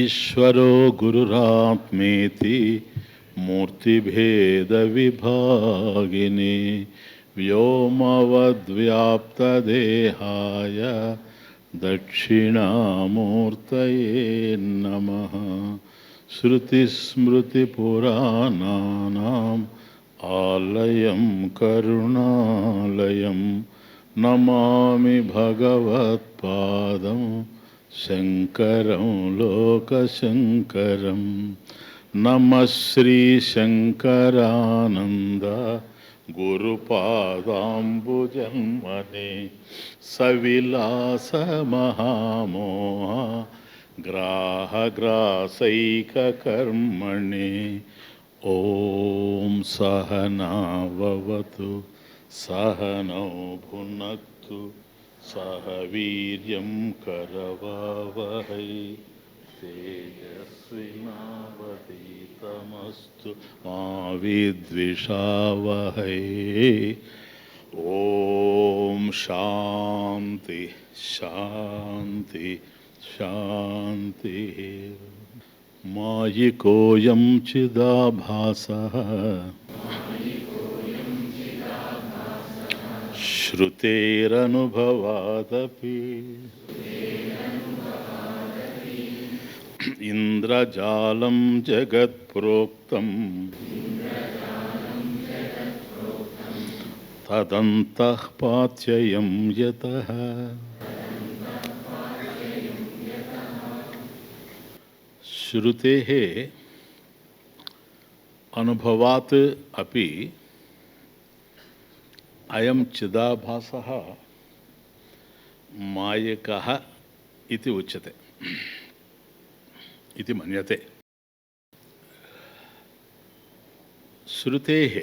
ఈశ్వరో గురురాత్మేతి మూర్తిభేదవిభాగిని వ్యోమవద్వ్యాప్తదేహాయ దక్షిణామూర్తయే నమః. శృతిస్మృతిపురాణానాం ఆలయం కరుణాలయం నమామి భగవత్పాదం శంకరం లోకశంకరం. నమః శ్రీ శంకరానంద గురుపాదాంబుజన్మనే సవిలాస మహామోహ గ్రాహగ్రాసైకకర్మణే. ఓం సహనావవతు సహనౌ భునక్తు సహ వీర్యం కరవావహై తేజస్వినావధీతమస్తు మా విద్విషావహై. ఓం శాంతి శాంతి శాంతి. మాయికోయం చిదాభాసః శ్రుతేరనుభవాదపి ఇంద్రజాలం జగత్ప్రోక్తం తదంతః పాత్యయం యతః. శ్రుతేః అనుభవాత్ అపి అయం చిదాభాసః మాయకః ఇతి ఉచ్యతే ఇది మన్యతే. శృతేః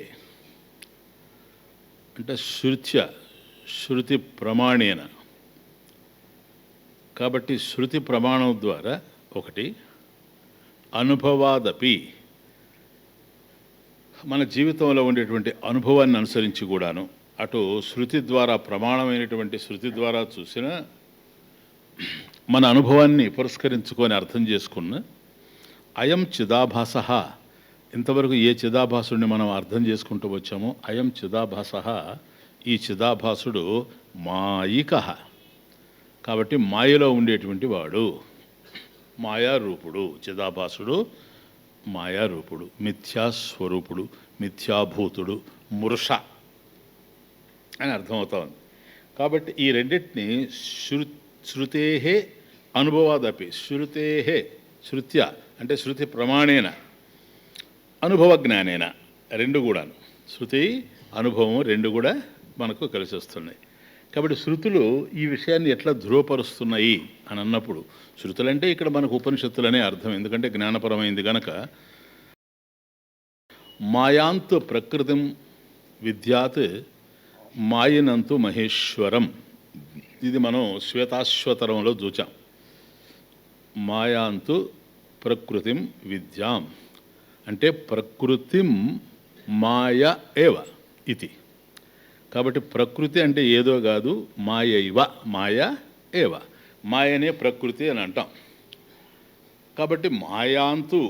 అంటే శృతి ప్రమాణేన. కాబట్టి శృతి ప్రమాణం ద్వారా ఒకటి, అనుభవాదపి మన జీవితంలో ఉండేటువంటి అనుభవాన్ని అనుసరించి కూడాను, అటు శృతి ద్వారా ప్రమాణమైనటువంటి శృతి ద్వారా చూసిన మన అనుభవాన్ని పురస్కరించుకొని అర్థం చేసుకున్న అయం చిదాభాసః, ఇంతవరకు ఏ చిదాభాసుడిని మనం అర్థం చేసుకుంటూ వచ్చామో అయం చిదాభాసః, ఈ చిదాభాసుడు మాయికః. కాబట్టి మాయలో ఉండేటువంటి వాడు, మాయారూపుడు. చిదాభాసుడు మాయారూపుడు, మిథ్యాస్వరూపుడు, మిథ్యాభూతుడు, మురుష అని అర్థమవుతా ఉంది. కాబట్టి ఈ రెండింటిని శృతేః అనుభవాదపి, శృతేః శృత్య అంటే శృతి ప్రమాణేన, అనుభవ జ్ఞానేన, రెండు కూడాను శృతి అనుభవం రెండు కూడా మనకు కలిసి వస్తున్నాయి. కాబట్టి శృతులు ఈ విషయాన్ని ఎట్లా ధృవపరుస్తున్నాయి అని అన్నప్పుడు, శృతులంటే ఇక్కడ మనకు ఉపనిషత్తులనే అర్థం, ఎందుకంటే జ్ఞానపరమైంది గనక. మాయాంతు ప్రకృతిం విద్యాత్ మాయనంతు మహేశ్వరం, ఇది మనం శ్వేతాశ్వతరంలో చూచాం. మాయాంతు ప్రకృతిం విద్యాం అంటే ప్రకృతిం మాయ ఏవ ఇది. కాబట్టి ప్రకృతి అంటే ఏదో కాదు, మాయ ఇవ, మాయ ఏవ, మాయనే ప్రకృతి అని అంటాం. కాబట్టి మాయాంతు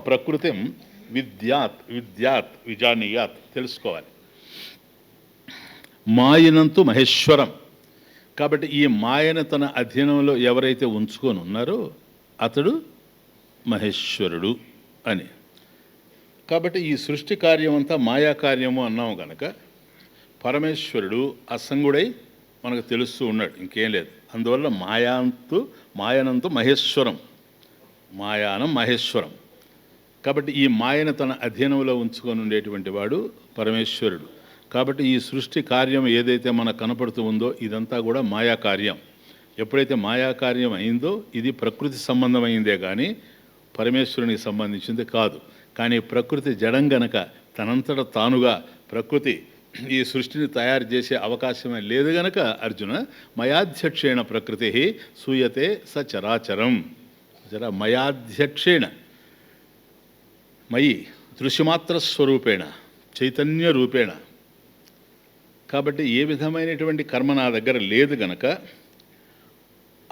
ప్రకృతిం విద్యాత్ విజానీయాత్ తెలుసుకోవాలి. మాయనంతు మహేశ్వరం. కాబట్టి ఈ మాయను తన అధీనంలో ఎవరైతే ఉంచుకొని ఉన్నారో అతడు మహేశ్వరుడు అని. కాబట్టి ఈ సృష్టి కార్యం అంతా మాయా కార్యము అన్నాము కనుక పరమేశ్వరుడు అసంగుడై మనకు తెలుస్తూ ఉన్నాడు, ఇంకేం లేదు. అందువల్ల మాయనంతు మహేశ్వరం, మాయానం మహేశ్వరం. కాబట్టి ఈ మాయను తన అధీనంలో ఉంచుకొని ఉండేటువంటి వాడు పరమేశ్వరుడు. కాబట్టి ఈ సృష్టి కార్యం ఏదైతే మనకు కనపడుతూ ఉందో ఇదంతా కూడా మాయా కార్యం. ఎప్పుడైతే మాయా కార్యం అయిందో ఇది ప్రకృతి సంబంధమైందే కానీ పరమేశ్వరునికి సంబంధించింది కాదు. కానీ ప్రకృతి జడం గనక తనంతట తానుగా ప్రకృతి ఈ సృష్టిని తయారు చేసే అవకాశమే లేదు గనక అర్జున మయాధ్యక్షేణ ప్రకృతి సూయతే సచరాచరం. మయాధ్యక్షేణ మయి దృశ్యమాత్ర స్వరూపేణ చైతన్య రూపేణ. కాబట్టి ఏ విధమైనటువంటి కర్మ నా దగ్గర లేదు గనక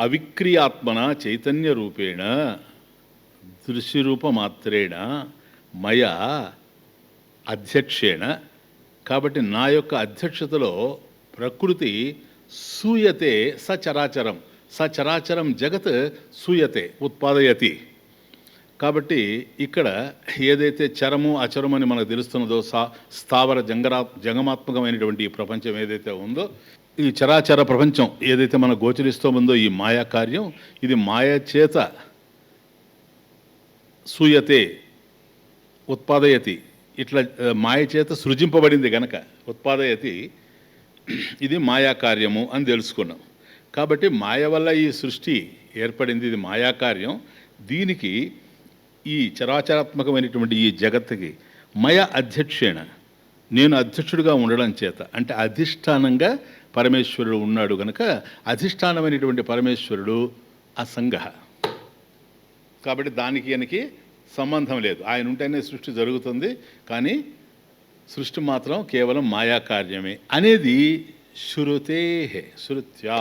అవిక్రియాత్మన చైతన్య రూపేణ దృశ్యరూపమాత్రేణ మయా అధ్యక్షేణ. కాబట్టి నా యొక్క అధ్యక్షతలో ప్రకృతి సూయతే సచరాచరం, సచరాచరం జగత్ సూయతే ఉత్పాదయతి. కాబట్టి ఇక్కడ ఏదైతే చరము అచరము అని మనకు తెలుస్తున్నదో స్థావర జంగమాత్మకమైనటువంటి ఈ ప్రపంచం ఏదైతే ఉందో, ఈ చరాచర ప్రపంచం ఏదైతే మనకు గోచరిస్తూ ఉందో ఈ మాయా కార్యం, ఇది మాయ చేత సూయతే ఉత్పాదయతి, ఇట్లా మాయ చేత సృజింపబడింది గనక ఉత్పాదయతి, ఇది మాయా కార్యము అని తెలుసుకున్నాం. కాబట్టి మాయ వల్ల ఈ సృష్టి ఏర్పడింది, ఇది మాయా కార్యం. దీనికి ఈ చరాచరాత్మకమైనటువంటి ఈ జగత్తుకి మయ అధ్యక్షేణ, నేను అధ్యక్షుడిగా ఉండడం చేత, అంటే అధిష్టానంగా పరమేశ్వరుడు ఉన్నాడు గనక అధిష్టానమైనటువంటి పరమేశ్వరుడు అసంగ. కాబట్టి దానికి ఆయనకి సంబంధం లేదు, ఆయన ఉంటేనే సృష్టి జరుగుతుంది, కానీ సృష్టి మాత్రం కేవలం మాయా కార్యమే అనేది శృతే శృత్యా,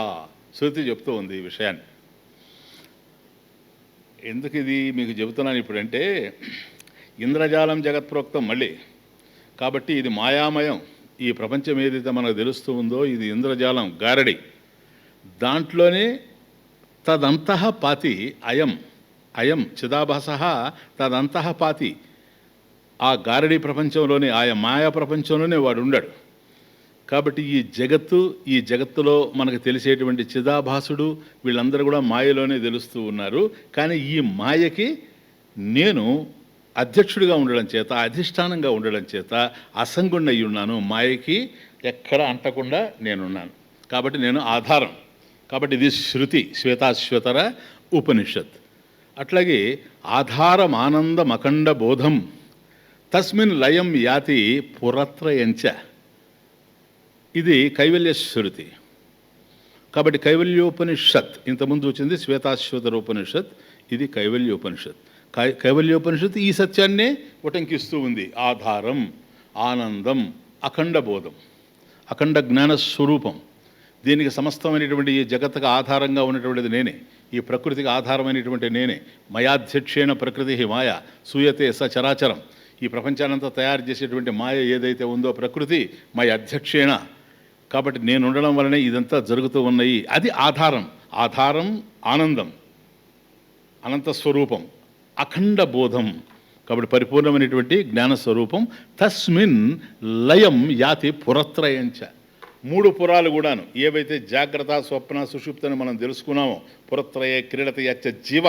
శృతి చెప్తూ ఉంది ఈ విషయాన్ని. ఎందుకు ఇది మీకు చెబుతున్నాను ఇప్పుడంటే, ఇంద్రజాలం జగత్ప్రోక్తం మళ్ళీ. కాబట్టి ఇది మాయామయం, ఈ ప్రపంచం ఏదైతే మనకు తెలుస్తూ ఉందో ఇది ఇంద్రజాలం గారడి, దాంట్లోనే తదంతః పాతి అయం అయం చిదాభాస తదంతః పాతి, ఆ గారడి ప్రపంచంలోనే, ఆయా మాయా ప్రపంచంలోనే వాడు ఉండాడు. కాబట్టి ఈ జగత్తులో మనకు తెలిసేటువంటి చిదాభాసుడు వీళ్ళందరూ కూడా మాయలోనే తెలుస్తూ ఉన్నారు. కానీ ఈ మాయకి నేను అధ్యక్షుడిగా ఉండడం చేత, అధిష్టానంగా ఉండడం చేత అసంగుణ్ణయి ఉన్నాను, మాయకి ఎక్కడ అంటకుండా నేనున్నాను. కాబట్టి నేను ఆధారం. కాబట్టి ఇది శృతి, శ్వేతాశ్వతర ఉపనిషత్. అట్లాగే ఆధారం ఆనందం అఖండ బోధం తస్మిన్ లయం యాతి పురత్రయంచ, ఇది కైవల్య శృతి. కాబట్టి కైవల్యోపనిషత్ ఇంతకుముందు వచ్చింది శ్వేతాశ్వతర ఉపనిషత్, ఇది కైవల్యోపనిషత్. కైవల్యోపనిషత్తు ఈ సత్యాన్నే ఉటంకిస్తూ ఉంది. ఆధారం ఆనందం అఖండ బోధం, అఖండ జ్ఞానస్వరూపం. దీనికి సమస్తమైనటువంటి ఈ జగత్తుకు ఆధారంగా ఉన్నటువంటిది నేనే, ఈ ప్రకృతికి ఆధారమైనటువంటి నేనే. మయాధ్యక్షేణ ప్రకృతి మాయ సూయతే సచరాచరం. ఈ ప్రపంచానంతా తయారు చేసేటువంటి మాయ ఏదైతే ఉందో ప్రకృతి మయ అధ్యక్షేణ. కాబట్టి నేను ఉండడం వల్లనే ఇదంతా జరుగుతూ ఉన్నాయి. అది ఆధారం. ఆధారం ఆనందం, అనంత స్వరూపం, అఖండ బోధం. కాబట్టి పరిపూర్ణమైనటువంటి జ్ఞానస్వరూపం. తస్మిన్ లయం యాతి పురత్రయంచ, మూడు పురాలు కూడాను ఏవైతే జాగ్రత్త స్వప్న సుషుప్తని మనం తెలుసుకున్నామో, పురత్రయే క్రీడత యచ్చ జీవ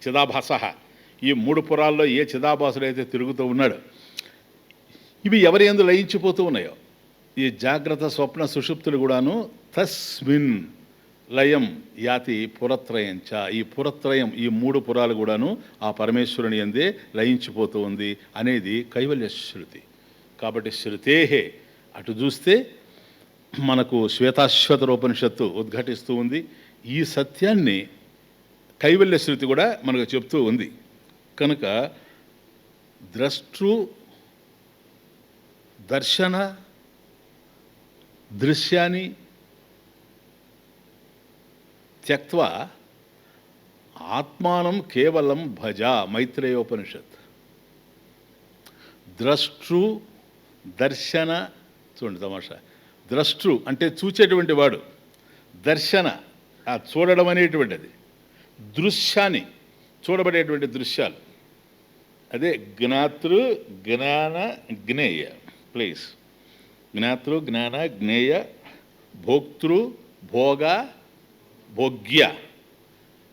చిదాభాస, ఈ మూడు పురాల్లో ఏ చిదాభాసుడైతే తిరుగుతూ ఉన్నాడో ఇవి ఎవరి యందు లయించిపోతూ ఉన్నాయో, ఈ జాగ్రత్త స్వప్న సుషుప్తులు కూడాను తస్మిన్ లయం యాతి పురత్రయంచ, ఈ పురత్రయం, ఈ మూడు పురాలు కూడాను ఆ పరమేశ్వరుని యందే లయించిపోతూ ఉంది అనేది కైవల్య శృతి. కాబట్టి శృతేహే అటు చూస్తే మనకు శ్వేతాశ్వతర ఉపనిషత్తు ఉద్ఘాటిస్తూ ఉంది. ఈ సత్యాన్ని కైవల్య శృతి కూడా మనకు చెప్తూ ఉంది. కనుక ద్రష్టృ దర్శన దృశ్యాన్ని త్యక్త్వా ఆత్మానం కేవలం భజ, మైత్రేయోపనిషత్. ద్రష్టృ దర్శన, చూడండి తమాషా, ద్రష్టృ అంటే చూచేటువంటి వాడు, దర్శన ఆ చూడడం అనేటువంటిది, దృశ్యాన్ని చూడబడేటువంటి దృశ్యాలు, అదే జ్ఞాతృ జ్ఞాన జ్ఞేయ. ప్లీజ్, జ్ఞాతృ జ్ఞాన జ్ఞేయ, భోక్తృ భోగ భోగ్య,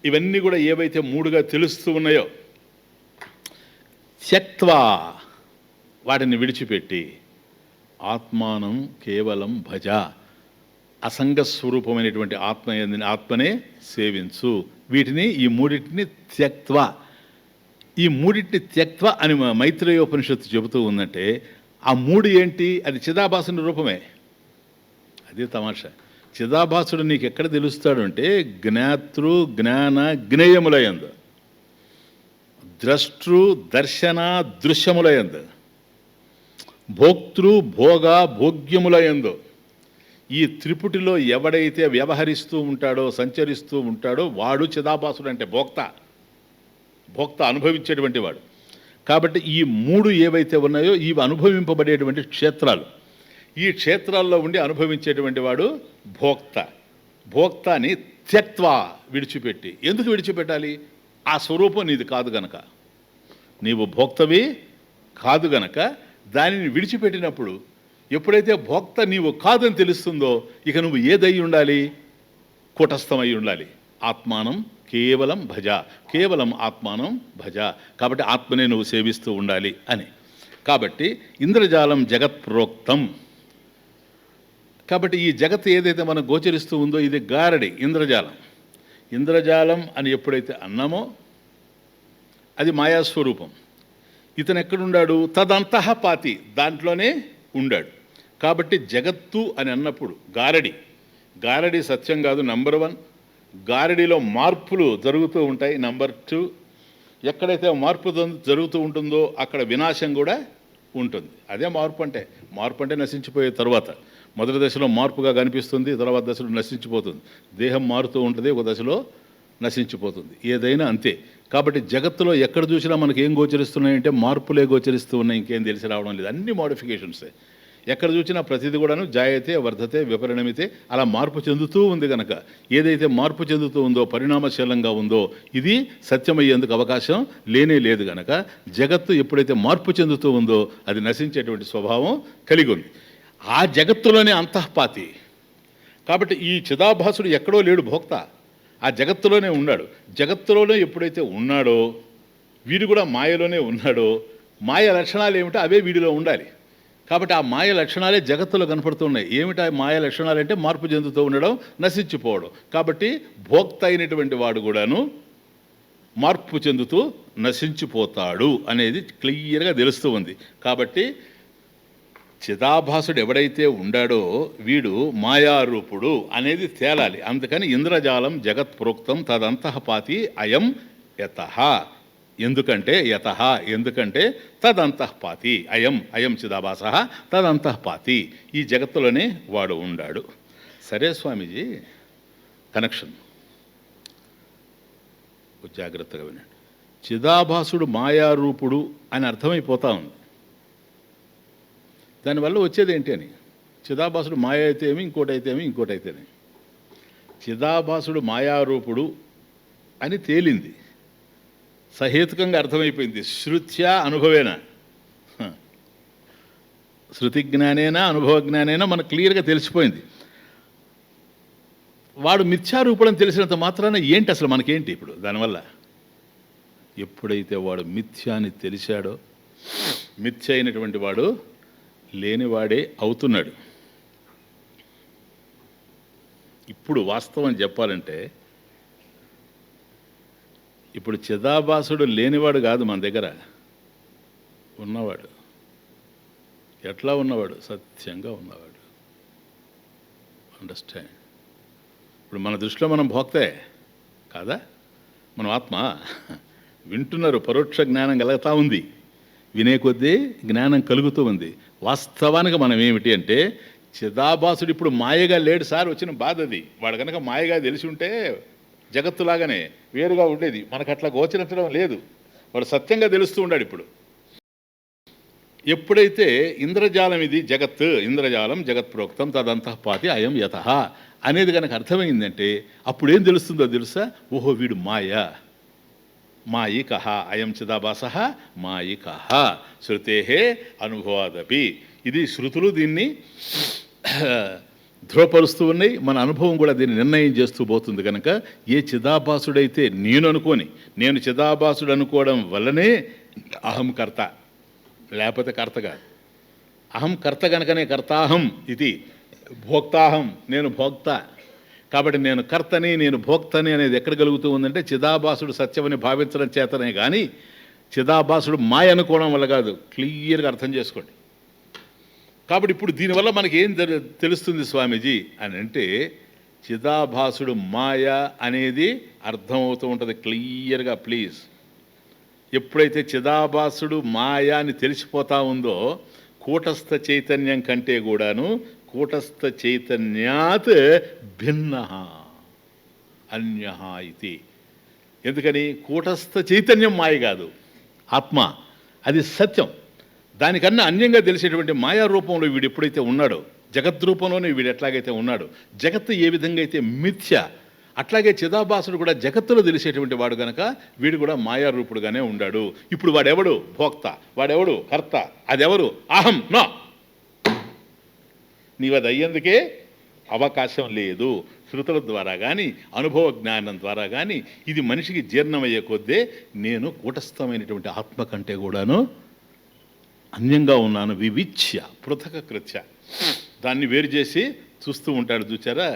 ఇవన్నీ కూడా ఏవైతే మూడుగా తెలుస్తూ ఉన్నాయో త్యక్త్వా వాటిని విడిచిపెట్టి ఆత్మానం కేవలం భజ, అసంగస్వరూపమైనటువంటి ఆత్మనే సేవించు. వీటిని ఈ మూడింటిని త్యక్త్వా, ఈ మూడింటిని త్యక్త్వ అని మైత్రేయోపనిషత్తు చెబుతూ ఉందంటే ఆ మూడు ఏంటి? అది చిదాభాసుని రూపమే. అదే తమాషా. చిదాభాసుడు నీకు ఎక్కడ తెలుస్తాడు అంటే జ్ఞాతృ జ్ఞాన జ్ఞేయములయందు, ద్రష్టృ దర్శన దృశ్యములయందు, భోక్తృ భోగ భోగ్యములయందు, ఈ త్రిపుటిలో ఎవడైతే వ్యవహరిస్తూ ఉంటాడో, సంచరిస్తూ ఉంటాడో వాడు చిదాభాసుడు, అంటే భోక్త అనుభవించేటువంటి వాడు. కాబట్టి ఈ 3 ఏవైతే ఉన్నాయో ఇవి అనుభవింపబడేటువంటి క్షేత్రాలు. ఈ క్షేత్రాల్లో ఉండి అనుభవించేటువంటి వాడు భోక్తని త్యక్త్వా, విడిచిపెట్టి. ఎందుకు విడిచిపెట్టాలి? ఆ స్వరూపం నీది కాదు గనక, నీవు భోక్తవి కాదు గనక దానిని విడిచిపెట్టినప్పుడు, ఎప్పుడైతే భోక్త నీవు కాదని తెలుస్తుందో ఇక నువ్వు ఏదై ఉండాలి? కూటస్థమై ఉండాలి. ఆత్మానం కేవలం భజ, కేవలం ఆత్మానం భజ. కాబట్టి ఆత్మనే నువ్వు సేవిస్తూ ఉండాలి అని. కాబట్టి ఇంద్రజాలం జగత్ ప్రోక్తం. కాబట్టి ఈ జగత్ ఏదైతే మనకు గోచరిస్తూ ఉందో ఇది గారడి, ఇంద్రజాలం. ఇంద్రజాలం అని ఎప్పుడైతే అన్నామో అది మాయాస్వరూపం. ఇతను ఎక్కడున్నాడు? తదంతః పాతి, దాంట్లోనే ఉండాడు. కాబట్టి జగత్తు అని అన్నప్పుడు గారడి సత్యం కాదు, నంబర్ 1. గారడిలో మార్పులు జరుగుతూ ఉంటాయి, నంబర్ 2. ఎక్కడైతే మార్పు జరుగుతూ ఉంటుందో అక్కడ వినాశం కూడా ఉంటుంది. అదే మార్పు అంటే నశించిపోయే తర్వాత మొదటి దశలో మార్పుగా కనిపిస్తుంది, తర్వాత దశలో నశించిపోతుంది. దేహం మారుతూ ఉంటుంది, ఒక దశలో నశించిపోతుంది. ఏదైనా అంతే. కాబట్టి జగత్తులో ఎక్కడ చూసినా మనకి ఏం గోచరిస్తున్నాయంటే మార్పులే గోచరిస్తూ ఉన్నాయి, ఇంకేం తెలిసి రావడం లేదు. అన్ని మోడిఫికేషన్సే. ఎక్కడ చూసినా ప్రతిదీ కూడాను జాయతే వర్ధతే విపరిణమితే, అలా మార్పు చెందుతూ ఉంది కనుక ఏదైతే మార్పు చెందుతూ ఉందో, పరిణామశీలంగా ఉందో, ఇది సత్యమయ్యేందుకు అవకాశం లేనే లేదు కనుక జగత్తు ఎప్పుడైతే మార్పు చెందుతూ ఉందో అది నశించేటువంటి స్వభావం కలిగి ఉంది. ఆ జగత్తులోనే అంతఃపాతి. కాబట్టి ఈ చిదాభాసుడు ఎక్కడో లేడు, భోక్త ఆ జగత్తులోనే ఉన్నాడు. జగత్తులోనే ఎప్పుడైతే ఉన్నాడో వీడు కూడా మాయలోనే ఉన్నాడో, మాయ లక్షణాలు ఏమిటో అవే వీడిలో ఉండాలి. కాబట్టి ఆ మాయ లక్షణాలే జగత్తులో కనపడుతున్నాయి. ఏమిటా మాయ లక్షణాలు అంటే మార్పు చెందుతూ ఉండడం, నశించిపోవడం. కాబట్టి భోక్త అయినటువంటి వాడు కూడాను మార్పు చెందుతూ నశించిపోతాడు అనేది క్లియర్గా తెలుస్తూ ఉంది. కాబట్టి చిదాభాసుడు ఎవడైతే ఉండాడో వీడు మాయారూపుడు అనేది తేలాలి. అందుకని ఇంద్రజాలం జగత్ ప్రోక్తం తదంతఃపాతి అయం యతః. ఎందుకంటే తదంతఃపాతి అయం చిదాభాసః తదంతఃపాతి, ఈ జగత్తులోనే వాడు ఉండాడు. సరే స్వామీజీ, కనెక్షన్ జాగ్రత్తగా వినండి. చిదాభాసుడు మాయారూపుడు అని అర్థమైపోతా ఉంది. దానివల్ల వచ్చేది ఏంటి అని, చిదాభాసుడు మాయ అయితే ఏమి, ఇంకోటైతేమి. చిదాభాసుడు మాయారూపుడు అని తేలింది, సహేతుకంగా అర్థమైపోయింది. శృత్యా అనుభవేన, శృతి జ్ఞానేనా అనుభవ జ్ఞానేనా మనకు క్లియర్గా తెలిసిపోయింది. వాడు మిథ్యారూపుడని తెలిసినంత మాత్రాన ఏంటి అసలు మనకేంటి ఇప్పుడు దానివల్ల? ఎప్పుడైతే వాడు మిథ్య అని తెలిసాడో, మిథ్య అయినటువంటి వాడు లేనివాడే అవుతున్నాడు. ఇప్పుడు వాస్తవం చెప్పాలంటే ఇప్పుడు చిదాభాసుడు లేనివాడు కాదు, మన దగ్గర ఉన్నవాడు. ఎట్లా ఉన్నవాడు? సత్యంగా ఉన్నవాడు. అండర్స్టాండ్? ఇప్పుడు మన దృష్టిలో మనం భోక్తే కాదా? మనం ఆత్మ. వింటున్నారు, పరోక్ష జ్ఞానం కలుగుతూ ఉంది, వినే కొద్దీ జ్ఞానం కలుగుతూ ఉంది. వాస్తవానికి మనం ఏమిటి అంటే చిదాభాసుడు ఇప్పుడు మాయగా లేడు సార్, వచ్చిన బాధ అది. వాడు కనుక మాయగా తెలిసి ఉంటే జగత్తులాగానే వేరుగా ఉండేది. మనకు అట్లా గోచరించడం లేదు, వాడు సత్యంగా తెలుస్తూ ఉన్నాడు. ఇప్పుడు ఎప్పుడైతే ఇంద్రజాలం ఇది జగత్, ఇంద్రజాలం జగత్ ప్రోక్తం తదంతఃపాతి అయం యతః అనేది కనుక అర్థమైందంటే అప్పుడేం తెలుస్తుందో తెలుసా? ఓహో వీడు మాయికః అయం చిదాభాసః మాయికః శృతేహే అనుభవాదపి. ఇది శృతులు దీన్ని ధృవపరుస్తూ ఉన్నాయి, మన అనుభవం కూడా దీన్ని నిర్ణయం చేస్తూ పోతుంది. కనుక ఏ చిదాభాసుడైతే నేను చిదాభాసుడు అనుకోవడం వల్లనే అహం కర్త, లేకపోతే కర్త కాదు. అహం కర్త కనుకనే కర్తాహం ఇది, భోక్తాహం నేను భోక్త. కాబట్టి నేను కర్తని, నేను భోక్తని అనేది ఎక్కడ కలుగుతూ ఉందంటే చిదాభాసుడు సత్యమని భావించడం చేతనే కానీ చిదాభాసుడు మాయ అనుకోవడం వల్ల కాదు. క్లియర్గా అర్థం చేసుకోండి. కాబట్టి ఇప్పుడు దీనివల్ల మనకి ఏం తెలుస్తుంది స్వామీజీ అని అంటే చిదాభాసుడు మాయ అనేది అర్థమవుతూ ఉంటుంది క్లియర్గా. ప్లీజ్, ఎప్పుడైతే చిదాభాసుడు మాయ అని తెలిసిపోతా ఉందో కూటస్థ చైతన్యం కంటే కూడాను కూటస్థ చైతన్యాత్ భిన్న అన్య ఇది. ఎందుకని? కూటస్థ చైతన్యం మాయ కాదు, ఆత్మ, అది సత్యం. దానికన్నా అన్యంగా తెలిసేటువంటి మాయా రూపంలో వీడు ఎప్పుడైతే ఉన్నాడో, జగద్రూపంలోనే వీడు ఎట్లాగైతే ఉన్నాడో, జగత్తు ఏ విధంగా అయితే మిథ్య, అట్లాగే చిదాభాసుడు కూడా జగత్తులో తెలిసేటువంటి వాడు గనక వీడు కూడా మాయారూపుడుగానే ఉన్నాడు. ఇప్పుడు వాడెవడు భోక్త, వాడెవడు కర్త, అదెవరు? అహం నో. నీవు అది అయ్యేందుకే అవకాశం లేదు. శృతుల ద్వారా కానీ అనుభవ జ్ఞానం ద్వారా కానీ ఇది మనిషికి జీర్ణమయ్యే కొద్దే నేను కూటస్థమైనటువంటి ఆత్మ కంటే కూడాను అన్యంగా ఉన్నాను, వివిచ్య పృథక కృత్య, దాన్ని వేరు చేసి చూస్తూ ఉంటాడు. చూచారా?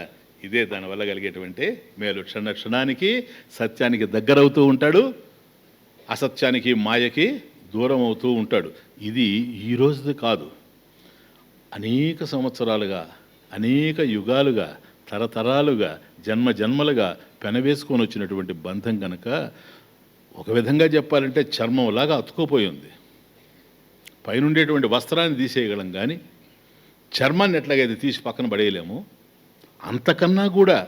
ఇదే దానివల్ల కలిగేటువంటి మేలు. క్షణానికి సత్యానికి దగ్గరవుతూ ఉంటాడు, అసత్యానికి మాయకి దూరం అవుతూ ఉంటాడు. ఇది ఈ రోజుది కాదు, అనేక సంవత్సరాలుగా, అనేక యుగాలుగా, తరతరాలుగా, జన్మలుగా పెనవేసుకొని వచ్చినటువంటి బంధం కనుక ఒక విధంగా చెప్పాలంటే చర్మంలాగా అతుక్కుపోయి ఉంది. పైనుండేటువంటి వస్త్రాన్ని తీసేయగలం కానీ చర్మాన్ని ఎట్లాగైతే తీసి పక్కన పడేయలేము, అంతకన్నా కూడా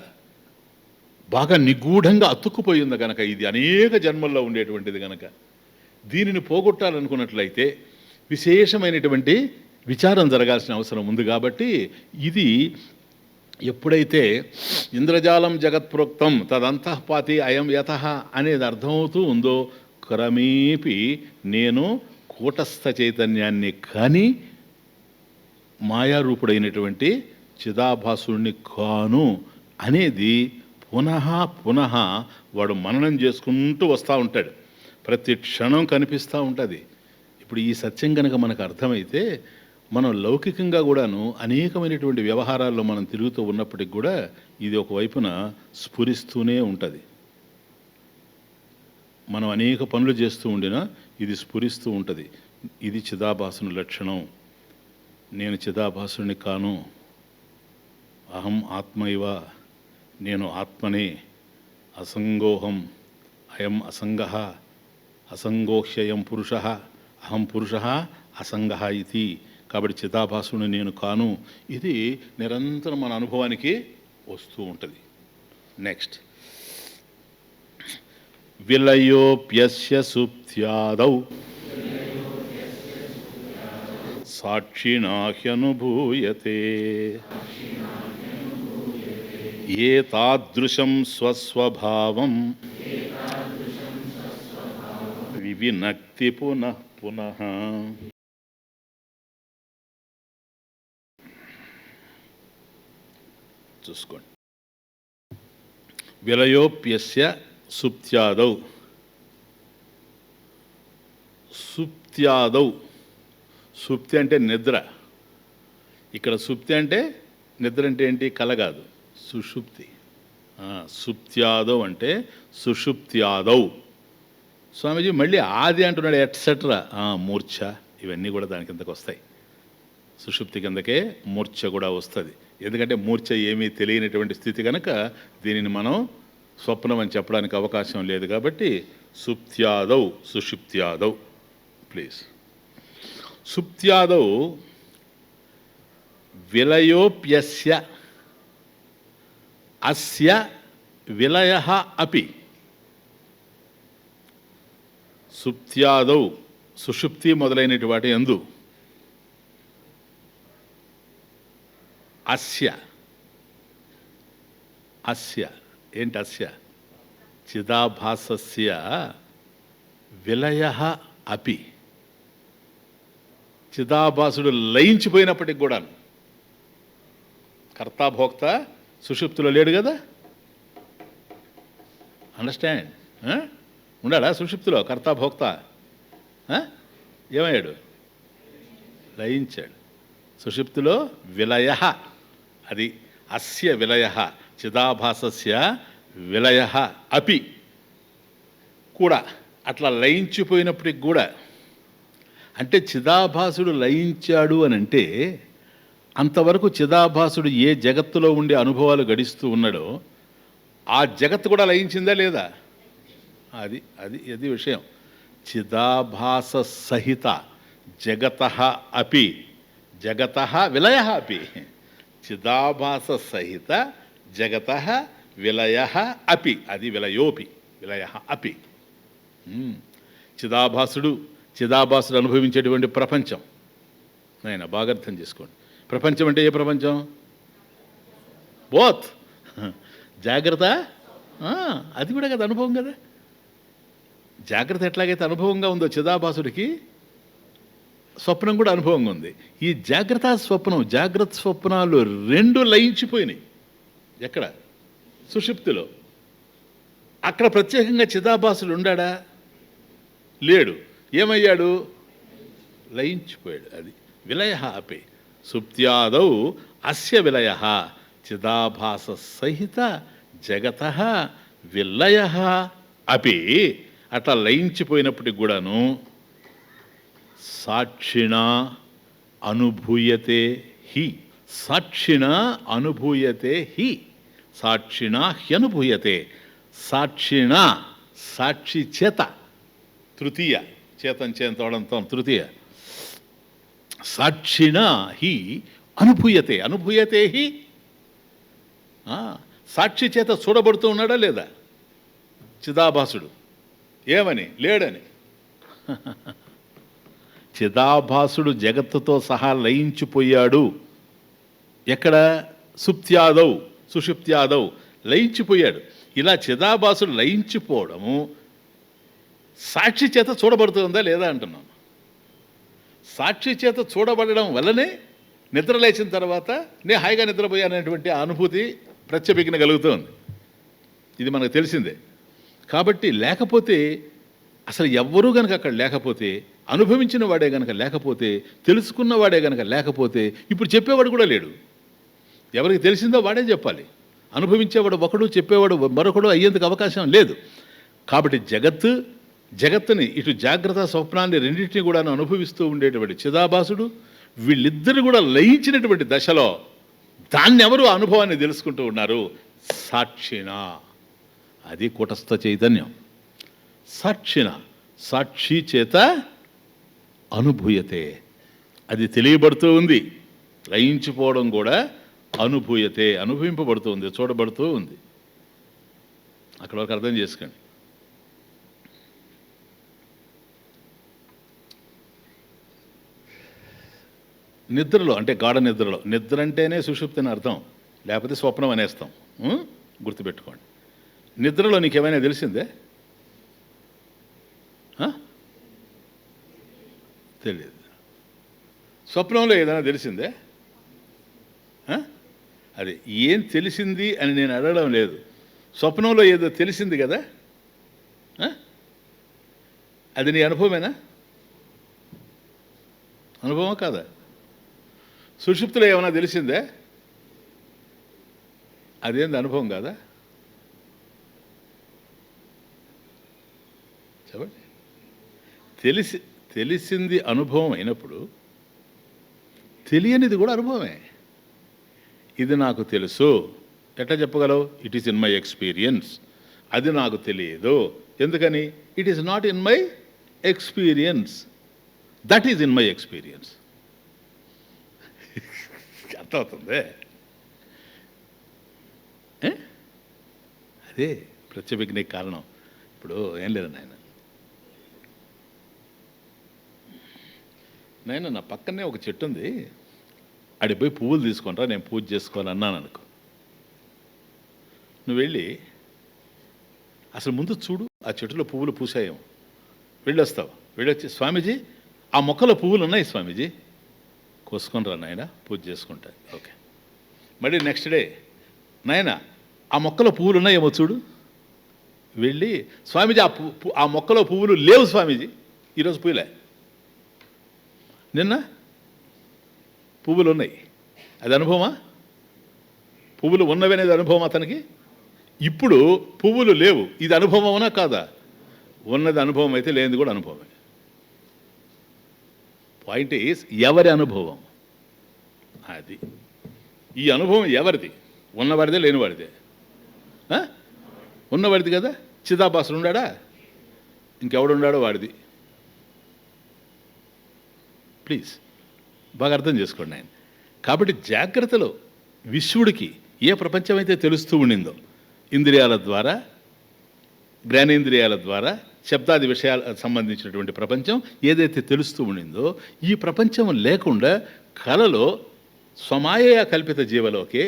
బాగా నిగూఢంగా అతుక్కుపోయింది కనుక ఇది అనేక జన్మల్లో ఉండేటువంటిది కనుక దీనిని పోగొట్టాలనుకున్నట్లయితే విశేషమైనటువంటి విచారం జరగాల్సిన అవసరం ఉంది. కాబట్టి ఇది ఎప్పుడైతే ఇంద్రజాలం జగత్ప్రోక్తం తదంతఃపాతి అయం యతః అనేది అర్థమవుతూ ఉందో క్రమేపీ నేను కూటస్థ చైతన్యాన్ని కానీ మాయారూపుడైనటువంటి చిదాభాసుడిని కాను అనేది పునః వాడు మననం చేసుకుంటూ వస్తూ ఉంటాడు. ప్రతి క్షణం కనిపిస్తూ ఉంటుంది. ఇప్పుడు ఈ సత్యం కనుక మనకు అర్థమైతే మనం లౌకికంగా కూడాను అనేకమైనటువంటి వ్యవహారాల్లో మనం తిరుగుతూ ఉన్నప్పటికి కూడా ఇది ఒకవైపున స్ఫురిస్తూనే ఉంటుంది. మనం అనేక పనులు చేస్తూ ఉండినా ఇది స్ఫురిస్తూ ఉంటుంది. ఇది చిదాభాసుని లక్షణం. నేను చిదాభాసుని కాను, అహం ఆత్మైవ, నేను ఆత్మనే, అసంగోహం అయం అసంగః, అసంగోహ్యయం పురుషః, అహం పురుషః అసంగః ఇది. కాబట్టి చిదాభాసుని నేను కాను, ఇది నిరంతరం మన అనుభవానికి వస్తూ ఉంటుంది. నెక్స్ట్, విలయోప్యస్య సుప్త్యాదౌ సాక్షిణాహ్యనుభూయతే ఏతాదృశం స్వస్వభావం వివినక్తి పునః పునః. చూసుకోండి. విలయోప్యస్య సుప్త్యాదౌ. సుప్త్యాదౌ, సుప్తి అంటే నిద్ర. ఇక్కడ సుప్తి అంటే నిద్ర అంటే ఏంటి? కల కాదు, సుషుప్తి. సుప్త్యాదౌ అంటే సుషుప్త్యాదౌ. స్వామీజీ మళ్ళీ ఆది అంటున్నాడు, ఎట్సెట్రా. మూర్ఛ, ఇవన్నీ కూడా దాని కిందకు వస్తాయి. సుషుప్తి కిందకే మూర్ఛ కూడా వస్తుంది. ఎందుకంటే మూర్ఛ ఏమీ తెలియనటువంటి స్థితి కనుక దీనిని మనం స్వప్నం అని చెప్పడానికి అవకాశం లేదు. కాబట్టి సుప్త్యాదౌ, సుషుప్త్యాదౌ. ప్లీజ్. సుప్త్యాదౌ విలయోప్యస్య అస్య విలయః అపి. సుప్త్యాదౌ, సుషుప్తి మొదలైనటి వాటి యందు అస్య, అస్య ఏంటి? అస్య చిదాభాసస్య విలయః అపి. చిదాభాసుడు లయించిపోయినప్పటికి కూడా కర్తాభోక్త సుషుప్తిలో లేడు కదా. అండర్స్టాండ్? ఉన్నాడా సుషుప్తిలో కర్తాభోక్త? ఏమయ్యాడు? లయించాడు. సుషుప్తిలో విలయ, అది అస్య విలయ, చిదాభాసస్య విలయ అపి కూడా అట్లా లయించిపోయినప్పటికి కూడా, అంటే చిదాభాసుడు లయించాడు అని అంటే అంతవరకు చిదాభాసుడు ఏ జగత్తులో ఉండే అనుభవాలు గడిస్తూ ఉన్నాడో ఆ జగత్తు కూడా లయించిందా లేదా? అది అది అది విషయం. చిదాభాస సహిత జగత అపి, జగత విలయ అపి. చిదాభాస సహిత జగత విలయ అపి, అది విలయోపి, విలయ అపి. చిదాభాసుడు అనుభవించేటువంటి ప్రపంచం. నాయన బాగా అర్థం చేసుకోండి. ప్రపంచం అంటే ఏ ప్రపంచం? బోత్. జాగ్రత్త అది కూడా కదా అనుభవం కదా. జాగ్రత్త ఎట్లాగైతే అనుభవంగా ఉందో చిదాభాసుడికి, స్వప్నం కూడా అనుభవంగా ఉంది. ఈ జాగ్రత్త స్వప్నాలు రెండు లయించిపోయినాయి. ఎక్కడ? సుషుప్తిలో. అక్కడ ప్రత్యేకంగా చిదాభాసుడు ఉండాడా? లేడు. ఏమయ్యాడు? లయించిపోయాడు. అది విలయ అపి. సుప్త్యాదౌ అస్య విలయ చిదాభాస సహిత జగత విలయ అపి. అట్లా లయించిపోయినప్పటికి కూడాను సాక్షిణ అనుభూయతే హి, సాక్షిణ అనుభూయతే హి, సాక్షిణ హ్యనుభూయతే. సాక్షిణ సాక్షి చేత, తృతీయ, చేతం చేతవడంతో తృతీయ. సాక్షిణ హి అనుభూయతే, అనుభూయతే హి. సాక్షి చేత చూడబడుతూ ఉన్నాడా లేదా చిదాభాసుడు? ఏమని? లేడని. చిదాభాసుడు జగత్తుతో సహా లయించిపోయాడు. ఎక్కడ? సుప్త్యాదౌ, సుషుప్త్యాదౌ లయించిపోయాడు. ఇలా చిదాభాసుడు లయించిపోవడము సాక్షి చేత చూడబడుతుందా లేదా అంటున్నాను. సాక్షి చేత చూడబడడం వల్లనే నిద్ర లేచిన తర్వాత నేను హాయిగా నిద్రపోయాననేటువంటి అనుభూతి ప్రత్యభిజ్ఞగలుగుతుంది. ఇది మనకు తెలిసిందే. కాబట్టి లేకపోతే అసలు ఎవ్వరూ కనుక అక్కడ లేకపోతే, అనుభవించిన వాడే కనుక లేకపోతే, తెలుసుకున్నవాడే కనుక లేకపోతే, ఇప్పుడు చెప్పేవాడు కూడా లేడు. ఎవరికి తెలిసిందో వాడే చెప్పాలి. అనుభవించేవాడు ఒకడు, చెప్పేవాడు మరొకడు అయ్యేందుకు అవకాశం లేదు. కాబట్టి జగత్తుని ఇటు జాగ్రత్త స్వప్నాన్ని రెండింటినీ కూడా అనుభవిస్తూ ఉండేటువంటి చిదాభాసుడు, వీళ్ళిద్దరు కూడా లయించినటువంటి దశలో దాన్ని ఎవరు అనుభవాన్ని తెలుసుకుంటూ ఉన్నారు? సాక్షిణ. అది కూటస్థ చైతన్యం. సాక్షిణ, సాక్షి చేత అనుభూయతే, అది తెలియబడుతూ ఉంది. లయించిపోవడం కూడా అనుభూయతే, అనుభవింపబడుతూ ఉంది, చూడబడుతూ ఉంది. అక్కడ వరకు అర్థం చేసుకోండి. నిద్రలో అంటే గాఢ నిద్రలో, నిద్ర అంటేనే సుషుప్తి అని అర్థం, లేకపోతే స్వప్నం అనేస్తాం. గుర్తుపెట్టుకోండి. నిద్రలో నీకేమైనా తెలిసిందే? తెలియదు. స్వప్నంలో ఏదైనా తెలిసిందే? అదే ఏం తెలిసింది అని నేను అడగడం లేదు. స్వప్నంలో ఏదో తెలిసింది కదా, అది నీ అనుభవమేనా? అనుభవం కాదా? సుషుప్తిలో ఏమైనా తెలిసిందే? అదేంది అనుభవం కాదా? చెప్పండి. తెలిసింది అనుభవం అయినప్పుడు తెలియనిది కూడా అనుభవమే. ఇది నాకు తెలుసు ఎట్లా చెప్పగలవు? It is in my experience. అది నాకు తెలియదు ఎందుకని? It is not in my experience, that is in my experience. అర్థమవుతుంది? అదే ప్రత్యభిజ్ఞకి కారణం. ఇప్పుడు ఏం లేదు నాయన నా పక్కనే ఒక చెట్టు ఉంది, ఆడి పోయి పువ్వులు తీసుకుంటా, నేను పూజ చేసుకోవాలన్నాను అనుకో. నువ్వు వెళ్ళి అసలు ముందు చూడు ఆ చెట్టులో పువ్వులు పూసాయేమో, వెళ్ళొస్తావు. వెళ్ళొచ్చి స్వామీజీ ఆ మొక్కలో పువ్వులు ఉన్నాయి స్వామీజీ, కోసుకొని రా నాయన పూజ చేసుకుంటా. ఓకే. మళ్ళీ నెక్స్ట్ డే నాయన ఆ మొక్కలో పువ్వులు ఉన్నాయేమో చూడు. వెళ్ళి స్వామీజీ ఆ మొక్కలో పువ్వులు లేవు స్వామీజీ, ఈరోజు పూలే, నిన్న పువ్వులు ఉన్నాయి. అది అనుభవమా? పువ్వులు ఉన్నవి అనేది అనుభవం అతనికి. ఇప్పుడు పువ్వులు లేవు, ఇది అనుభవం అవునా కాదా? ఉన్నది అనుభవం అయితే లేనిది కూడా అనుభవమే. పాయింట్ ఈస్ ఎవరి అనుభవం అది. ఈ అనుభవం ఎవరిది? ఉన్నవాడిదే లేనివాడిదే? ఉన్నవాడిది కదా. చిదాభాసుడు ఉన్నాడా? ఇంకెవడున్నాడో వాడిది. ప్లీజ్ బాగా అర్థం చేసుకోండి ఆయన. కాబట్టి జాగ్రత్తలో విశ్వడికి ఏ ప్రపంచం అయితే తెలుస్తూ ఉండిందో ఇంద్రియాల ద్వారా, జ్ఞానేంద్రియాల ద్వారా శబ్దాది విషయాలకు సంబంధించినటువంటి ప్రపంచం ఏదైతే తెలుస్తూ ఉండిందో, ఈ ప్రపంచం లేకుండా కలలో స్వమాయ కల్పిత జీవలోకే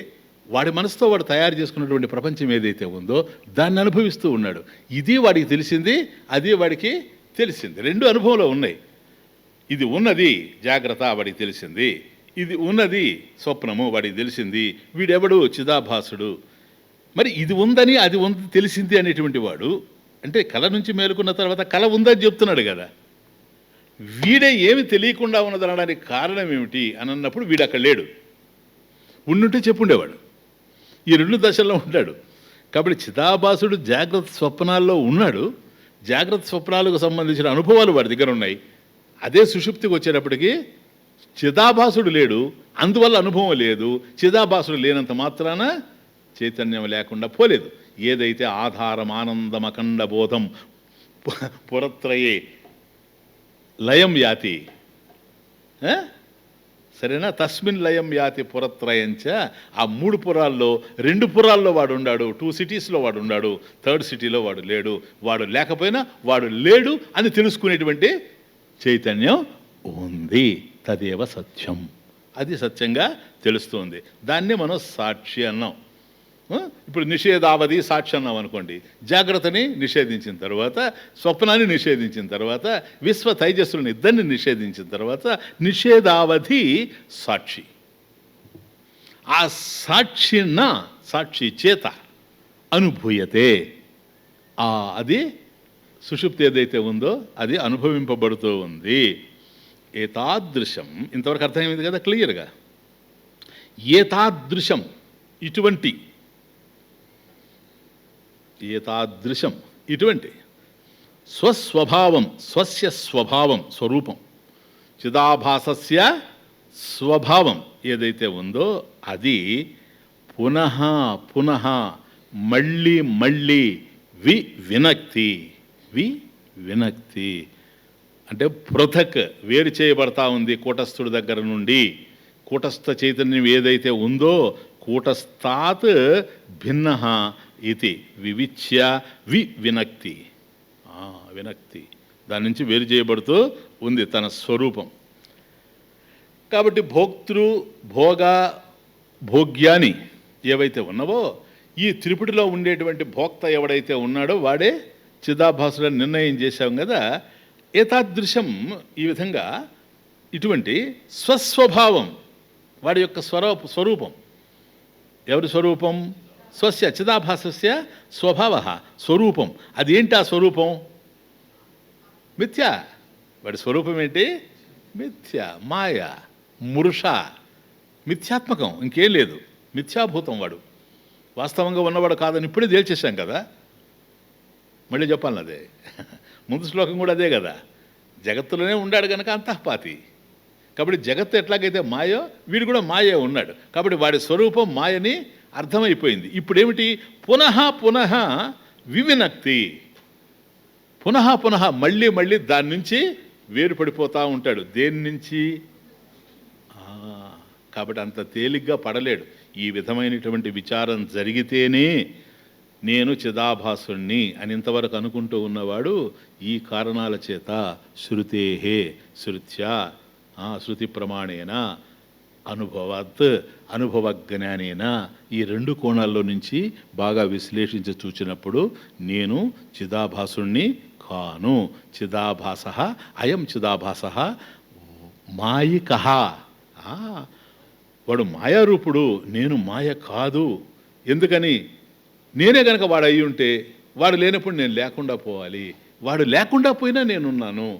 వాడి మనసుతో వాడు తయారు చేసుకున్నటువంటి ప్రపంచం ఏదైతే ఉందో దాన్ని అనుభవిస్తూ ఉన్నాడు. ఇది వాడికి తెలిసింది, అది వాడికి తెలిసింది. రెండు అనుభవంలో ఉన్నాయి. ఇది ఉన్నది జాగ్రత్త, వాడికి తెలిసింది. ఇది ఉన్నది స్వప్నము, వాడికి తెలిసింది. వీడెవడు? చిదాభాసుడు. మరి ఇది ఉందని అది ఉంది తెలిసింది అనేటువంటి వాడు అంటే కళ నుంచి మేలుకున్న తర్వాత కళ ఉందని చెప్తున్నాడు కదా. వీడే ఏమి తెలియకుండా ఉన్నదనడానికి కారణం ఏమిటి అని అన్నప్పుడు వీడు అక్కడ లేడు. ఉండుంటే చెప్పుండేవాడు. ఈ రెండు దశల్లో ఉంటాడు. కాబట్టి చిదాభాసుడు జాగ్రత్త స్వప్నాల్లో ఉన్నాడు. జాగ్రత్త స్వప్నాలకు సంబంధించిన అనుభవాలు వాడి దగ్గర ఉన్నాయి. అదే సుషుప్తికి వచ్చేటప్పటికి చిదాభాసుడు లేడు, అందువల్ల అనుభవం లేదు. చిదాభాసుడు లేనంత మాత్రాన చైతన్యం లేకుండా పోలేదు. ఏదైతే ఆధారం ఆనందం అఖండ బోధం పురత్రయే లయం యాతి, సరేనా, తస్మిన్ లయం యాతి పురత్రయంచ. ఆ 3 పురాల్లో 2 పురాల్లో వాడు ఉన్నాడు, 2 సిటీస్లో వాడు ఉన్నాడు, 3rd సిటీలో వాడు లేడు. వాడు లేకపోయినా వాడు లేడు అని తెలుసుకునేటువంటి చైతన్యం ఉంది. తదేవ సత్యం, అది సత్యంగా తెలుస్తుంది. దాన్ని మనం సాక్షి అన్నాం. ఇప్పుడు నిషేధావధి సాక్షి అన్నాం అనుకోండి. జాగ్రత్తని నిషేధించిన తర్వాత, స్వప్నాన్ని నిషేధించిన తర్వాత, విశ్వ తైజస్సులను ఇద్దరిని నిషేధించిన తర్వాత నిషేధావధి సాక్షి. ఆ సాక్షిన సాక్షి చేత అనుభూయతే, అది సుషుప్తి ఏదైతే ఉందో అది అనుభవింపబడుతూ ఉంది. ఏతాదృశం, ఇంతవరకు అర్థమైంది కదా క్లియర్గా. ఏతాదృశం, ఇటువంటి, ఏతాదృశం ఇటువంటి స్వస్వభావం, స్వస్య స్వభావం, స్వరూపం, చిదాభాసస్య స్వభావం ఏదైతే ఉందో అది పునః పునః మళ్ళీ మళ్ళీ వినక్తి అంటే పృథక్ వేరు చేయబడతా ఉంది కూటస్థుడి దగ్గర నుండి. కూటస్థ చైతన్యం ఏదైతే ఉందో కూటస్థాత్ భిన్న ఇది వివిచ్య వినక్తి, వినక్తి దాని నుంచి వేరు చేయబడుతూ ఉంది తన స్వరూపం. కాబట్టి భోక్తృ భోగ భోగ్యాని ఏవైతే ఉన్నావో ఈ త్రిపుటిలో ఉండేటువంటి భోక్త ఎవడైతే ఉన్నాడో వాడే చిదాభాసుడని నిర్ణయం చేశాం కదా. ఏతాదృశం, ఈ విధంగా ఇటువంటి స్వస్వభావం, వాడి యొక్క స్వరూపం. ఎవరి స్వరూపం? స్వస్య చిదాభాసస్య స్వభావ, స్వరూపం. అది ఏంటి ఆ స్వరూపం? మిథ్య. వాడి స్వరూపం ఏంటి? మిథ్య, మాయ, మృష, మిథ్యాత్మకం, ఇంకేం లేదు. మిథ్యాభూతం. వాడు వాస్తవంగా ఉన్నవాడు కాదని ఇప్పుడే తేల్చేశాం కదా. మళ్ళీ చెప్పాలి అదే. ముందు శ్లోకం కూడా అదే కదా. జగత్తులోనే ఉన్నాడు కనుక అంతఃపాతి. కాబట్టి జగత్తు ఎట్లాగైతే మాయో వీడు కూడా మాయే ఉన్నాడు. కాబట్టి వాడి స్వరూపం మాయని అర్థమైపోయింది. ఇప్పుడేమిటి? పునః పునః వివినక్తి, పునః పునః మళ్ళీ మళ్ళీ దాని నుంచి వేరుపడిపోతూ ఉంటాడు. దేని నుంచి? కాబట్టి అంత తేలిగ్గా పడలేడు. ఈ విధమైనటువంటి విచారం జరిగితేనే నేను చిదాభాసుణ్ణి అని ఇంతవరకు అనుకుంటూ ఉన్నవాడు ఈ కారణాల చేత శృతేహే, శృత్యా, శృతి ప్రమాణేన, అనుభవాత్, అనుభవ జ్ఞానేన, ఈ 2 కోణాల్లో నుంచి బాగా విశ్లేషించి చూచినప్పుడు నేను చిదాభాసుణ్ణి కాను. చిదాభాస అయం చిదాభాస మాయికః, వాడు మాయారూపుడు, నేను మాయ కాదు. ఎందుకని? నేనే కనుక వాడు అయి ఉంటే వాడు లేనప్పుడు నేను లేకుండా పోవాలి. వాడు లేకుండా పోయినా నేనున్నాను.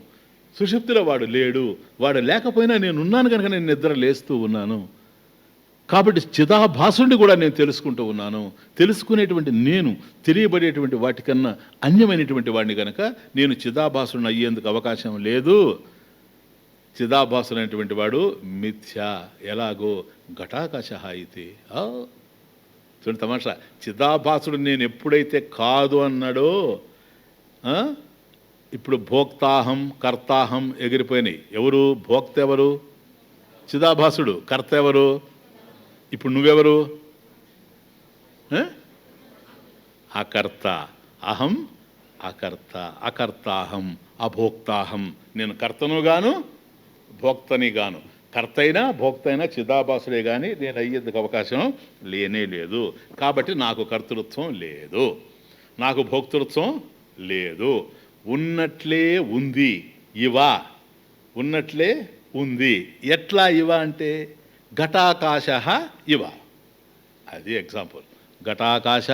సుషుప్తిలో వాడు లేడు, వాడు లేకపోయినా నేనున్నాను కనుక నేను నిద్ర లేస్తూ ఉన్నాను. కాబట్టి చిదాభాసుడిని కూడా నేను తెలుసుకుంటూ ఉన్నాను. తెలుసుకునేటువంటి నేను తెలియబడేటువంటి వాటికన్నా అన్యమైనటువంటి వాడిని కనుక నేను చిదాభాసుడిని అయ్యేందుకు అవకాశం లేదు. చిదాభాసుడైనటువంటి వాడు మిథ్య. ఎలాగో ఘటాకాశ అయితే. చూడండి తమాషా. చిదాభాసుడు నేను ఎప్పుడైతే కాదు అన్నాడో, ఇప్పుడు భోక్తాహం కర్తాహం ఎగిరిపోయినాయి. ఎవరు భోక్త? ఎవరు? చిదాభాసుడు. కర్త ఎవరు? ఇప్పుడు నువ్వెవరు? అకర్త. అహం అకర్త. అకర్తాహం అభోక్తాహం. నేను కర్తను గాను భోక్తని గాను. కర్త అయినా భోక్త అయినా చిదాభాసుడే కానీ నేను అయ్యేందుకు అవకాశం లేనే లేదు. కాబట్టి నాకు కర్తృత్వం లేదు, నాకు భోక్తృత్వం లేదు. ఉన్నట్లే ఉంది ఇవ. ఉన్నట్లే ఉంది. ఎట్లా ఇవ అంటే ఘటాకాశ ఇవ. అది ఎగ్జాంపుల్. ఘటాకాశ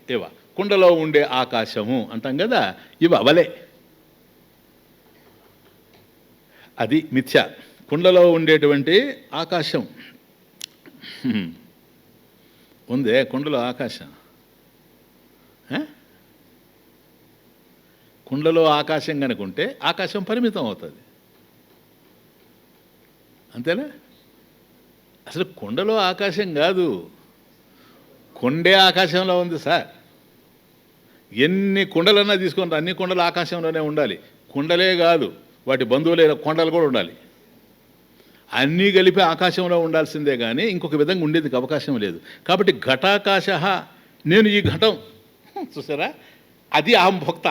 ఇవ. కుండలో ఉండే ఆకాశము అంటాం కదా, ఇవ వలే. అది మిథ్య. కుండలో ఉండేటువంటి ఆకాశం ఉందే, కుండలో ఆకాశం. కుండలో ఆకాశం కనుకుంటే ఆకాశం పరిమితం అవుతుంది, అంతేనా? అసలు కుండలో ఆకాశం కాదు, కొండే ఆకాశంలో ఉంది సార్. ఎన్ని కుండలన్నా తీసుకుంటారు, అన్ని కుండలు ఆకాశంలోనే ఉండాలి. కుండలే కాదు, వాటి బంధువులైన కొండలు కూడా ఉండాలి. అన్నీ కలిపి ఆకాశంలో ఉండాల్సిందే కానీ ఇంకొక విధంగా ఉండేందుకు అవకాశం లేదు. కాబట్టి ఘటాకాశ, నేను ఈ ఘటం చూసారా, అది అహం భోక్త.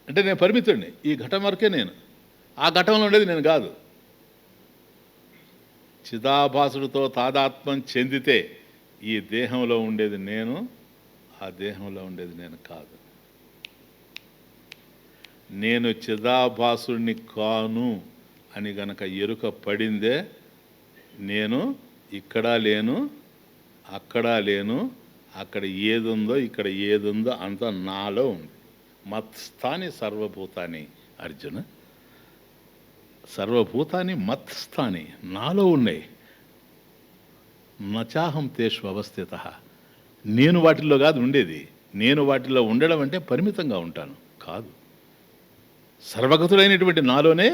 అంటే నేను పరిమితుడిని, ఈ ఘటం వరకే నేను, ఆ ఘటంలో ఉండేది నేను కాదు. చిదాభాసుడితో తాదాత్మ్యం చెందితే ఈ దేహంలో ఉండేది నేను, ఆ దేహంలో ఉండేది నేను కాదు. నేను చిదాభాసుడిని కాను అని గనక ఎరుక పడిందే, నేను ఇక్కడ లేను, అక్కడ లేను, అక్కడ ఏదుందో ఇక్కడ ఏదుందో అంత నాలో ఉంది. మత్స్థాని సర్వభూతాన్ని అర్జున, సర్వభూతాన్ని మత్స్థాని నాలో ఉన్నాయి. నచాహం తేషు అవస్థిత. నేను వాటిల్లో కాదు ఉండేది. నేను వాటిల్లో ఉండడం అంటే పరిమితంగా ఉంటాను కాదు, సర్వగతులైనటువంటి నాలోనే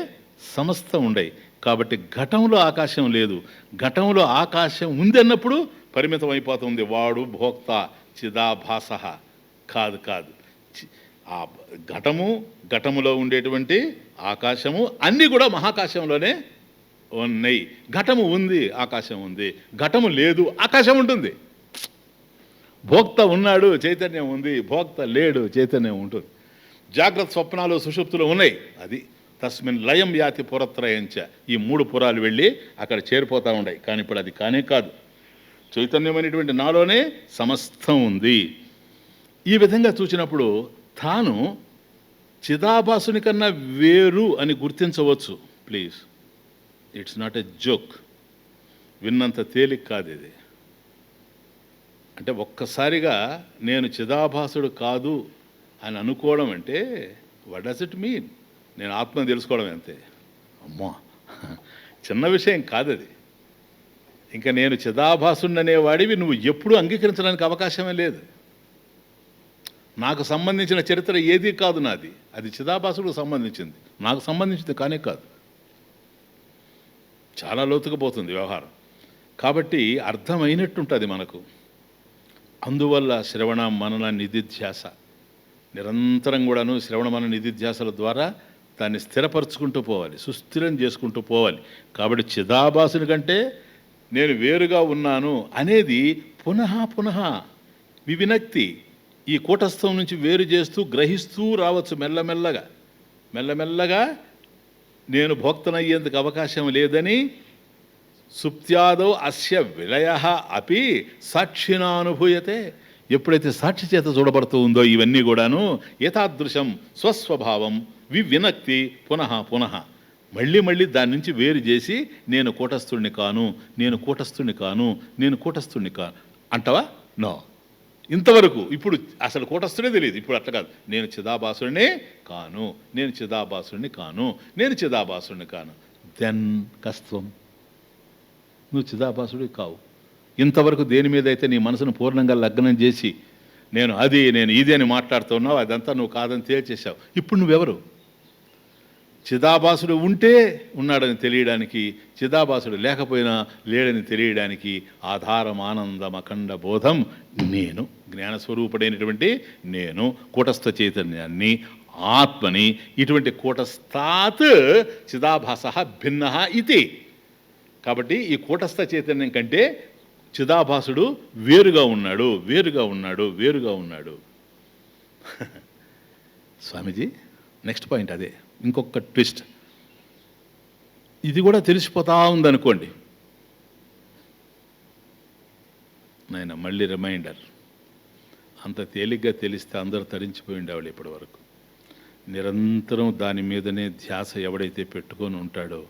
సమస్తం ఉండయి. కాబట్టి ఘటంలో ఆకాశం లేదు. ఘటంలో ఆకాశం ఉంది అన్నప్పుడు పరిమితం అయిపోతుంది. వాడు భోక్త చిదాభాస కాదు. కాదు, ఆ ఘటములో ఉండేటువంటి ఆకాశము అన్నీ కూడా మహాకాశంలోనే ఉన్నాయి. ఘటము ఉంది, ఆకాశం ఉంది. ఘటము లేదు, ఆకాశం ఉంటుంది. భోక్త ఉన్నాడు, చైతన్యం ఉంది. భోక్త లేడు, చైతన్యం ఉంటుంది. జాగ్రత్త స్వప్నాలు సుషుప్తులు ఉన్నాయి. అది తస్మిన్ లయం యాతి పురత్రయంచ. ఈ 3 పురాలు వెళ్ళి అక్కడ చేరిపోతూ ఉన్నాయి. కానీ ఇప్పుడు అది కానే కాదు. చైతన్యం అనేటువంటి నాలోనే సమస్తం ఉంది. ఈ విధంగా చూసినప్పుడు తాను చిదాభాసుని కన్నా వేరు అని గుర్తించవచ్చు. Please, it's not a joke. విన్నంత తేలిక కాదు ఇది. అంటే ఒక్కసారిగా నేను చిదాభాసుడు కాదు అని అనుకోవడం అంటే వాట్ డస్ ఇట్ మీన్? నేను ఆత్మని తెలుసుకోవడం అంతే. అమ్మా, చిన్న విషయం కాదది. ఇంకా నేను చిదాభాసుడు అనేవాడివి నువ్వు ఎప్పుడూ అంగీకరించడానికి అవకాశమే లేదు. నాకు సంబంధించిన చరిత్ర ఏదీ కాదు నాది, అది చిదాభాసుడికి సంబంధించింది, నాకు సంబంధించింది కానే కాదు. చాలా లోతుగా పోతుంది వ్యవహారం. కాబట్టి అర్థమైనట్టుంటుంది మనకు. అందువల్ల శ్రవణ మనన నిధిధ్యాస నిరంతరం కూడాను శ్రవణ మనన నిధిధ్యాసల ద్వారా దాన్ని స్థిరపరచుకుంటూ పోవాలి, సుస్థిరం చేసుకుంటూ పోవాలి. కాబట్టి చిదాభాసుని కంటే నేను వేరుగా ఉన్నాను అనేది పునః వివినక్తి. ఈ కూటస్థం నుంచి వేరు చేస్తూ గ్రహిస్తూ రావచ్చు మెల్లమెల్లగా నేను భోక్తనయ్యేందుకు అవకాశం లేదని. సుప్త్యాదో అస్య విలయ అపి సాక్షినా అనుభూయతే. ఎప్పుడైతే సాక్షి చేత చూడబడుతూ ఉందో ఇవన్నీ కూడాను ఏతాదృశం స్వస్వభావం వివినక్తి పునః మళ్ళీ దాని నుంచి వేరు చేసి నేను కూటస్థుడిని కాను అంటావా? నో. ఇంతవరకు ఇప్పుడు అసలు కూటస్థుడే తెలియదు. ఇప్పుడు అట్లా కాదు, నేను చిదాభాసుడిని కాను. దెన్ కస్త్వం, నువ్వు చిదాభాసుడి కావు. ఇంతవరకు దేని మీద అయితే నీ మనసును పూర్ణంగా లగ్నం చేసి నేను ఇది అని మాట్లాడుతున్నావు, అదంతా నువ్వు కాదని తేల్చేసావు. ఇప్పుడు నువ్వెవరు? చిదాభాసుడు ఉంటే ఉన్నాడని తెలియడానికి, చిదాభాసుడు లేకపోయినా లేడని తెలియడానికి ఆధారం ఆనందం అఖండ బోధం నేను, జ్ఞానస్వరూపుడైనటువంటి నేను, కూటస్థ చైతన్యాన్ని, ఆత్మని. ఇటువంటి కూటస్థాత్ చిదాభాస భిన్న ఇది. కాబట్టి ఈ కూటస్థ చైతన్యం కంటే చిదాభాసుడు వేరుగా ఉన్నాడు, వేరుగా ఉన్నాడు, వేరుగా ఉన్నాడు. స్వామీజీ నెక్స్ట్ పాయింట్ అదే, ఇంకొక ట్విస్ట్. ఇది కూడా తెలిసిపోతా ఉందనుకోండి, నాయన మళ్ళీ రిమైండర్. అంత తేలిగ్గా తెలిస్తే అందరూ తరించిపోయి ఉండేవాళ్ళు ఇప్పటి వరకు. నిరంతరం దాని మీదనే ధ్యాస ఎవడైతే పెట్టుకొని ఉంటాడో,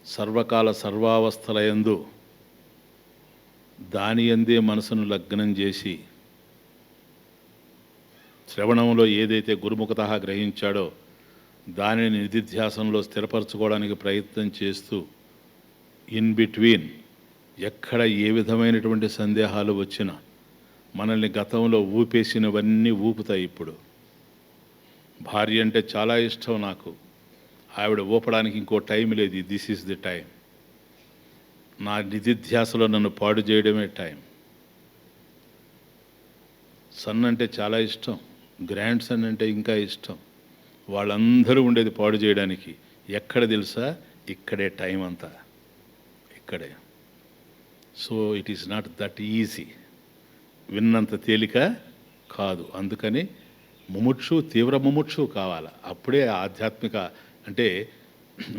సర్వకాల సర్వావస్థలయందు దాని యందే మనసును లగ్నం చేసి శ్రవణంలో ఏదైతే గురుముఖతః గ్రహించాడో దానిని నిధిధ్యాసంలో స్థిరపరచుకోవడానికి ప్రయత్నం చేస్తూ ఇన్ బిట్వీన్ ఎక్కడ ఏ విధమైనటువంటి సందేహాలు వచ్చినా మనల్ని గతంలో ఊపేసినవన్నీ ఊపుతాయి. ఇప్పుడు భార్య అంటే చాలా ఇష్టం నాకు, ఆవిడ ఊపడానికి ఇంకో టైం లేదు, దిస్ ఈజ్ ది టైం. నా నిధిధ్యాసలో నన్ను పాడు చేయడమే టైం. సన్ అంటే చాలా ఇష్టం, గ్రాండ్ సన్ అంటే ఇంకా ఇష్టం. వాళ్ళందరూ ఉండేది పాడు చేయడానికి. ఎక్కడ తెలుసా? ఇక్కడే టైం అంతా, ఇక్కడే. So it is not that easy, విన్నంత తేలిక కాదు. అందుకని ముముక్షు, తీవ్ర ముముక్షు కావాలి. అప్పుడే ఆధ్యాత్మిక అంటే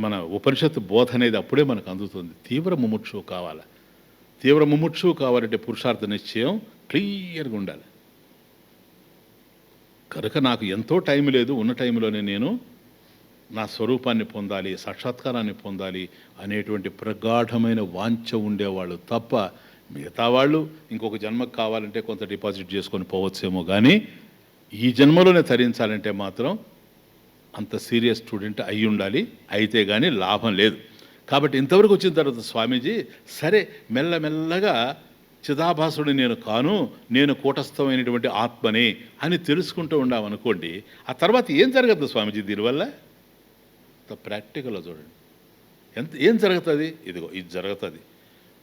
మన ఉపనిషత్తు బోధ అనేది అప్పుడే మనకు అందుతుంది. తీవ్ర ముముక్షు కావాలి. తీవ్ర ముముక్షు కావాలంటే పురుషార్థ నిశ్చయం క్లియర్గా ఉండాలి. కనుక నాకు ఎంతో టైం లేదు, ఉన్న టైంలోనే నేను నా స్వరూపాన్ని పొందాలి, సాక్షాత్కారాన్ని పొందాలి అనేటువంటి ప్రగాఢమైన వాంఛ ఉండేవాళ్ళు తప్ప మిగతా వాళ్ళు ఇంకొక జన్మకు కావాలంటే కొంత డిపాజిట్ చేసుకొని పోవచ్చేమో, కానీ ఈ జన్మలోనే తరించాలంటే మాత్రం అంత సీరియస్ స్టూడెంట్ అయి ఉండాలి. అయితే కానీ లాభం లేదు. కాబట్టి ఇంతవరకు వచ్చిన తర్వాత స్వామీజీ సరే మెల్లమెల్లగా చిదాభాసుడు నేను కాను, నేను కూటస్థమైనటువంటి ఆత్మని అని తెలుసుకుంటూ ఉండామనుకోండి, ఆ తర్వాత ఏం జరగదు స్వామీజీ దీనివల్ల? ప్రాక్టికల్గా చూడండి ఏం జరుగుతుంది. ఇదిగో ఇది జరుగుతుంది.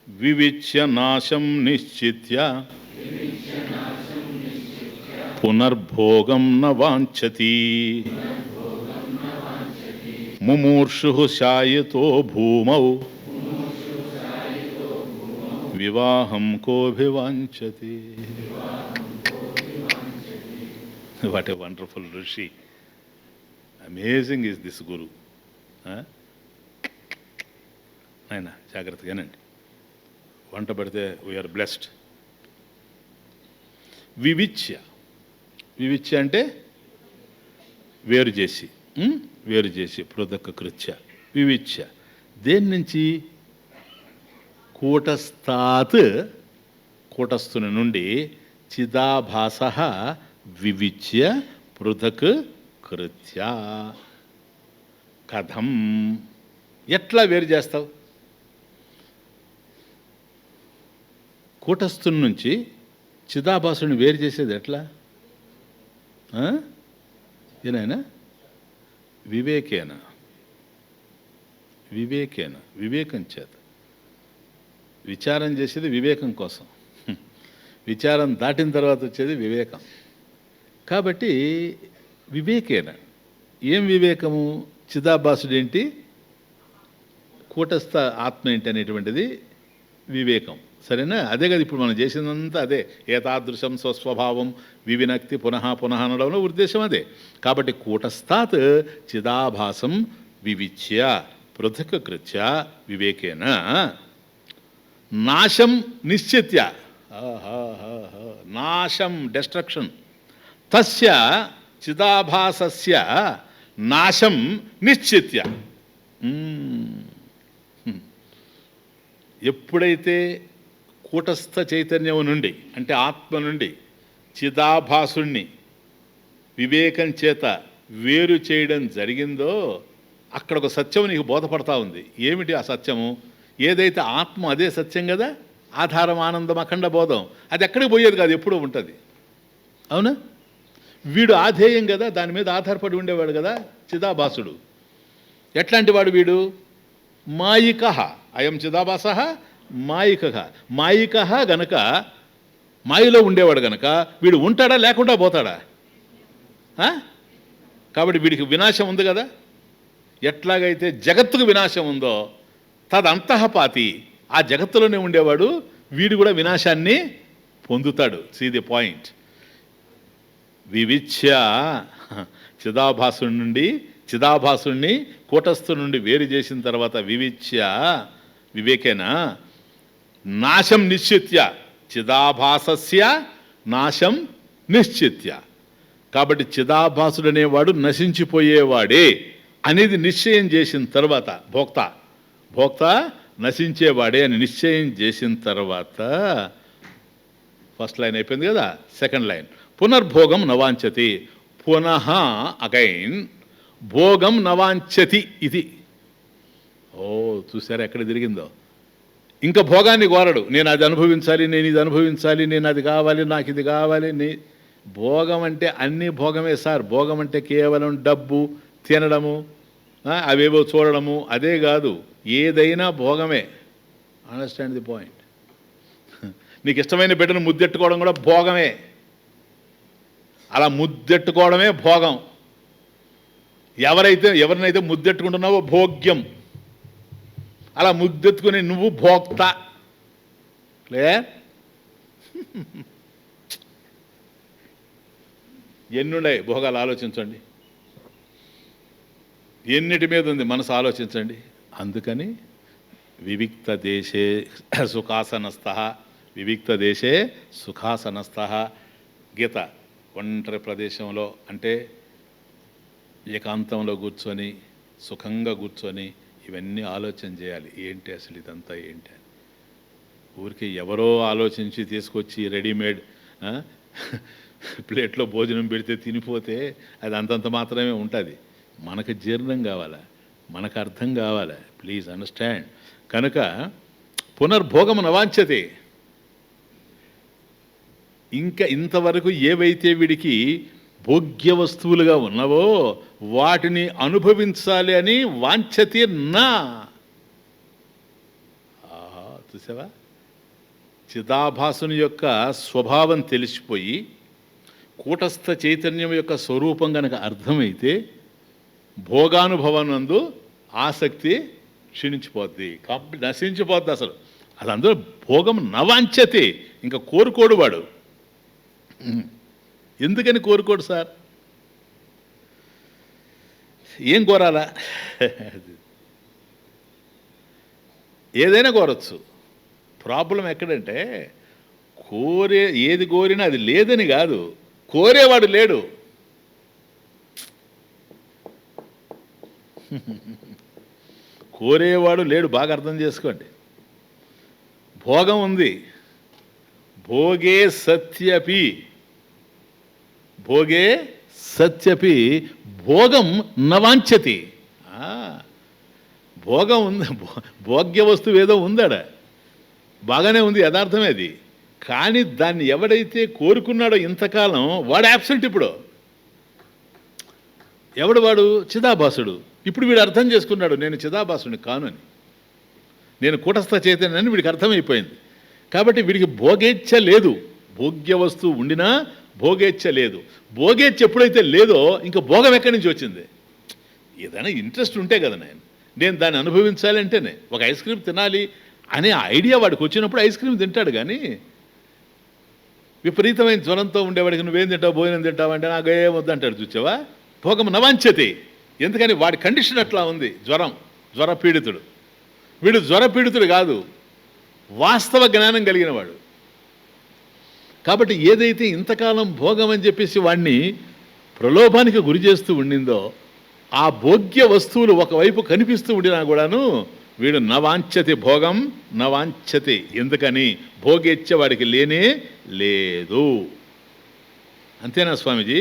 వివిచ్య నాశం నిశ్చిత్య పునర్భోగం న వాంఛతి ముమూర్షు శాయితో భూమౌ వివాహం కోభివాంఛతి. వాట్ ఏ వండర్ఫుల్ ఋషి. అమేజింగ్ ఈజ్ దిస్ గురు. ఆయన జాగ్రత్తగానండి, వంట పడితే వీఆర్ బ్లెస్డ్. వివిచ్య, వివిచ్య అంటే వేరు చేసి, వేరు చేసి పృథక్ కృత్య. వివిచ్య దేని నుంచి? కూటస్థాత్, కూటస్థుని నుండి, చిదాభాస వివిచ్య పృథక్ కృత్య. కథం, ఎట్లా వేరు చేస్తావు? కూటస్థుని నుంచి చిదాభాసుని వేరు చేసేది ఎట్లా? ఏనాయనా? వివేకేన, వివేకేన, వివేకం చేత. విచారం చేసేది వివేకం కోసం, విచారం దాటిన తర్వాత వచ్చేది వివేకం. కాబట్టి వివేకేన, ఏం వివేకము? చిదాభాసుడు ఏంటి, కూటస్థ ఆత్మ ఏంటి అనేటువంటిది వివేకం. సరేనా? అదే కదా ఇప్పుడు మనం చేసిందంతా అదే. ఏతాదృశం స్వస్వభావం వివినక్తి పునః పునః అనడంలో ఉద్దేశం అదే. కాబట్టి కూటస్థాత్ చిదాభాసం వివిచ్య పృథక్ కృత్య వివేకేన నాశం నిశ్చిత్య, నాశం డెస్ట్రక్షన్, తస్య చిదాభాసస్య నాశం నిశ్చిత్య. ఎప్పుడైతే కూటస్థ చైతన్యం నుండి అంటే ఆత్మ నుండి చిదాభాసుణ్ణి వివేకం చేత వేరు చేయడం జరిగిందో అక్కడ ఒక సత్యం నీకు బోధపడతా ఉంది. ఏమిటి ఆ సత్యము? ఏదైతే ఆత్మ అదే సత్యం కదా, ఆధారం ఆనందం అఖండ బోధం. అది ఎక్కడికి పోయేది కాదు, ఎప్పుడూ ఉంటుంది. అవునా? వీడు ఆధేయం కదా, దాని మీద ఆధారపడి ఉండేవాడు కదా చిదాభాసుడు. ఎట్లాంటి వాడు వీడు? మాయిక. అయం చిదాభాస మాయిక. మాయిక గనక, మాయలో ఉండేవాడు గనక వీడు ఉంటాడా లేకుండా పోతాడా? కాబట్టి వీడికి వినాశం ఉంది కదా. ఎట్లాగైతే జగత్తుకు వినాశం ఉందో తదంతఃపాతి, ఆ జగత్తులోనే ఉండేవాడు వీడు కూడా వినాశాన్ని పొందుతాడు. See the point. వివిచ్య, చిదాభాసుణ్ణి కూటస్థు నుండి వేరు చేసిన తర్వాత వివిచ్య, వివేకేన నాశం నిశ్చిత్య, చిదాభాసస్య నాశం నిశ్చిత్య. కాబట్టి చిదాభాసుడనేవాడు నశించిపోయేవాడే అనేది నిశ్చయం చేసిన తర్వాత, భోక్త నశించేవాడే అని నిశ్చయం చేసిన తర్వాత, ఫస్ట్ లైన్ అయిపోయింది కదా, సెకండ్ లైన్ పునర్భోగం నవాంఛతి. పునః అగైన్ భోగం నవాంఛతి. ఇది చూసారా ఎక్కడ తిరిగిందో. ఇంకా భోగాన్ని కోరడు. నేను అది అనుభవించాలి, నేను ఇది అనుభవించాలి, నేను అది కావాలి, నాకు ఇది కావాలి. భోగం అంటే అన్నీ భోగమే సార్. భోగం అంటే కేవలం డబ్బు, తినడము, అవేవో చూడడము, అదే కాదు. ఏదైనా భోగమే. Understand the point. నీకు ఇష్టమైన బిడ్డను ముద్దెట్టుకోవడం కూడా భోగమే. అలా ముద్దెట్టుకోవడమే భోగం. ఎవరినైతే ముద్దెట్టుకుంటున్నావో భోగ్యం. అలా ముద్దెత్తుకుని నువ్వు భోక్త. క్లియర్? ఎన్నున్నాయి భోగాలు ఆలోచించండి. ఎన్నిటి మీద ఉంది మనసు ఆలోచించండి. అందుకని వివిక్త దేశే సుఖాసనస్థ. గీత ఒంటరి ప్రదేశంలో అంటే ఏకాంతంలో కూర్చొని సుఖంగా కూర్చొని ఇవన్నీ ఆలోచన చేయాలి. ఏంటి అసలు ఇదంతా ఏంటి అని. ఊరికి ఎవరో ఆలోచించి తీసుకొచ్చి రెడీమేడ్ ప్లేట్లో భోజనం పెడితే తినిపోతే అది అంతంత మాత్రమే ఉంటుంది. మనకు జీర్ణం కావాలా, మనకు అర్థం కావాలా. Please understand. కనుక పునర్భోగం నవాంఛతే. ఇంకా ఇంతవరకు ఏవైతే వీడికి భోగ్య వస్తువులుగా ఉన్నవో వాటిని అనుభవించాలి అని వాంఛతి నా. చూసావా, చిదాభాసుని యొక్క స్వభావం తెలిసిపోయి కూటస్థ చైతన్యం యొక్క స్వరూపం కనుక అర్థమైతే భోగానుభవనందు ఆసక్తి క్షీణించిపోద్ది, నశించిపోద్ది. అసలు అది అందులో భోగం నవాంఛతే. ఇంకా కోరుకోడు వాడు. ఎందుకని కోరుకోడు సార్? ఏం కోరాలా? ఏదైనా కోరచ్చు. ప్రాబ్లం ఎక్కడంటే ఏది కోరినా అది లేదని కాదు, కోరేవాడు లేడు. కోరేవాడు లేడు. బాగా అర్థం చేసుకోండి. భోగం ఉంది. భోగే సత్యపి భోగం నవాంఛతి. భోగం ఉంది, భోగ్య వస్తువు ఏదో ఉందాడ, బాగానే ఉంది, యథార్థమే అది. కానీ దాన్ని ఎవడైతే కోరుకున్నాడో ఇంతకాలం వాడు యాబ్సెంట్. ఇప్పుడు ఎవడు వాడు? చిదాభాసుడు. ఇప్పుడు వీడు అర్థం చేసుకున్నాడు నేను చిదాభాసుని కాను అని, నేను కూటస్థ చైతన్యాన్ని వీడికి అర్థమైపోయింది. కాబట్టి వీడికి భోగేచ్ఛ లేదు. భోగ్య వస్తువు ఉండినా భోగేచ్ఛ లేదు. భోగేచ్ఛ ఎప్పుడైతే లేదో ఇంకా భోగం ఎక్కడి నుంచి వచ్చింది? ఏదైనా ఇంట్రెస్ట్ ఉంటే కదా నేను దాన్ని అనుభవించాలి అంటేనే. ఒక ఐస్ క్రీమ్ తినాలి అనే ఐడియా వాడికి వచ్చినప్పుడు ఐస్ క్రీమ్ తింటాడు. కానీ విపరీతమైన జ్వరంతో ఉండేవాడికి నువ్వేం తింటావు, భోజనం తింటావు అంటే నాకు ఏమొద్దంటాడు. చూసావా, భోగం నవాంఛతే. ఎందుకని వాడి కండిషన్ అట్లా ఉంది. జ్వరపీడితుడు. వీడు జ్వరపీడితుడు కాదు, వాస్తవ జ్ఞానం కలిగిన వాడు. కాబట్టి ఏదైతే ఇంతకాలం భోగం అని చెప్పేసి వాడిని ప్రలోభానికి గురి చేస్తూ ఉండిందో ఆ భోగ్య వస్తువులు ఒకవైపు కనిపిస్తూ ఉండినా కూడాను వీడు నవాంఛతి, భోగం నవాంఛతి. ఎందుకని? భోగేచ్ఛ వాడికి లేనే లేదు. అంతేనా స్వామీజీ?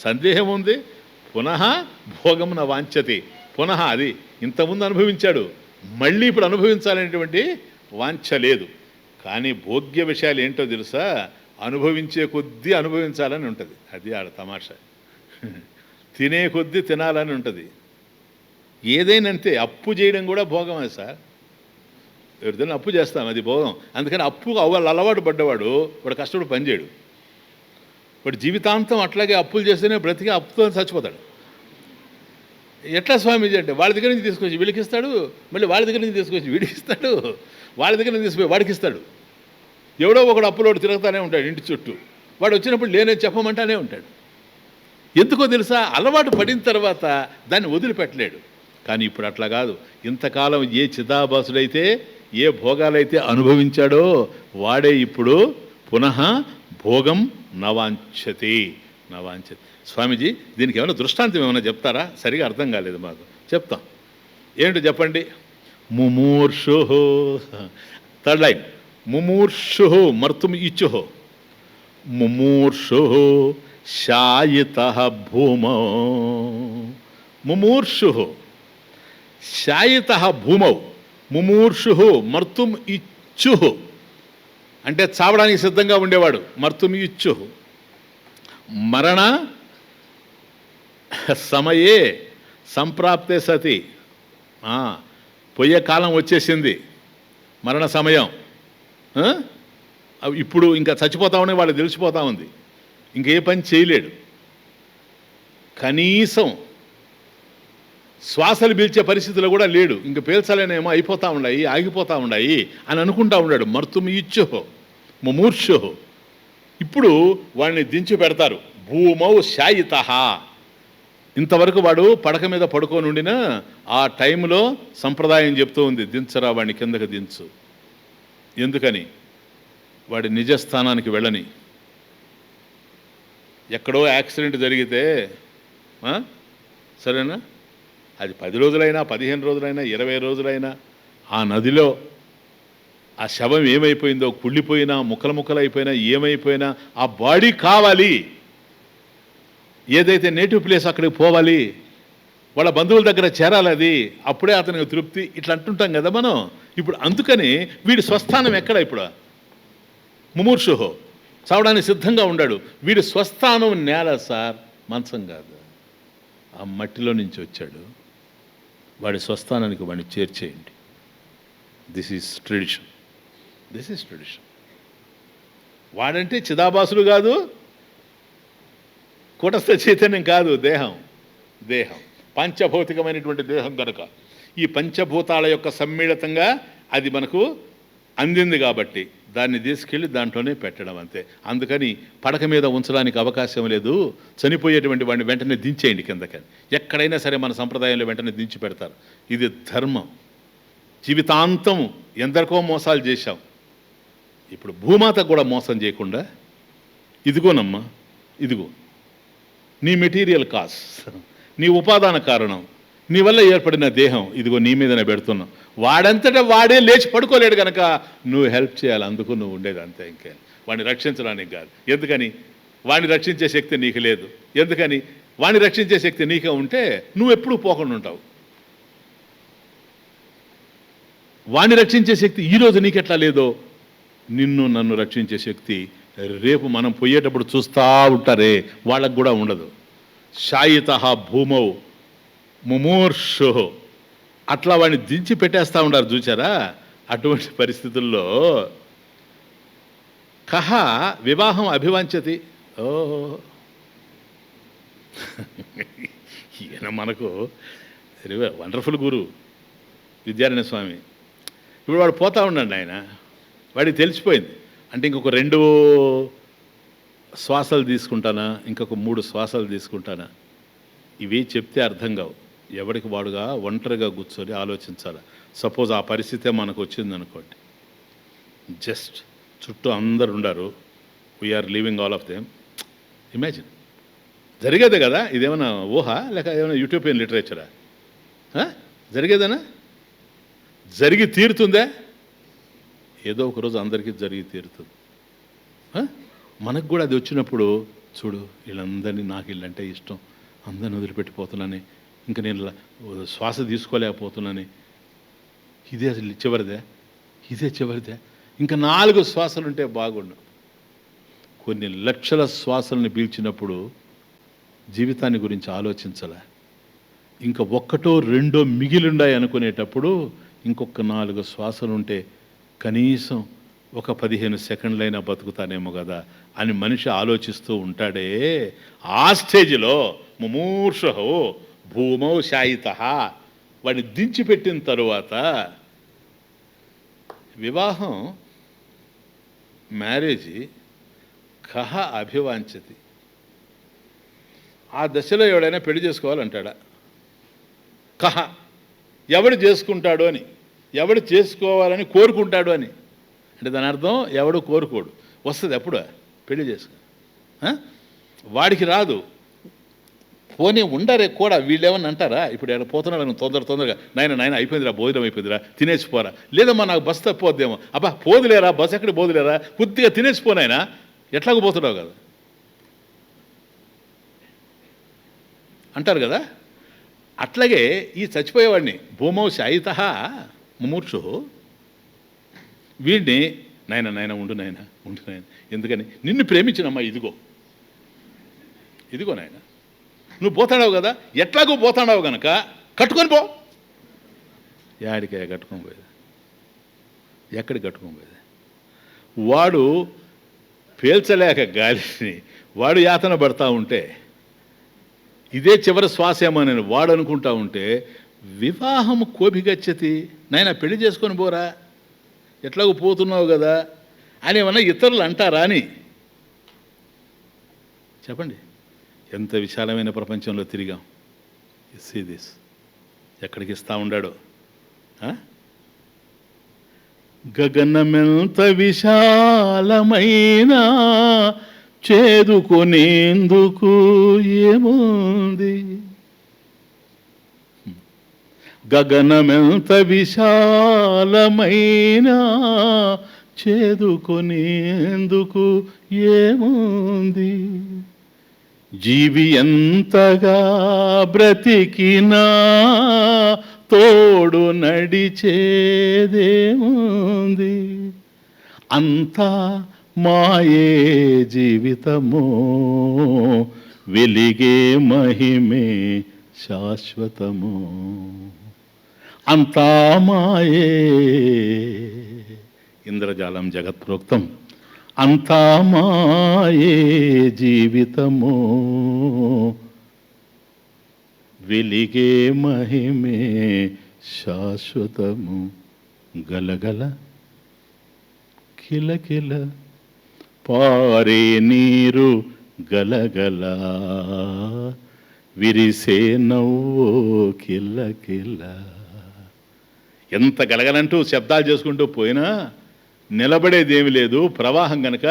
సందేహం ఉంది? పునః భోగం నవాంఛతి. పునః అది ఇంతకుముందు అనుభవించాడు, మళ్ళీ ఇప్పుడు అనుభవించాలనేటువంటి వాంఛ లేదు. కానీ భోగ్య విషయాలు ఏంటో తెలుసా? అనుభవించే కొద్దీ అనుభవించాలని ఉంటుంది. అది ఆడ తమాషా. తినే కొద్దీ తినాలని ఉంటుంది. ఏదైనా అంతే. అప్పు చేయడం కూడా భోగమే సార్. ఎవరిదైనా అప్పు చేస్తాం, అది భోగం. అందుకని అప్పు అలవాటు పడ్డవాడు వాడు కష్టపడి పనిచేయడు. వాడు జీవితాంతం అట్లాగే అప్పులు చేస్తేనే బ్రతికి అప్పుతో చచ్చిపోతాడు. ఎట్లా స్వామీజీ అంటే వాళ్ళ దగ్గర నుంచి తీసుకొచ్చి వీళ్ళకి ఇస్తాడు, మళ్ళీ వాళ్ళ దగ్గర నుంచి తీసుకొచ్చి వీడికి ఇస్తాడు, వాళ్ళ దగ్గర నుంచి తీసుకుపోయి వాడికి ఇస్తాడు. ఎవడో ఒకడు అప్పులోడు తిరుగుతానే ఉంటాడు ఇంటి చుట్టూ. వాడు వచ్చినప్పుడు లేనే చెప్పమంటానే ఉంటాడు. ఎందుకో తెలుసా, అలవాటు పడిన తర్వాత దాన్ని వదిలిపెట్టలేడు. కానీ ఇప్పుడు అట్లా కాదు. ఇంతకాలం ఏ చిదాభాసుడైతే ఏ భోగాలైతే అనుభవించాడో వాడే ఇప్పుడు పునః భోగం నవాంఛతి. స్వామీజీ దీనికి ఏమైనా దృష్టాంతం ఏమైనా చెప్తారా? సరిగా అర్థం కాలేదు మాకు. చెప్తాం. ఏంటో చెప్పండి. ముమూర్షు, థర్డ్ లైన్, ముమూర్షు మర్తుం ఇచ్చుహో, ముమూర్షు శాయిత భూమౌ. ముమూర్షు శాయిత భూమౌ, ముమూర్షు మర్తుం ఇచ్చుహు అంటే చావడానికి సిద్ధంగా ఉండేవాడు. మర్తుం ఇచ్చుహు మరణ సమయే సంప్రాప్తే సతి. పోయే కాలం వచ్చేసింది, మరణ సమయం. ఇప్పుడు ఇంకా చచ్చిపోతా ఉండే వాళ్ళు తెలిసిపోతా ఉంది. ఇంకే పని చేయలేడు. కనీసం శ్వాసలు పీల్చే పరిస్థితుల్లో కూడా లేడు. ఇంక పీల్చలేనేమో, అయిపోతూ ఉన్నాయి, ఆగిపోతూ ఉన్నాయి అని అనుకుంటా ఉన్నాడు. మర్తుం ఇచ్చుహో ముమూర్షు. ఇప్పుడు వాడిని దించి పెడతారు. భూమౌ శాయిత. ఇంతవరకు వాడు పడక మీద పడుకొని ఉండినా ఆ టైంలో సంప్రదాయం చెప్తూ ఉంది, దించరా వాడిని, కిందకి దించు. ఎందుకని? వాడి నిజస్థానానికి వెళ్ళని. ఎక్కడో యాక్సిడెంట్ జరిగితే సరేనా, అది 10 రోజులైనా 15 రోజులైనా 20 రోజులైనా ఆ నదిలో ఆ శవం ఏమైపోయిందో, కుళ్ళిపోయినా ముక్కలైపోయినా ఏమైపోయినా ఆ బాడీ కావాలి. ఏదైతే నేటివ్ ప్లేస్ అక్కడికి పోవాలి, వాళ్ళ బంధువుల దగ్గర చేరాలి. అది అప్పుడే అతనికి తృప్తి. ఇట్లా అంటుంటాం కదా మనం. ఇప్పుడు అందుకని వీడి స్వస్థానం ఎక్కడ? ఇప్పుడు ముమూర్షుహో చావడానికి సిద్ధంగా ఉన్నాడు. వీడి స్వస్థానం నేల సార్, మంచం కాదు. ఆ మట్టిలో నుంచి వచ్చాడు. వాడి స్వస్థానానికి వాడిని చేర్చేయండి. This is tradition. వాడంటే చిదాభాసుడు కాదు, కూటస్థ చైతన్యం కాదు. దేహం పంచభౌతికమైనటువంటి దేహం కనుక ఈ పంచభూతాల యొక్క సమ్మిళితంగా అది మనకు అందింది కాబట్టి దాన్ని తీసుకెళ్ళి దాంట్లోనే పెట్టడం అంతే. అందుకని పడక మీద ఉంచడానికి అవకాశం లేదు. చనిపోయేటువంటి వాడిని వెంటనే దించేయండి కిందకని. ఎక్కడైనా సరే మన సంప్రదాయంలో వెంటనే దించి పెడతారు. ఇది ధర్మం. జీవితాంతం ఎందరికో మోసాలు చేశాం. ఇప్పుడు భూమాత కూడా మోసం చేయకుండా, ఇదిగోనమ్మా, ఇదిగో నీ మెటీరియల్ కాస్ట్, నీ ఉపాదాన కారణం, నీ వల్ల ఏర్పడిన దేహం, ఇదిగో నీ మీదనే పెడుతున్నావు. వాడంతటా వాడే లేచి పడుకోలేడు కనుక నువ్వు హెల్ప్ చేయాలి. అందుకు నువ్వు ఉండేది అంతే. ఇంకే వాడిని రక్షించడానికి కాదు. ఎందుకని? వాడిని రక్షించే శక్తి నీకు లేదు. ఎందుకని? వాడిని రక్షించే శక్తి నీకే ఉంటే నువ్వు ఎప్పుడూ పోకుండా ఉంటావు. వాడిని రక్షించే శక్తి ఈరోజు నీకెట్లా లేదో, నిన్ను నన్ను రక్షించే శక్తి రేపు మనం పోయేటప్పుడు చూస్తూ ఉంటారే వాళ్ళకు కూడా ఉండదు. శాయిత భూమౌ ముమూర్షు. అట్లా వాడిని దించి పెట్టేస్తూ ఉంటారు చూచారా? అటువంటి పరిస్థితుల్లో కహ వివాహం అభివాంఛతి. ఈయన మనకు వండర్ఫుల్ గురు విద్యారణ్య స్వామి. ఇప్పుడు వాడు పోతా ఉండండి, ఆయన వాడికి తెలిసిపోయింది. అంటే ఇంకొక 2 శ్వాసలు తీసుకుంటానా, ఇంకొక 3 శ్వాసలు తీసుకుంటానా, ఇవి చెప్తే అర్థం కావు. ఎవరికి వాడుగా ఒంటరిగా కూర్చొని ఆలోచించాలి. సపోజ్ ఆ పరిస్థితే మనకు వచ్చిందనుకోండి, జస్ట్ చుట్టూ అందరు ఉండారు, we're leaving all of them. Imagine, జరిగేదే కదా. ఇదేమైనా ఊహ లేక ఏమైనా యూటోపియన్ లిటరేచరా? జరిగేదేనా? జరిగి తీరుతుందే. ఏదో ఒకరోజు అందరికీ జరిగి తీరుతుంది. మనకు కూడా అది వచ్చినప్పుడు చూడు, వీళ్ళందరినీ, నాకు వీళ్ళంటే ఇష్టం, అందరిని వదిలిపెట్టిపోతున్నాను, ఇంకా నేను శ్వాస తీసుకోలేకపోతున్నాను, ఇదే చివరిదే, ఇంకా 4 శ్వాసలు ఉంటే బాగుండు. కొన్ని లక్షల శ్వాసలను పీల్చినప్పుడు జీవితాన్ని గురించి ఆలోచించలే. ఇంకా 1, 2 మిగిలిండాయి అనుకునేటప్పుడు ఇంకొక 4 శ్వాసలు ఉంటే కనీసం ఒక 15 సెకండ్లైనా బతుకుతానేమో కదా అని మనిషి ఆలోచిస్తూ ఉంటాడే. ఆ స్టేజ్లో ముమూర్షు భూమౌ శాయిత, వాడిని దించిపెట్టిన తరువాత వివాహం మ్యారేజీ కహ అభివాంఛతి. ఆ దశలో ఎవడైనా పెళ్లి చేసుకోవాలంటాడా? కహ, ఎవడు చేసుకుంటాడు అని, ఎవడు చేసుకోవాలని కోరుకుంటాడు అని. అంటే దాని అర్థం ఎవడు కోరుకోడు. వస్తుంది అప్పుడు పెళ్లి చేసుకో, వాడికి రాదు. పోనీ ఉండరే కూడా, వీళ్ళేమన్నా అంటారా? ఇప్పుడు ఎక్కడ పోతున్నాడు తొందరగా, నాయన అయిపోయిందిరా, భోజనం అయిపోయిందిరా, తినేసిపోరా. లేదమ్మా నాకు బస్సు తప్పిపోద్దేమో. అబ్బా పోదులేరా, బస్సు ఎక్కడ పోదులేరా, కొద్దిగా తినేసిపోనాయనా, ఎట్లాగో పోతున్నావు కదా అంటారు కదా. అట్లాగే ఈ చచ్చిపోయేవాడిని భూమౌ శాయిత ముమూర్షు, వీడిని నాయన ఉండు నాయన, ఎందుకని నిన్ను ప్రేమించినమ్మా, ఇదిగో నాయన, నువ్వు పోతాడావు కదా, ఎట్లాగో పోతాడావు కనుక కట్టుకొని పో. యాడికే కట్టుకొని పోయేది? ఎక్కడికి కట్టుకొని పోయేది? వాడు పేల్చలేక గాలిని వాడు యాతన పడతా ఉంటే, ఇదే చివరి శ్వాసేమో నేను వాడు అనుకుంటా ఉంటే, వివాహం కోపిగచ్చతి, నాయన పెళ్లి చేసుకొని పోరా, ఎట్లాగో పోతున్నావు కదా అని ఏమన్నా ఇతరులు అంటారా అని చెప్పండి. ఎంత విశాలమైన ప్రపంచంలో తిరిగాం. సీ దిస్, ఎక్కడికి ఇస్తా ఉండాడో. గగనమెంత విశాలమైన చేదుకునేందుకు ఏముంది, గగనమెంత విశాలమైన చేదుకునేందుకు ఏముంది, జీవి ఎంతగా బ్రతికినా తోడు నడిచేదేముంది, అంతా మాయే జీవితమో వెలిగే మహిమే శాశ్వతమో, అంతా మాయే. ఇంద్రజాలం జగత్ప్రోక్తం, అంతా మాయే జీవితమో వెలిగే మహిమే శాశ్వతము, గలగల కిలకిల పారే నీరు గలగల, విరిసే నవ్వో కిలకిల. ఎంత గలగలంటూ శబ్దాలు చేసుకుంటూ పోయినా నిలబడేదేమి లేదు. ప్రవాహం కనుక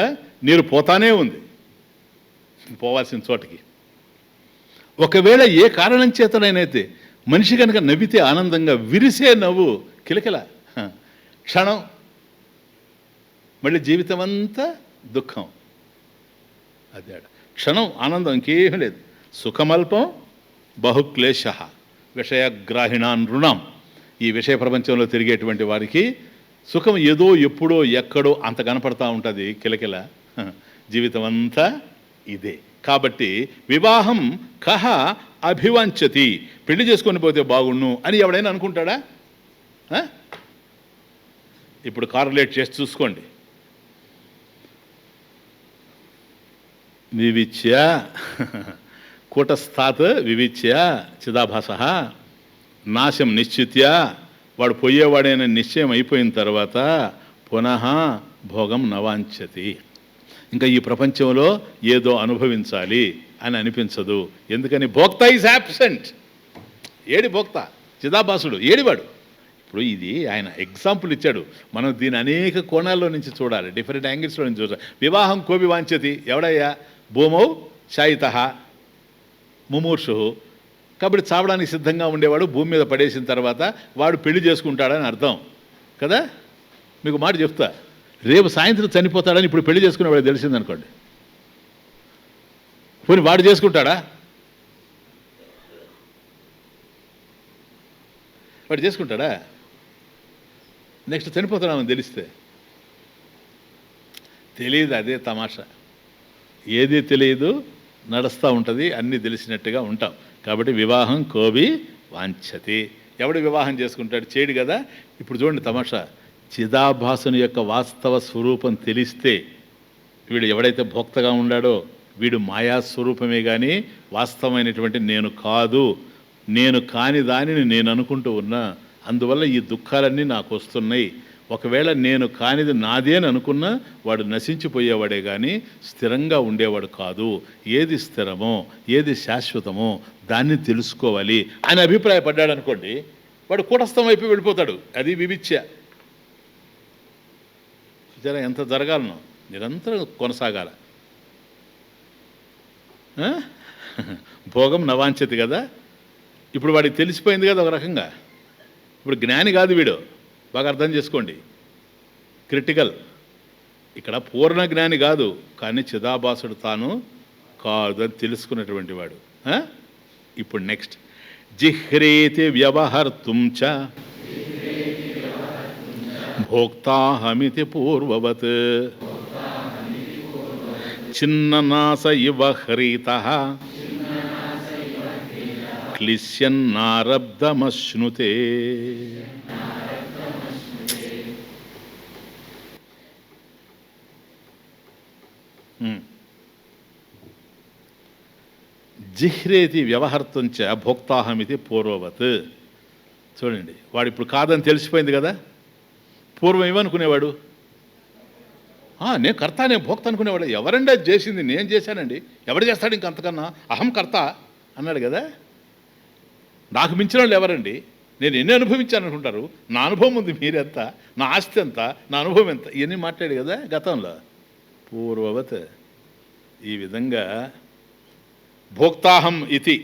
నీరు పోతానే ఉంది పోవాల్సిన చోటకి. ఒకవేళ ఏ కారణం చేతనైతే మనిషి కనుక నవ్వితే ఆనందంగా విరిసే నవ్వు కిలకిల, క్షణం మళ్ళీ జీవితం అంతా దుఃఖం. అదే క్షణం ఆనందం, ఇంకేమీ లేదు. సుఖమల్పం బహుక్లేశ విషయగ్రాహిణాన్ రుణం. ఈ విషయ ప్రపంచంలో తిరిగేటువంటి వారికి సుఖం ఏదో ఎప్పుడో ఎక్కడో అంత కనపడతా ఉంటుంది కిలకిల. జీవితం అంతా ఇదే. కాబట్టి వివాహం కహ అభివంచతి, పెళ్లి చేసుకొని పోతే బాగుండు అని ఎవడైనా అనుకుంటాడా? ఇప్పుడు కార్లేట్ చేసి చూసుకోండి. వివిచ్య కూటస్థాత్ వివిచ్య చిదాభాస నాశం నిశ్చిత్య, వాడు పోయేవాడైన నిశ్చయం అయిపోయిన తర్వాత పునః భోగం నవాంఛతి, ఇంకా ఈ ప్రపంచంలో ఏదో అనుభవించాలి అని అనిపించదు. ఎందుకని? భోక్త ఈజ్ యాబ్సెంట్. ఏడి భోక్త? చిదాభాసుడు ఏడివాడు? ఇప్పుడు ఇది ఆయన ఎగ్జాంపుల్ ఇచ్చాడు. మనం దీని అనేక కోణాల్లో నుంచి చూడాలి, డిఫరెంట్ యాంగిల్స్లో నుంచి చూడాలి. వివాహం కోపి వాంఛతి ఎవడయ్యా? భూమౌ శాయిత ముమూర్షు. కాబట్టి చావడానికి సిద్ధంగా ఉండేవాడు భూమి మీద పడేసిన తర్వాత వాడు పెళ్లి చేసుకుంటాడని అర్థం కదా. మీకు మాట చెప్తా, రేపు సాయంత్రం చనిపోతాడని ఇప్పుడు పెళ్లి చేసుకునేవాడు తెలిసిందనుకోండి, పోనీ వాడు చేసుకుంటాడా? వాడు చేసుకుంటాడా? నెక్స్ట్ చనిపోతాడని తెలిస్తే తెలియదు. అదే తమాషా. ఏది తెలియదు, నడుస్తూ ఉంటుంది, అన్నీ తెలిసినట్టుగా ఉంటాం. కాబట్టి వివాహం కోవి వాంఛతి. ఎవడు వివాహం చేసుకుంటాడు? చేయడు కదా. ఇప్పుడు చూడండి తమాషా, చిదాభాసుని యొక్క వాస్తవ స్వరూపం తెలిస్తే వీడు ఎవడైతే భోక్తగా ఉన్నాడో వీడు మాయాస్వరూపమే కానీ వాస్తవమైనటువంటి నేను కాదు, నేను కాని దానిని నేను అనుకుంటూ ఉన్నా, అందువల్ల ఈ దుఃఖాలన్నీ నాకు వస్తున్నాయి. ఒకవేళ నేను కానిది నాదే అని అనుకున్నా వాడు నశించిపోయేవాడే కానీ స్థిరంగా ఉండేవాడు కాదు. ఏది స్థిరమో ఏది శాశ్వతమో దాన్ని తెలుసుకోవాలి అని అభిప్రాయపడ్డాడు అనుకోండి, వాడు కూటస్థం వైపు వెళ్ళిపోతాడు. అది వివిచ్ఛ. జర ఎంత జరగాలనో నిరంతరం కొనసాగాల. భోగం నవాంఛతి కదా. ఇప్పుడు వాడికి తెలిసిపోయింది కదా ఒక రకంగా. ఇప్పుడు జ్ఞాని కాదు వీడు, బాగా అర్థం చేసుకోండి. క్రిటికల్ ఇక్కడ పూర్ణ జ్ఞాని కాదు, కానీ చిదాభాసుడు తాను కాదు అని తెలుసుకున్నటువంటి వాడు. ఇప్పుడు నెక్స్ట్, జిహ్రేతి వ్యవహర్తుం చ భోక్తాహమితి పూర్వవత్ చిన్ననాస ఇవ హ్రీతః క్లిశ్యన్నారబ్ధమశ్నుతే. జిహ్రేతి వ్యవహర్తుంచ భోక్తాహమితి పూర్వవత్. చూడండి, వాడు ఇప్పుడు కాదని తెలిసిపోయింది కదా. పూర్వం ఏమనుకునేవాడు? నేను కర్త, నేను భోక్త అనుకునేవాడు. ఎవరండి అది చేసింది? నేను చేశానండి. ఎవడు చేస్తాడు ఇంకంతకన్నా? అహం కర్త అన్నాడు కదా. నాకు మించిన వాళ్ళు ఎవరండి? నేను ఎన్ని అనుభవించాను అనుకుంటారు? నా అనుభవం ఉంది, మీరెంత, నా ఆస్తి ఎంత, నా అనుభవం ఎంత, ఇవన్నీ మాట్లాడు కదా గతంలో. పూర్వవత్ ఈ విధంగా భోక్తాహం ఇది.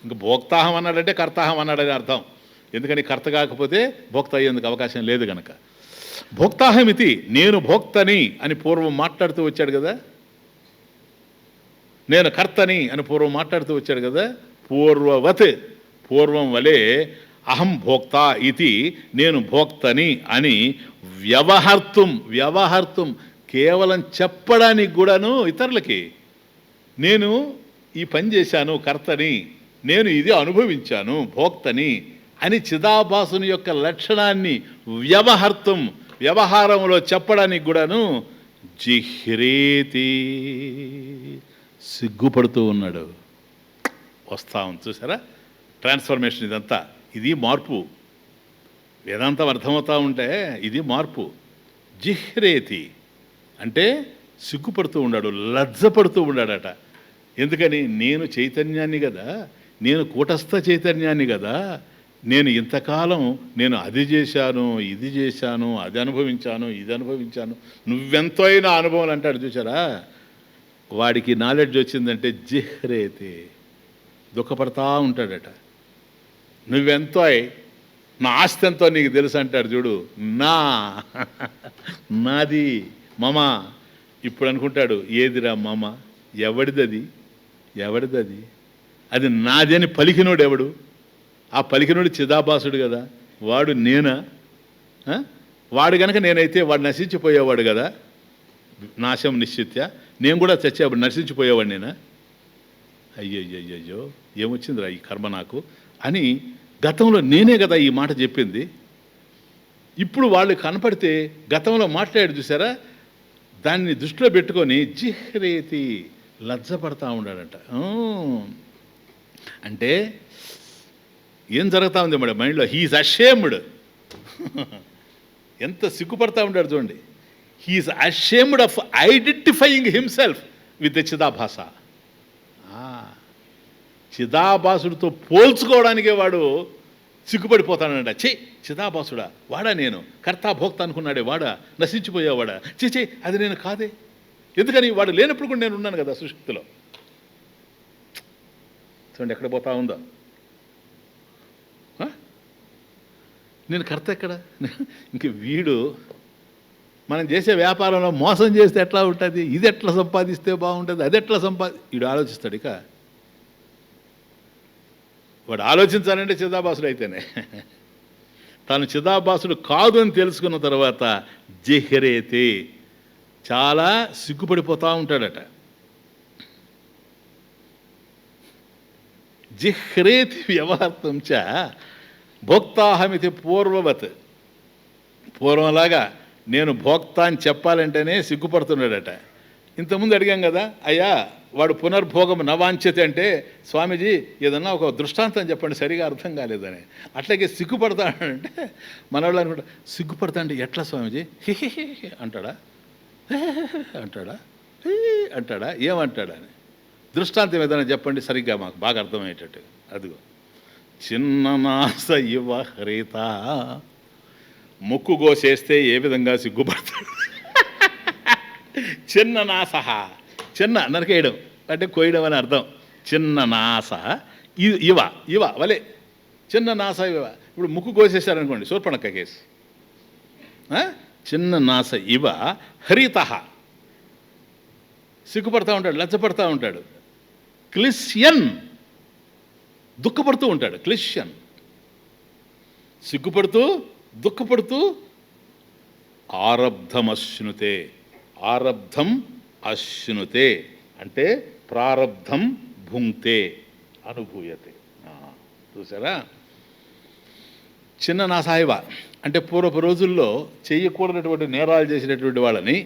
ఇంక భోక్తాహం అన్నాడంటే కర్తాహం అన్నాడని అర్థం. ఎందుకని కర్త కాకపోతే భోక్త అయ్యేందుకు అవకాశం లేదు కనుక. భోక్తాహం ఇది, నేను భోక్తని అని పూర్వం మాట్లాడుతూ వచ్చాడు కదా. నేను కర్తని అని పూర్వం మాట్లాడుతూ వచ్చాడు కదా. పూర్వవత్ పూర్వం వలె అహం భోక్త ఇది, నేను భోక్తని అని వ్యవహర్తుం కేవలం చెప్పడానికి కూడాను ఇతరులకి, నేను ఈ పని చేశాను కర్తని, నేను ఇది అనుభవించాను భోక్తని అని చిదాభాసుని యొక్క లక్షణాన్ని వ్యవహారంలో చెప్పడానికి కూడాను జిహ్రేతి సిగ్గుపడుతూ ఉన్నాడు. వస్తా ఉంది చూసారా ట్రాన్స్ఫర్మేషన్. ఇదంతా ఇది మార్పు. వేదాంతం అర్థమవుతూ ఉంటే ఇది మార్పు. జిహ్రేతి అంటే సిగ్గుపడుతూ ఉన్నాడు, లజ్జపడుతూ ఉన్నాడట. ఎందుకని? నేను చైతన్యాన్ని కదా, నేను కూటస్థ చైతన్యాన్ని కదా, నేను ఇంతకాలం నేను అది చేశాను, ఇది చేశాను, అది అనుభవించాను, ఇది అనుభవించాను, నువ్వెంతో అయినా అనుభవం అంటాడు చూసారా. వాడికి నాలెడ్జ్ వచ్చిందంటే జిహ్రేతి దుఃఖపడతా ఉంటాడట. నువ్వెంతో నా ఆస్తి ఎంతో నీకు తెలుసు అంటాడు చూడు. నాది మమ. ఇప్పుడు అనుకుంటాడు ఏదిరా మమ, ఎవడిదది, అది నాది అని పలికినోడు ఎవడు? ఆ పలికినోడు చిదాభాసుడు కదా. వాడు నేనా? వాడు కనుక నేనైతే వాడు నశించిపోయేవాడు కదా. నాశం నిశ్చిత్య. నేను కూడా చచ్చేవాడు, నశించిపోయేవాడు నేనా? అయ్యయ్యో ఏమొచ్చిందిరా ఈ కర్మ నాకు అని గతంలో నేనే కదా ఈ మాట చెప్పింది. ఇప్పుడు వాళ్ళు కనపడితే గతంలో మాట్లాడి చూసారా, దాన్ని దృష్టిలో పెట్టుకొని జిహ్రేతి లజ్జపడతా ఉన్నాడట. అంటే ఏం జరుగుతూ ఉంది మేడం మైండ్లో? He is ashamed. ఎంత సిగ్గుపడతా ఉంటాడు చూడండి. He is ashamed of identifying himself with the చిదాభాస. చిదాభాసుడితో పోల్చుకోవడానికే వాడు సిగ్గుపడిపోతాడంట. చిదాభాసుడా, వాడా నేను కర్త భోక్త అనుకున్నాడే, వాడా నశించిపోయేవాడా? అది నేను కాదే. ఎందుకని? వాడు లేనప్పుడు కూడా నేను ఉన్నాను కదా సుషుప్తిలో. చూడండి ఎక్కడ పోతా ఉందో. నేను కర్త ఎక్కడ? ఇంక వీడు మనం చేసే వ్యాపారంలో మోసం చేస్తే ఎట్లా ఉంటుంది, ఇది ఎట్లా సంపాదిస్తే బాగుంటుంది, అది ఎట్లా వీడు ఆలోచిస్తాడు. ఇక వాడు ఆలోచించాలంటే చిదాభాసుడు అయితేనే. తాను చిదాభాసుడు కాదు అని తెలుసుకున్న తర్వాత జిహ్రేతి చాలా సిగ్గుపడిపోతూ ఉంటాడట. జిహ్రేతి వ్యవహర్తం చ భోక్తాహమితి పూర్వవత్. పూర్వంలాగా నేను భోక్త అని చెప్పాలంటేనే సిగ్గుపడుతున్నాడట. ఇంతకుముందు అడిగాం కదా, అయ్యా వాడు పునర్భోగం నవాంఛతే అంటే, స్వామీజీ ఏదన్నా ఒక దృష్టాంతం చెప్పండి, సరిగా అర్థం కాలేదని. అట్లాగే సిగ్గుపడతాడంటే మనవాళ్ళు అనుకుంటా, సిగ్గుపడతా అంటే ఎట్లా స్వామీజీ, హిహిహి అంటాడా, అంటాడా, అంటాడా, ఏమంటాడని. దృష్టాంతం ఏదైనా చెప్పండి సరిగ్గా మాకు బాగా అర్థమయ్యేటట్టు. అదిగో, చిన్న నాస ఇవ హరిత, ముక్కు కోసేస్తే ఏ విధంగా సిగ్గుపడతాడు. చిన్న నాసహ, చిన్న నరికేయడం అంటే కోయడం అని అర్థం. చిన్న నాస ఇవ, ఇవ వలే, చిన్న నాస ఇవ. ఇప్పుడు ముక్కు కోసేశారనుకోండి, శూర్పణఖ కేసు. చిన్న నాస ఇవ హరిత, సిగ్గుపడతా ఉంటాడు, లజ్జపడతా ఉంటాడు. క్లిశ్యన్, దుఃఖపడుతూ ఉంటాడు. క్లిశ్యన్, సిగ్గుపడుతూ దుఃఖపడుతూ. ఆరబ్ధమశ్నుతే, ఆరబ్ధం అశ్నుతే అంటే ప్రారబ్ధం భుంక్తే, అనుభూయతే. చూసారా, చిన్న నాసాయివ అంటే పూర్వపు రోజుల్లో చెయ్యకూడనటువంటి నేరాలు చేసినటువంటి వాళ్ళని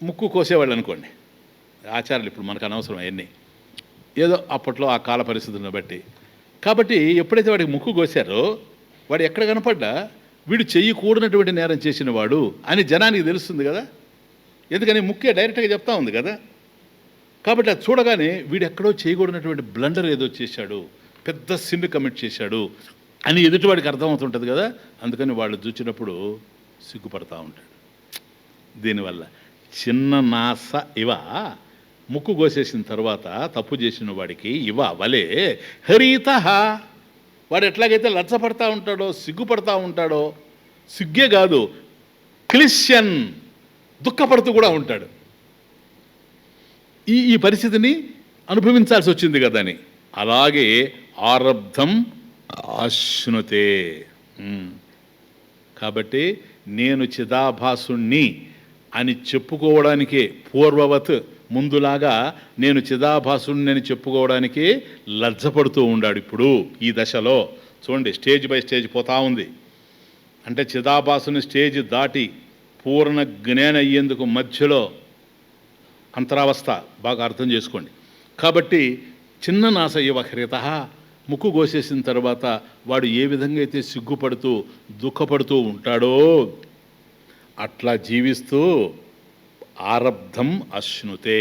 ముక్కు కోసేవాళ్ళు అనుకోండి. ఆచారాలు ఇప్పుడు మనకు అనవసరం అవన్నీ, ఏదో అప్పట్లో ఆ కాల పరిస్థితులను బట్టి. కాబట్టి ఎప్పుడైతే వాడికి ముక్కు కోసారో, వాడు ఎక్కడ కనపడ్డా వీడు చెయ్యకూడనటువంటి నేరం చేసిన వాడు అని జనానికి తెలుస్తుంది కదా. ఎందుకని ముక్కే డైరెక్ట్గా చెప్తా ఉంది కదా. కాబట్టి అది చూడగానే వీడు ఎక్కడో చేయకూడనటువంటి బ్లండర్ ఏదో చేశాడు, పెద్ద సిన్ కమిట్ చేశాడు అని ఎదుటివాడికి అర్థమవుతుంటుంది కదా. అందుకని వాళ్ళు చూచినప్పుడు సిగ్గుపడతా ఉంటాడు. దీనివల్ల చిన్న నాస ఇవ, ముక్కు కోసేసిన తర్వాత తప్పు చేసిన వాడికి ఇవ వలే హరిత, వాడు ఎట్లాగైతే లచ్చపడతా ఉంటాడో, సిగ్గుపడతా ఉంటాడో, సిగ్గే కాదు క్లిశ్యన్, దుఃఖపడుతూ కూడా ఉంటాడు. ఈ పరిస్థితిని అనుభవించాల్సి వచ్చింది కదా అని. అలాగే ఆరబ్ధం అశ్నుతే. కాబట్టి నేను చిదాభాసుణ్ణి అని చెప్పుకోవడానికే పూర్వవత్, ముందులాగా నేను చిదాభాసుణ్ణి అని చెప్పుకోవడానికి లజ్జపడుతూ ఉన్నాడు. ఇప్పుడు ఈ దశలో చూడండి, స్టేజ్ బై స్టేజ్ పోతా ఉంది. అంటే చిదాభాసుని స్టేజ్ దాటి పూర్ణ జ్ఞానం అయ్యేందుకు మధ్యలో అంతరావస్థ బాగా అర్థం చేసుకోండి. కాబట్టి చిన్న నాస ఇవ హరిత, ముక్కు కోసేసిన తర్వాత వాడు ఏ విధంగా అయితే సిగ్గుపడుతూ దుఃఖపడుతూ ఉంటాడో అట్లా జీవిస్తూ ఆరబ్ధం అశ్నుతే,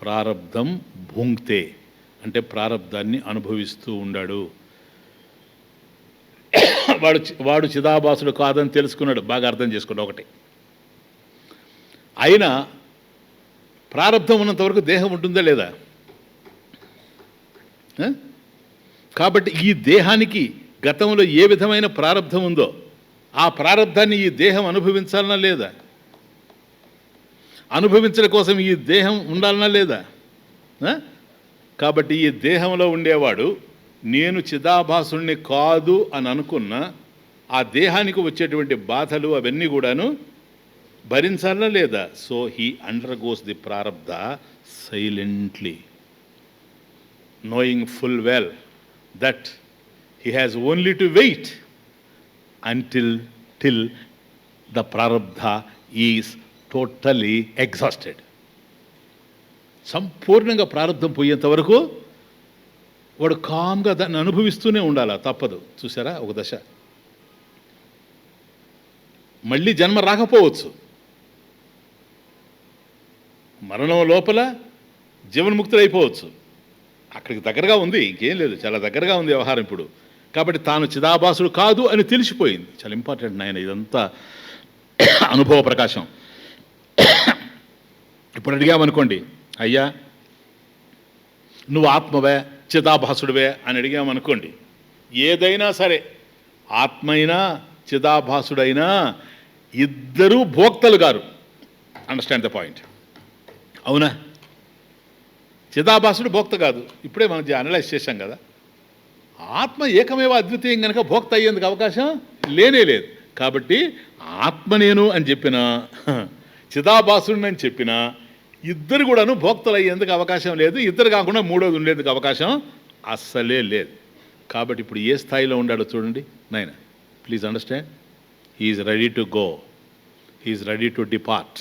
ప్రారబ్ధం భుంక్తే అంటే ప్రారబ్ధాన్ని అనుభవిస్తూ ఉన్నాడు. వాడు చిదాభాసుడు కాదని తెలుసుకున్నాడు, బాగా అర్థం చేసుకున్నాడు. ఒకటి అయినా ప్రారబ్ధం ఉన్నంత వరకు దేహం ఉంటుందా లేదా? కాబట్టి ఈ దేహానికి గతంలో ఏ విధమైన ప్రారబ్ధం ఉందో ఆ ప్రారబ్ధాన్ని ఈ దేహం అనుభవించాలనా లేదా? అనుభవించడం కోసం ఈ దేహం ఉండాలనా లేదా? కాబట్టి ఈ దేహంలో ఉండేవాడు నేను చిదాభాసుణ్ణి కాదు అని అనుకున్న ఆ దేహానికి వచ్చేటువంటి బాధలు అవన్నీ కూడాను భరించాలనా లేదా? సో హీ అండర్గోస్ ది ప్రారబ్ధ silently, knowing full well that he has only to wait till the prarabdha is totally exhausted. సంపూర్ణంగా ప్రారంధం పోయేంత వరకు వాడు కామ్గా దాన్ని అనుభవిస్తూనే ఉండాలి, తప్పదు. చూసారా, ఒక దశ. మళ్ళీ జన్మ రాకపోవచ్చు, మరణం లోపల జీవన్ముక్తులు అయిపోవచ్చు. అక్కడికి దగ్గరగా ఉంది, ఇంకేం లేదు, చాలా దగ్గరగా ఉంది వ్యవహారం ఇప్పుడు. కాబట్టి తాను చిదాభాసుడు కాదు అని తెలిసిపోయింది. చాలా ఇంపార్టెంట్ నాయన, ఇదంతా అనుభవ ప్రకాశం. ఇప్పుడు అడిగామనుకోండి, అయ్యా నువ్వు ఆత్మవే చిదాభాసుడివే అని అడిగామనుకోండి, ఏదైనా సరే ఆత్మైనా చిదాభాసుడైనా ఇద్దరూ భోక్తలు గారు. అండర్స్టాండ్ ద పాయింట్, అవునా? చిదాభాసుడు భోక్త కాదు, ఇప్పుడే మనం అనలైజ్ చేశాం కదా. ఆత్మ ఏకమేవ అద్వితీయం కనుక భోక్త అయ్యేందుకు అవకాశం లేనే లేదు. కాబట్టి ఆత్మ నేను అని చెప్పినా చిదాభాసుడిని అని చెప్పినా ఇద్దరు కూడాను భోక్తలు అయ్యేందుకు అవకాశం లేదు. ఇద్దరు కాకుండా మూడోది ఉండేందుకు అవకాశం అస్సలే లేదు. కాబట్టి ఇప్పుడు ఏ స్థాయిలో ఉండాడో చూడండి నాయన. Please understand, he is ready to go. Is ready to depart.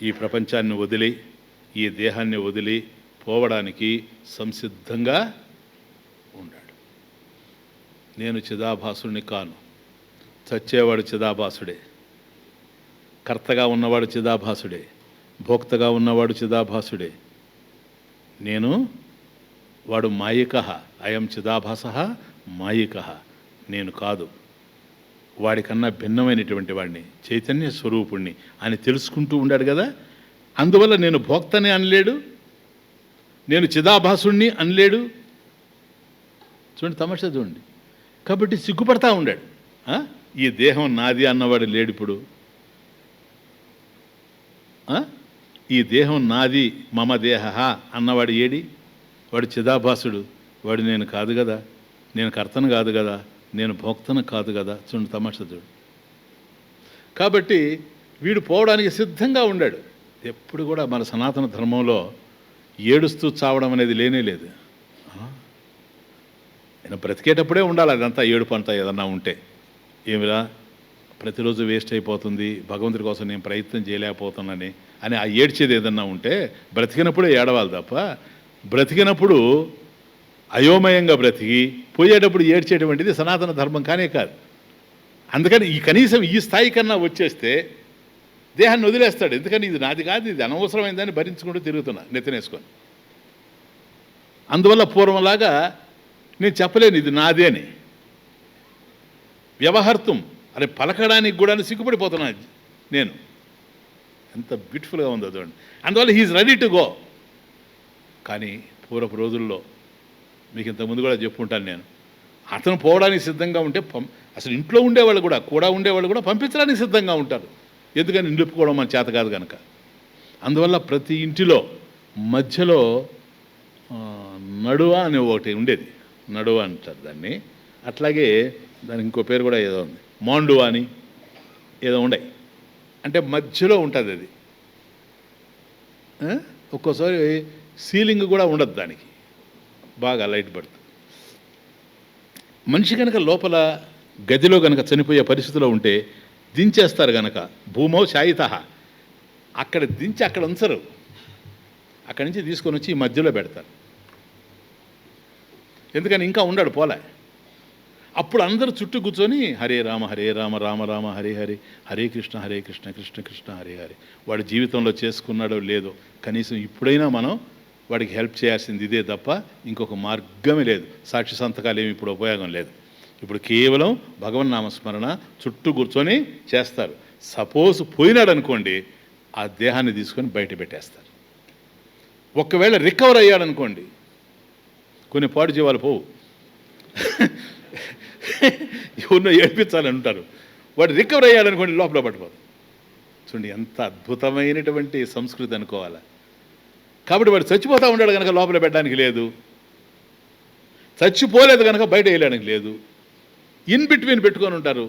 ఈ ప్రపంచాన్ని వదిలి, ఈ దేహాన్ని వదిలి పోవడానికి సంసిద్ధంగా ఉన్నాడు. నేను చిదాభాసుని కాను. చచ్చేవాడు చిదాభాసుడే, కర్తగా ఉన్నవాడు చిదాభాసుడే, భోక్తగా ఉన్నవాడు చిదాభాసుడే. నేను వాడు మాయిక, అయం చిదాభాస మాయిక, నేను కాదు, వాడికన్నా భిన్నమైనటువంటి వాడిని, చైతన్య స్వరూపుణ్ణి అని తెలుసుకుంటూ ఉన్నాడు కదా. అందువల్ల నేను భోక్తని అనలేడు, నేను చిదాభాసుణ్ణి అనలేడు. చూడండి తమాషా చూడండి. కాబట్టి సిగ్గుపడతా ఉన్నాడు. ఈ దేహం నాది అన్నవాడు లేడు ఇప్పుడు. ఈ దేహం నాది, మమ దేహ అన్నవాడు ఏడి? వాడు చిదాభాసుడు, వాడు నేను కాదు కదా, నేను కర్తను కాదు కదా, నేను భోక్తను కాదు కదా. చూడండి తమాషా చూడు. కాబట్టి వీడు పోవడానికి సిద్ధంగా ఉన్నాడు. ఎప్పుడు కూడా మన సనాతన ధర్మంలో ఏడుస్తూ చావడం అనేది లేనే లేదు. నేను బ్రతికేటప్పుడే ఉండాలి అదంతా, ఏడుపు అంతా ఏదన్నా ఉంటే. ఏమిరా ప్రతిరోజు వేస్ట్ అయిపోతుంది, భగవంతుడి కోసం నేను ప్రయత్నం చేయలేకపోతున్నానని అని ఆ ఏడ్చేది ఏదన్నా ఉంటే బ్రతికినప్పుడే ఏడవాలి తప్ప, బ్రతికినప్పుడు అయోమయంగా బ్రతికి పోయేటప్పుడు ఏడ్చేటువంటిది సనాతన ధర్మం కానే కాదు. అందుకని ఈ కనీసం ఈ స్థాయి కన్నా వచ్చేస్తే దేహాన్ని వదిలేస్తాడు. ఎందుకని ఇది నాది కాదు, ఇది అనవసరమైందని భరించుకుంటూ తిరుగుతున్నా నెత్తినేసుకొని. అందువల్ల పూర్వంలాగా నేను చెప్పలేను ఇది నాదే అని. వ్యవహర్తం అరే పలకడానికి కూడా సిగ్గుపడిపోతున్నా నేను. ఎంత బ్యూటిఫుల్గా ఉందో చూడండి. అందువల్ల హీఈస్ రెడీ టు గో. కానీ పూర్వపు రోజుల్లో మీకు ఇంతకుముందు కూడా చెప్పుకుంటాను నేను, అతను పోవడానికి సిద్ధంగా ఉంటే అసలు ఇంట్లో ఉండేవాళ్ళు కూడా ఉండేవాళ్ళు కూడా పంపించడానికి సిద్ధంగా ఉంటారు. ఎందుకని నిలుపుకోవడం మన చేత కాదు కనుక. అందువల్ల ప్రతి ఇంటిలో మధ్యలో నడువ అని ఒకటి ఉండేది, నడువ అంటారు దాన్ని. అట్లాగే దానికి ఇంకో పేరు కూడా ఏదో ఉంది, మాండువా అని ఏదో ఉండే. అంటే మధ్యలో ఉంటుంది అది. ఒక్కోసారి సీలింగ్ కూడా ఉండదు దానికి, బాగా లైట్ పడుతుంది. మనిషి కనుక లోపల గదిలో కనుక చనిపోయే పరిస్థితిలో ఉంటే దించేస్తారు కనుక, భూమో శాయిత, అక్కడ దించి అక్కడ ఉంచరు, అక్కడి నుంచి తీసుకొని వచ్చి ఈ మధ్యలో పెడతారు. ఎందుకని ఇంకా ఉన్నాడు పోలే. అప్పుడు అందరూ చుట్టూ కూర్చొని హరే రామ రామ రామ హరే హరే, హరే కృష్ణ కృష్ణ కృష్ణ హరే హరే. వాడి జీవితంలో చేసుకున్నాడో లేదో కనీసం ఇప్పుడైనా మనం వాడికి హెల్ప్ చేయాల్సింది ఇదే తప్ప ఇంకొక మార్గమే లేదు. సాక్షి సంతకాలు ఏమి ఇప్పుడు ఉపయోగం లేదు. ఇప్పుడు కేవలం భగవన్నామస్మరణ చుట్టూ కూర్చొని చేస్తారు. సపోజ్ పోయినాడు అనుకోండి, ఆ దేహాన్ని తీసుకొని బయట పెట్టేస్తారు. ఒకవేళ రికవర్ అయ్యాడనుకోండి, కొన్ని పాడు జీవాలు పోవు, ఎవరినో ఏడ్పించాలని ఉంటారు, వాడు రికవర్ అయ్యాడనుకోండి లోపల పట్టుకోదు. చూడండి ఎంత అద్భుతమైనటువంటి సంస్కృతి అనుకోవాలా. కాబట్టి వాడు చచ్చిపోతూ ఉన్నాడు కనుక లోపల పెట్టడానికి లేదు, చచ్చిపోలేదు కనుక బయట వేయడానికి లేదు, ఇన్ బిట్వీన్ పెట్టుకొని ఉంటారు.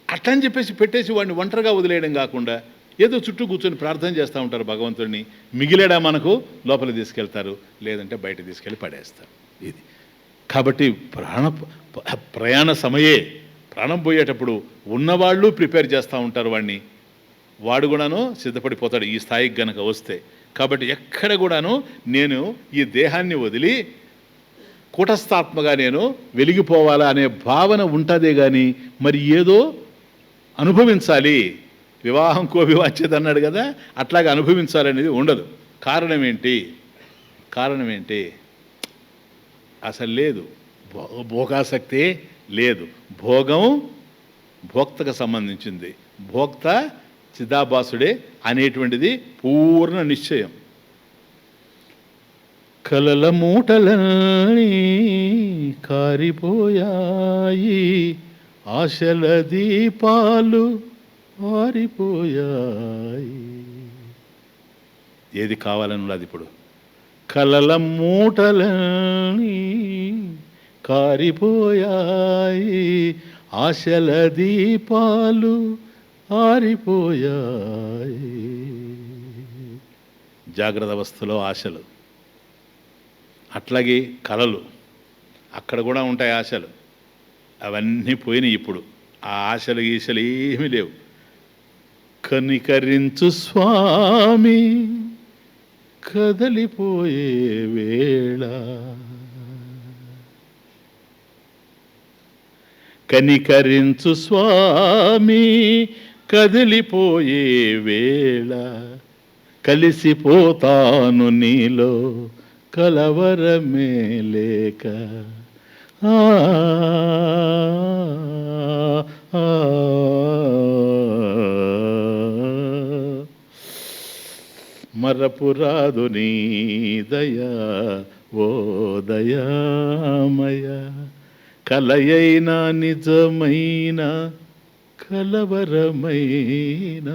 అట్లని చెప్పేసి పెట్టేసి వాడిని ఒంటరిగా వదిలేయడం కాకుండా ఏదో చుట్టూ కూర్చొని ప్రార్థన చేస్తూ ఉంటారు భగవంతుడిని. మిగిలేడా మనకు లోపల తీసుకెళ్తారు, లేదంటే బయట తీసుకెళ్ళి పడేస్తారు. ఇది కాబట్టి ప్రయాణ సమయే, ప్రాణం పోయేటప్పుడు ఉన్నవాళ్ళు ప్రిపేర్ చేస్తూ ఉంటారు వాడిని, వాడు కూడాను సిద్ధపడిపోతాడు ఈ స్థాయికి గనక వస్తే. కాబట్టి ఎక్కడ కూడాను నేను ఈ దేహాన్ని వదిలి కూటస్థాత్మగా నేను వెలిగిపోవాలా అనే భావన ఉంటుందే కానీ మరి ఏదో అనుభవించాలి, వివాహం కోవివాచ్యత అన్నాడు కదా, అట్లాగే అనుభవించాలనేది ఉండదు. కారణం ఏంటి? అసలు లేదు, భోగాసక్తే లేదు. భోగం భోక్తకు సంబంధించింది, భోక్త చిదాభాసుడే అనేటువంటిది పూర్ణ నిశ్చయం. కలల మూటలన్నీ కారిపోయాయి, ఆశల దీపాలు ఆరిపోయాయి. ఏది కావాలని ఉన్నది ఇప్పుడు? కలల మూటలన్నీ కారిపోయాయి, ఆశల దీపాలు ఆరిపోయాయి. జాగ్రత్త అవస్థలో ఆశలు, అట్లాగే కలలు, అక్కడ కూడా ఉంటాయి ఆశలు. అవన్నీ పోయినాయి ఇప్పుడు. ఆ ఆశలు గీశలు ఏమీ లేవు. కనికరించు స్వామి కదలిపోయే వేళ, కనికరించు స్వామి కదిలిపోయే వేళ, కలిసిపోతాను నీలో కలవరమే లేక. మరపురాదు నీ దయా ఓ దయామయ, కలయైన నిజమైన కలవరమైన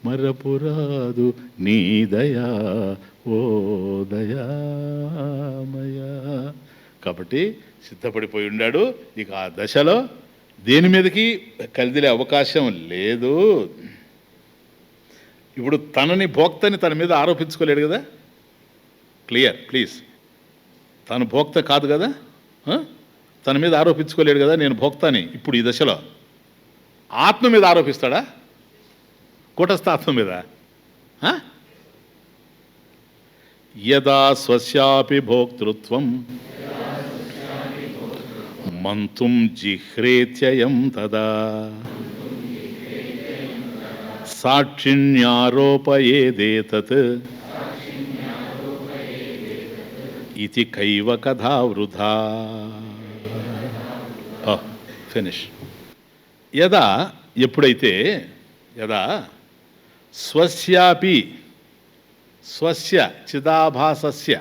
మరపురాదు నీ దయా ఓ దయామయ. కాబట్టి సిద్ధపడిపోయి ఉన్నాడు. ఇక ఆ దశలో దేని మీదకి కదిలే అవకాశం లేదు. ఇప్పుడు తనని భోక్తని తన మీద ఆరోపించుకోలేడు కదా. Clear please. తను భోక్త కాదు కదా, తన మీద ఆరోపించుకోలేడు కదా నేను భోక్తని. ఇప్పుడు ఈ దశలో ఆత్మ మీద ఆరోపిస్తాడా? కూటస్థ ఆత్మ మీద. యదా స్వస్యాపి భోక్తృత్వం మంతుం జిహ్రేత్యయం తదా సాక్షిణ్యారోపయేదేతత్ ఇతి కైవ కథా వృధా. ఫినిష్. యదా ఎప్పుడైతే, యదా స్వస్యాపి స్వస్య చిదాభాసస్య,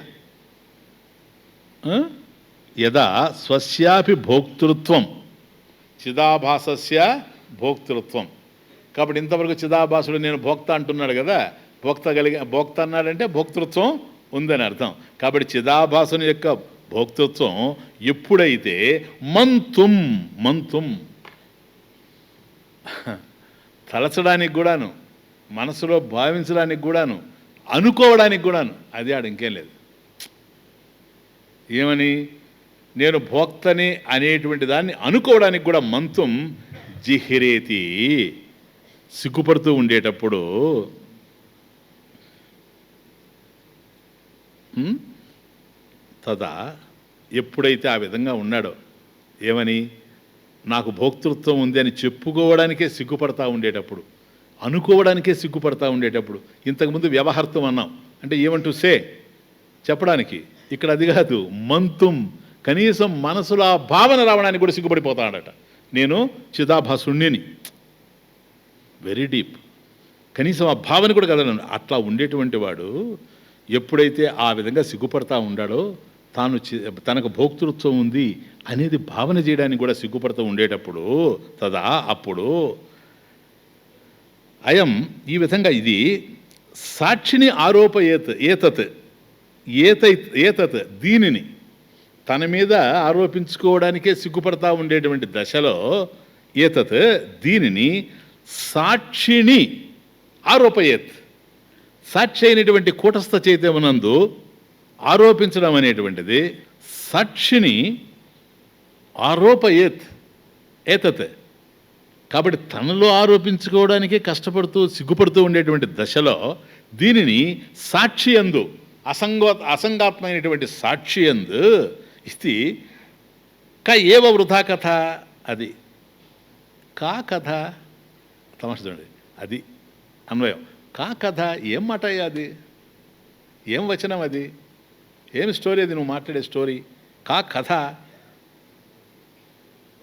యదా స్వస్యాపి భోక్తృత్వం, చిదాభాసస్య భోక్తృత్వం. కాబట్టి ఇంతవరకు చిదాభాసుడు నేను భోక్త అంటున్నాడు కదా, భోక్త అన్నాడంటే భోక్తృత్వం ఉందని అర్థం. కాబట్టి చిదాభాసుని యొక్క భోక్తృత్వం ఎప్పుడైతే మంతుం, మంతుం తలచడానికి కూడాను, మనసులో భావించడానికి కూడాను, అనుకోవడానికి కూడాను, అది ఆడ ఇంకేం లేదు. ఏమని? నేను భోక్తని అనేటువంటి దాన్ని అనుకోవడానికి కూడా మంతుం జిహిరేతి, సిగ్గుపడుతూ ఉండేటప్పుడు తదా ఎప్పుడైతే ఆ విధంగా ఉన్నాడో, ఏమని? నాకు భోక్తృత్వం ఉంది అని చెప్పుకోవడానికే సిగ్గుపడతా ఉండేటప్పుడు, అనుకోవడానికే సిగ్గుపడతా ఉండేటప్పుడు. ఇంతకుముందు వ్యవహార్థం అన్నాం అంటే ఏమంటూ సే చెప్పడానికి, ఇక్కడ అది కాదు. మంతుం, కనీసం మనసులో ఆ భావన రావడానికి కూడా సిగ్గుపడిపోతాడట. నేను చిదాభాసుణ్ణిని, వెరీ డీప్, కనీసం ఆ భావన కూడా కదలను. అట్లా ఉండేటువంటి వాడు ఎప్పుడైతే ఆ విధంగా సిగ్గుపడతా ఉండాడో, తనకు భోక్తృత్వం ఉంది అనేది భావన చేయడానికి కూడా సిగ్గుపడుతూ ఉండేటప్పుడు, తదా అప్పుడు అయం ఈ విధంగా ఇది సాక్షిని ఆరోపయేత్, ఏతత్ దీనిని తన మీద ఆరోపించుకోవడానికే సిగ్గుపడతా ఉండేటువంటి దశలో, ఏతత్ దీనిని సాక్షిని ఆరోపయేత్, సాక్షి అయినటువంటి కూటస్థ చైతన్యమునందు ఆరోపించడం అనేటువంటిది సాక్షిని ఆరోపయేత్ ఏతత్. కాబట్టి తనలో ఆరోపించుకోవడానికే కష్టపడుతూ సిగ్గుపడుతూ ఉండేటువంటి దశలో దీనిని సాక్షి యందు, అసంగాత్మైనటువంటి సాక్షి యందు ఇది క ఏవ వృధా కథ, అది కా కథ. తమాష చూడండి, అది అన్వయం. కా కథ, ఏం మాట అది, ఏం వచనం అది, ఏం స్టోరీ అది, నువ్వు మాట్లాడే స్టోరీ. కా కథ.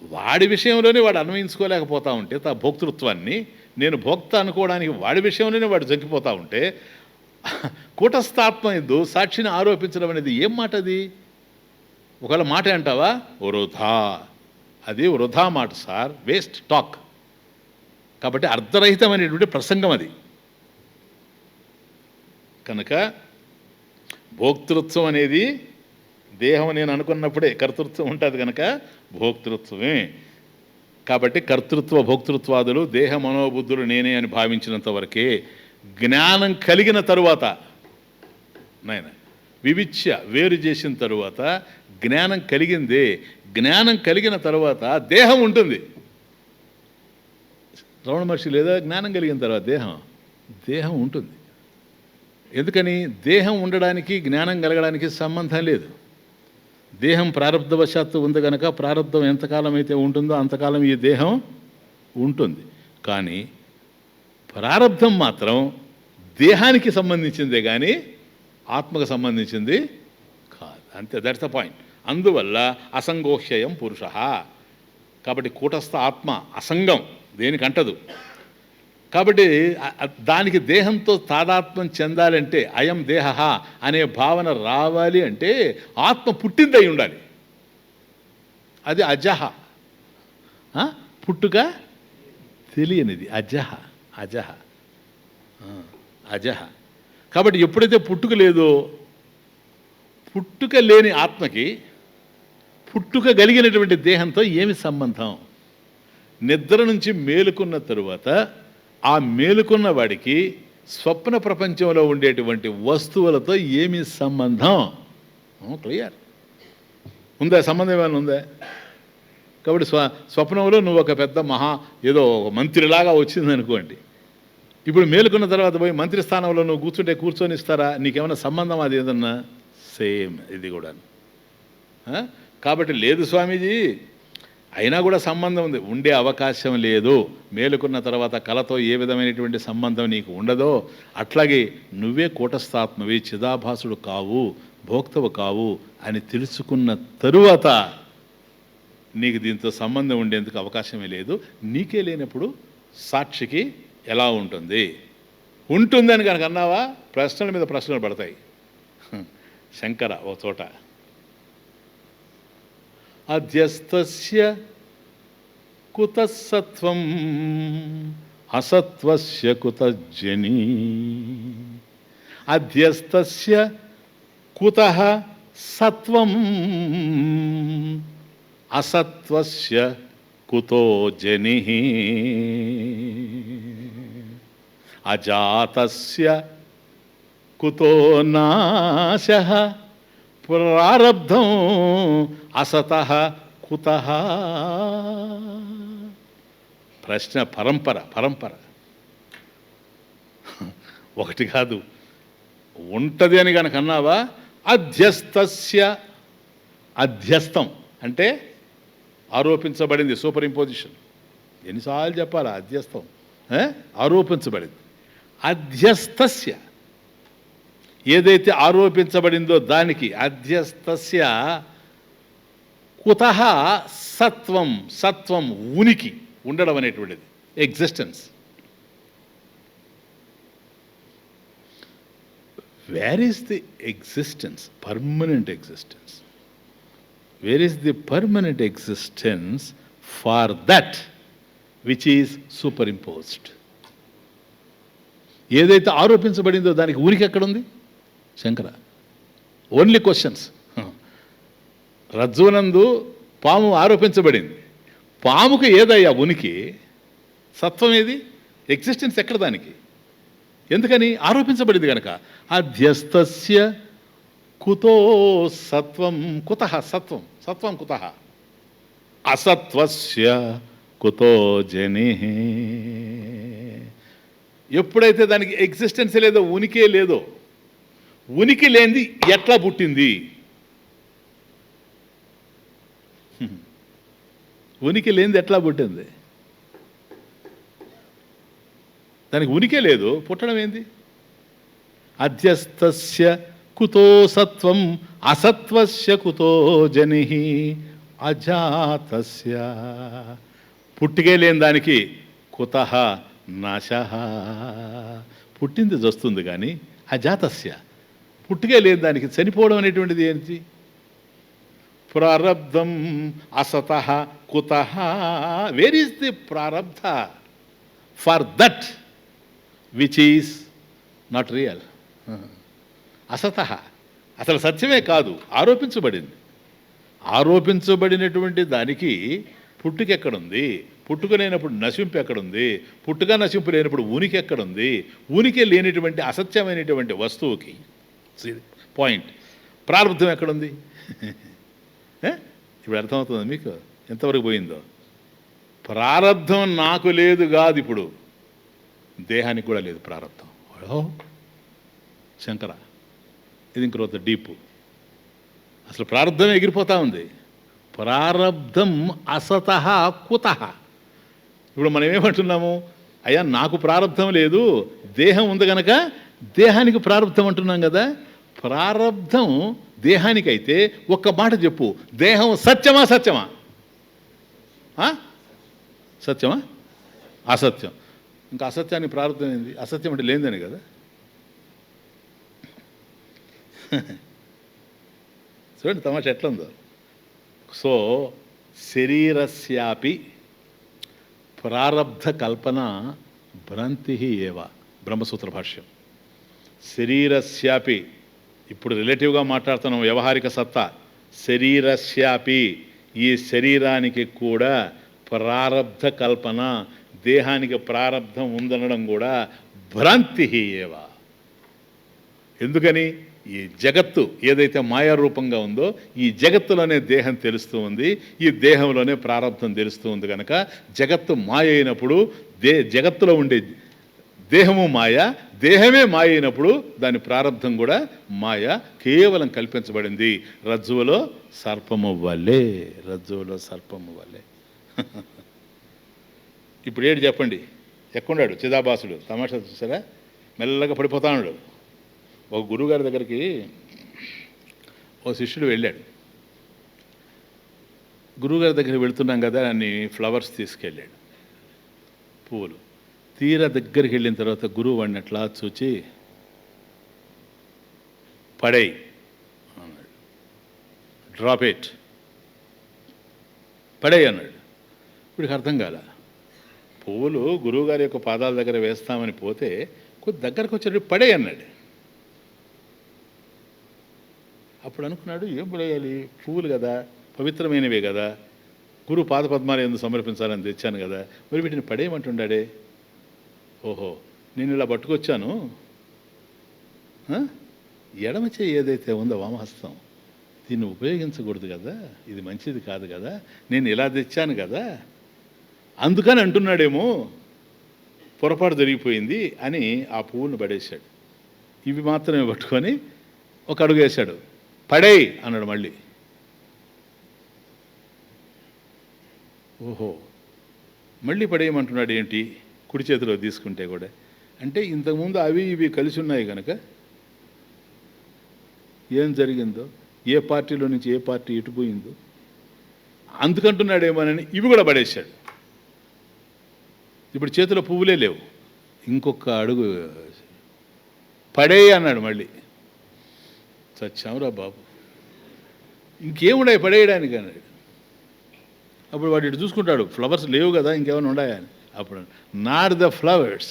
వాడి విషయంలోనే వాడు అన్వయించుకోలేకపోతా ఉంటే తా భోక్తృత్వాన్ని, నేను భోక్త అనుకోవడానికి వాడి విషయంలోనే వాడు జంకిపోతూ ఉంటే, కూటస్థాత్మ ఎందు సాక్షిని ఆరోపించడం అనేది ఏం మాట అది? ఒకవేళ మాట అంటావా, వృధా, అది వృధా మాట సార్, వేస్ట్ టాక్. కాబట్టి అర్ధరహితమైనటువంటి ప్రసంగం అది. కనుక భోక్తృత్వం అనేది దేహం నేను అనుకున్నప్పుడే కర్తృత్వం ఉంటుంది కనుక భోక్తృత్వమే. కాబట్టి కర్తృత్వ భోక్తృత్వాదులు దేహ మనోబుద్ధులు నేనే అని భావించినంత వరకే. జ్ఞానం కలిగిన తరువాత నాయన వివిచ్య వేరు చేసిన తరువాత జ్ఞానం కలిగిందే, జ్ఞానం కలిగిన తరువాత దేహం ఉంటుంది. రమణ మహర్షి లేదా జ్ఞానం కలిగిన తర్వాత దేహం ఉంటుంది. ఎందుకని? దేహం ఉండడానికి జ్ఞానం కలగడానికి సంబంధం లేదు. దేహం ప్రారంధవశాత్తు ఉంది కనుక ప్రారంధం ఎంతకాలం అయితే ఉంటుందో అంతకాలం ఈ దేహం ఉంటుంది. కానీ ప్రారంధం మాత్రం దేహానికి సంబంధించిందే కానీ ఆత్మకు సంబంధించింది కాదు. అంతే, దట్స్ ద పాయింట్. అందువల్ల అసంగోహ్యయం పురుష. కాబట్టి కూటస్థ ఆత్మ అసంగం, దేనికి అంటదు. కాబట్టి దానికి దేహంతో తాదాత్మ్యం చెందాలంటే, అయం దేహ అనే భావన రావాలి అంటే ఆత్మ పుట్టిందై ఉండాలి. అది అజహ, పుట్టుక తెలియనిది. అజహ అజహ. కాబట్టి ఎప్పుడైతే పుట్టుక లేదో, పుట్టుక లేని ఆత్మకి పుట్టుక కలిగినటువంటి దేహంతో ఏమి సంబంధం? నిద్ర నుంచి మేలుకున్న తరువాత ఆ మేలుకున్న వాడికి స్వప్న ప్రపంచంలో ఉండేటువంటి వస్తువులతో ఏమి సంబంధం? క్లియర్ ఉందా? సంబంధం ఏమైనా ఉందా? కాబట్టి స్వప్నంలో నువ్వు ఒక పెద్ద ఏదో ఒక మంత్రిలాగా వచ్చిందనుకోండి. ఇప్పుడు మేలుకున్న తర్వాత పోయి మంత్రి స్థానంలో నువ్వు కూర్చొని ఇస్తారా? నీకేమైనా సంబంధం అది ఏదన్నా? సేమ్ ఇది కూడా. కాబట్టి లేదు స్వామీజీ, అయినా కూడా సంబంధం ఉంది. ఉండే అవకాశం లేదు. మేలుకున్న తర్వాత కళతో ఏ విధమైనటువంటి సంబంధం నీకు ఉండదో అట్లాగే నువ్వే కూటస్థాత్మవి, చిదాభాసుడు కావు, భోక్తవు కావు అని తెలుసుకున్న తరువాత నీకు దీంతో సంబంధం ఉండేందుకు అవకాశమే లేదు. నీకే లేనప్పుడు సాక్షికి ఎలా ఉంటుంది? ఉంటుందని కనుక అన్నావా ప్రశ్నల మీద ప్రశ్నలు పడతాయి. శంకర ఓ చోట అధ్యస్తస్య కుతః సత్వం అసత్వస్య కుతజ్జనీ. అధ్యస్తస్య కుతః సత్వం అసత్వస్య కుతో జనిః. అజాతస్య కుతో నాశః ప్రారబ్ధం అసతః కుతః. ప్రశ్న పరంపర ఒకటి కాదు, ఉంటుంది అని కనుక అన్నావా అధ్యస్తస్య. అధ్యస్థం అంటే ఆరోపించబడింది, సూపర్ ఇంపోజిషన్. ఎన్నిసార్లు చెప్పాలా? అధ్యస్థం ఆరోపించబడింది. అధ్యస్థస్య ఏదైతే ఆరోపించబడిందో దానికి అధ్యస్థస్య కుతః సత్వం ఉనికి, ఉండడం అనేటువంటిది, existence. Where is the existence? Permanent existence. Where is the permanent existence for that which is superimposed? ఏదైతే ఆరోపించబడిందో దానికి ఉనికి ఎక్కడుంది? Shankara only questions. రజ్జునందు పాము ఆరోపించబడింది, పాముకు ఏదయ్యా ఉనికి? సత్వం ఏది? ఎగ్జిస్టెన్స్ ఎక్కడ దానికి? ఎందుకని? ఆరోపించబడింది కనుక. అధ్యస్తస్య కుతో సత్వం కుతః సత్వం కుతః అసత్వస్య కుతో జనిః. ఎప్పుడైతే దానికి ఎగ్జిస్టెన్స్ లేదో, ఉనికే లేదో, ఉనికి లేనిది ఎట్లా పుట్టింది? ఉనికి లేనిది ఎట్లా పుట్టింది? దానికి ఉనికే లేదు, పుట్టడం ఏంది? అధ్యస్థస్య కుతో సత్వం అసత్వస్య కుతో జనిః అజాతస్య. పుట్టికే లేని దానికి కుతః నాశః. పుట్టింది వస్తుంది కానీ అజాతస్య, పుట్టికే లేని దానికి చనిపోవడం అనేటువంటిది ఏంటి? ప్రారబ్ధం అసతః కుతః. వేర్ ఈస్ ది ప్రారబ్ధ for that which is not real? అసతః, అసలు సత్యమే కాదు, ఆరోపించబడింది. ఆరోపించబడినటువంటి దానికి పుట్టుక ఎక్కడుంది? పుట్టుక లేనప్పుడు నశింపు ఎక్కడుంది? పుట్టుక నశింపు లేనప్పుడు ఉనికి ఎక్కడుంది? ఉనికి లేనిటువంటి అసత్యమైనటువంటి వస్తువుకి పాయింట్ ప్రారంభం ఎక్కడుంది? ఇప్పుడు అర్థమవుతుంది మీకు ఎంతవరకు పోయిందో? ప్రారబ్ధం నాకు లేదు కాదు, ఇప్పుడు దేహానికి కూడా లేదు ప్రారబ్ధం. ఓ శంకర, ఇది ఇంకొక డీపు. అసలు ప్రారబ్ధం ఎగిరిపోతూ ఉంది. ప్రారబ్ధం అసతః కుతః. ఇప్పుడు మనం ఏమంటున్నాము, అయ్యా నాకు ప్రారబ్ధం లేదు, దేహం ఉంది కనుక దేహానికి ప్రారబ్ధం అంటున్నాం కదా. ప్రారబ్ధం దేహానికైతే ఒక్క మాట చెప్పు, దేహం సత్యమా సత్యమా? సత్యమా అసత్యం? ఇంకా అసత్యానికి ప్రారంభం ఏంది? అసత్యం అంటే లేదని కదా. చూడండి తమాషా ఎట్లా ఉందో. సో శరీరస్యాపి ప్రారబ్ధ కల్పన భ్రాంతి ఏవ, బ్రహ్మసూత్ర భాష్యం. శరీరస్యాపి, ఇప్పుడు రిలేటివ్గా మాట్లాడుతున్నాం, వ్యవహారిక సత్తా. శరీరస్యాపి, ఈ శరీరానికి కూడా ప్రారబ్ధ కల్పన, దేహానికి ప్రారబ్ధం ఉందనడం కూడా భ్రాంతి ఏవ. ఎందుకని? ఈ జగత్తు ఏదైతే మాయారూపంగా ఉందో, ఈ జగత్తులోనే దేహం తెలుస్తూ ఉంది, ఈ దేహంలోనే ప్రారబ్ధం తెలుస్తూ ఉంది కనుక జగత్తు మాయ అయినప్పుడు జగత్తులో ఉండే దేహము మాయ, దేహమే మాయ అయినప్పుడు దాని ప్రారబ్ధం కూడా మాయ, కేవలం కల్పించబడింది. రజ్జువులో సర్పము వల్లే, రజ్జువులో సర్పము వల్లే. ఇప్పుడు ఏడు చెప్పండి, ఎక్కడున్నాడు చిదాభాసుడు? తమాషా చూసారా, మెల్లగా పడిపోతా ఉన్నాడు. ఒక గురువుగారి దగ్గరికి ఓ శిష్యుడు వెళ్ళాడు. గురువుగారి దగ్గరికి వెళుతున్నాం కదా అని ఫ్లవర్స్ తీసుకెళ్ళాడు, పువ్వులు. తీరా దగ్గరికి వెళ్ళిన తర్వాత గురువు వాడిని అట్లా చూచి పడేయి అన్నాడు. డ్రాప్ ఇట్, పడేయి అన్నాడు. వీడికి అర్థం కాల. పువ్వులు గురువుగారి యొక్క పాదాల దగ్గర వేస్తామని పోతే కొద్ది దగ్గరకు వచ్చాడు, పడేయి అన్నాడు. అప్పుడు అనుకున్నాడు, ఏం పడేయాలి, పువ్వులు కదా, పవిత్రమైనవే కదా, గురువు పాదపద్మాలు ఎందుకు సమర్పించాలని తెచ్చాను కదా, మరి వీటిని పడేయమంటుండాడే. ఓహో, నేను ఇలా పట్టుకొచ్చాను, ఎడమ చేయి ఏదైతే ఉందో వామహస్తం, దీన్ని ఉపయోగించకూడదు కదా, ఇది మంచిది కాదు కదా, నేను ఇలా తెచ్చాను కదా, అందుకని అంటున్నాడేమో, పొరపాటు జరిగిపోయింది అని ఆ పువ్వును పడేశాడు. ఇవి మాత్రమే పట్టుకొని ఒక అడుగు వేశాడు. పడేయి అన్నాడు మళ్ళీ. ఓహో, మళ్ళీ పడేయమంటున్నాడు ఏంటి, కుడి చేతిలో తీసుకుంటే కూడా. అంటే ఇంతకుముందు అవి ఇవి కలిసి ఉన్నాయి కనుక ఏం జరిగిందో, ఏ పార్టీలో నుంచి ఏ పార్టీ ఇటుపోయిందో అందుకంటున్నాడేమోనని ఇవి కూడా పడేశాడు. ఇప్పుడు చేతిలో పువ్వులే లేవు. ఇంకొక అడుగు పడేయి అన్నాడు మళ్ళీ. చచ్చామురా బాబు, ఇంకేమున్నాయి పడేయడానికి అన్నాడు. అప్పుడు వాడు ఇటు చూసుకుంటాడు, ఫ్లవర్స్ లేవు కదా, ఇంకేమైనా ఉన్నాయా అని. అప్పుడు not the flowers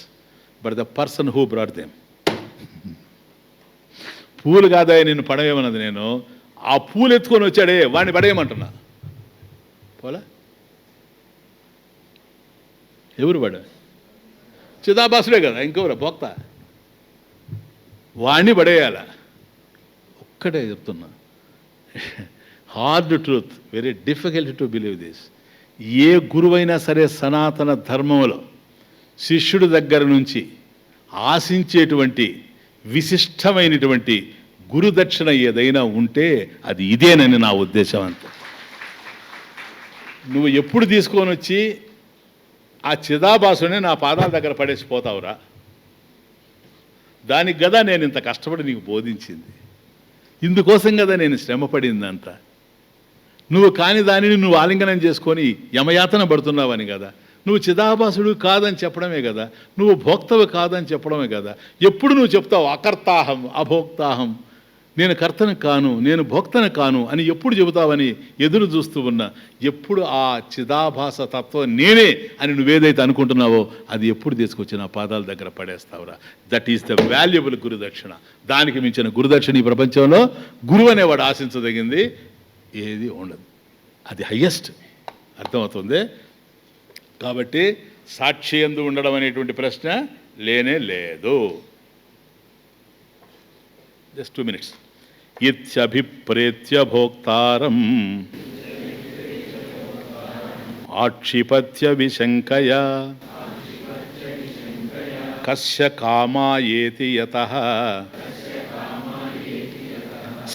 but the person who brought them. పూలు కాదా నిన్ను పడవేమన్నది నేను, ఆ పూలు ఎత్తుకొని వచ్చాడే వాడిని పడేయమంటున్నా. పోలా, ఎవరు వాడు? చిదాభాసుడే కదా, ఇంకెవరు భోక్త? వాడిని పడేయాల. ఒక్కటే చెప్తున్నా, hard truth, very difficult to believe this. ఏ గురువైనా సరే సనాతన ధర్మంలో శిష్యుడి దగ్గర నుంచి ఆశించేటువంటి విశిష్టమైనటువంటి గురుదక్షిణ ఏదైనా ఉంటే అది ఇదేనని నా ఉద్దేశం. అంతే. నువ్వు ఎప్పుడు తీసుకొని వచ్చి ఆ చిదాభాసుని నా పాదాల దగ్గర పడేసిపోతావురా, దానికి కదా నేను ఇంత కష్టపడి నీకు బోధించింది, ఇందుకోసం కదా నేను శ్రమపడిందంతా. నువ్వు కాని దానిని నువ్వు ఆలింగనం చేసుకొని యమయాతన పడుతున్నావని కదా, నువ్వు చిదాభాసుడు కాదని చెప్పడమే కదా, నువ్వు భోక్తవి కాదని చెప్పడమే కదా. ఎప్పుడు నువ్వు చెప్తావు అకర్తాహం అభోక్తాహం, నేను కర్తను కాను, నేను భోక్తను కాను అని ఎప్పుడు చెబుతావని ఎదురు చూస్తూ ఉన్నా. ఎప్పుడు ఆ చిదాభాస తత్వం నేనే అని నువ్వేదైతే అనుకుంటున్నావో అది ఎప్పుడు తీసుకొచ్చి నా పాదాల దగ్గర పడేస్తావురా. దట్ ఈస్ ద వాల్యుబుల్ గురుదక్షిణ. దానికి మించిన గురుదక్షిణ ఈ ప్రపంచంలో గురువు అనేవాడు ఆశించదగింది ఏది ఉండదు. అది హయ్యెస్ట్. అర్థమవుతుంది. కాబట్టి సాక్షి యందు ఉండడం అనేటువంటి ప్రశ్న లేనే లేదు. Just 2 minutes. ఇత్యభిప్రేత్య భోక్తారం ఆక్షిపత్య విశంకయ కస్య కామాయేతి యతః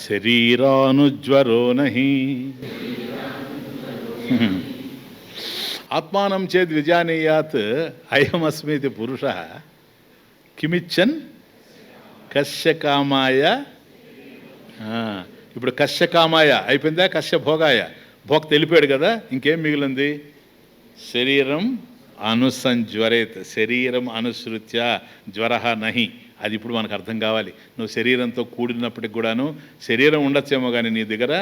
శరీరానుజ్వరో నహి. ఆత్మానం చేద్ విజానీయాత్ అయమస్మీతి పురుష కిమిచ్చన్ కస్య కామాయ. ఇప్పుడు కస్య కామాయ అయిపోయిందా, కస్య భోగాయ. భోక్త వెళ్ళిపోయాడు కదా, ఇంకేం మిగిలింది? శరీరం అనుసంజ్వరేత్, శరీరం అనుసృత్య జ్వర నహి. అది ఇప్పుడు మనకు అర్థం కావాలి. నువ్వు శరీరంతో కూడినప్పటికి కూడాను శరీరం ఉండొచ్చేమో కానీ నీ దగ్గర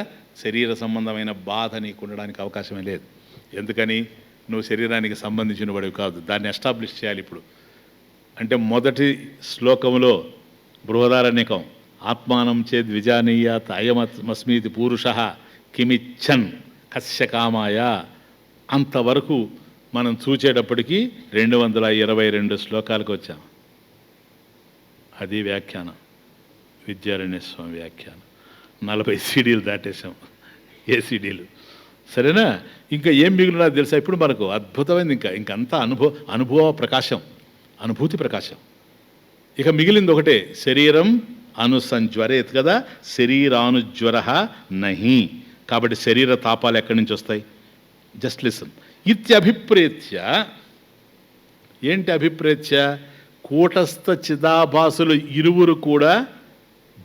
శరీర సంబంధమైన బాధ నీకు ఉండడానికి అవకాశమే లేదు. ఎందుకని? నువ్వు శరీరానికి సంబంధించిన వాడివి కాదు. దాన్ని ఎస్టాబ్లిష్ చేయాలి ఇప్పుడు. అంటే మొదటి శ్లోకంలో బృహదారణ్యకం ఆత్మానం చేద్ విజానీయాత్ అయమస్మీతి పురుష కిమిచ్చన్ కస్య కామాయ అంతవరకు మనం చూచేటప్పటికీ 222 శ్లోకాలకు వచ్చాం. అది వ్యాఖ్యానం, విద్యారణ్య స్వామి వ్యాఖ్యానం. 40 సీడీలు దాటేశాం, ఏ సీడీలు. సరేనా? ఇంకా ఏం మిగిలినా తెలుసా? ఇప్పుడు మనకు అద్భుతమైంది. ఇంకంతా అనుభవ ప్రకాశం, అనుభూతి ప్రకాశం. ఇక మిగిలింది ఒకటే, శరీరం అనుసంజ్వరేత్ కదా, శరీరానుజ్వర నహి. కాబట్టి శరీర తాపాలు ఎక్కడి నుంచి వస్తాయి? Just listen. ఇత్యభిప్రేత్య, ఏంటి అభిప్రేత్య? కూటస్థ చిదాభాసులు ఇరువురు కూడా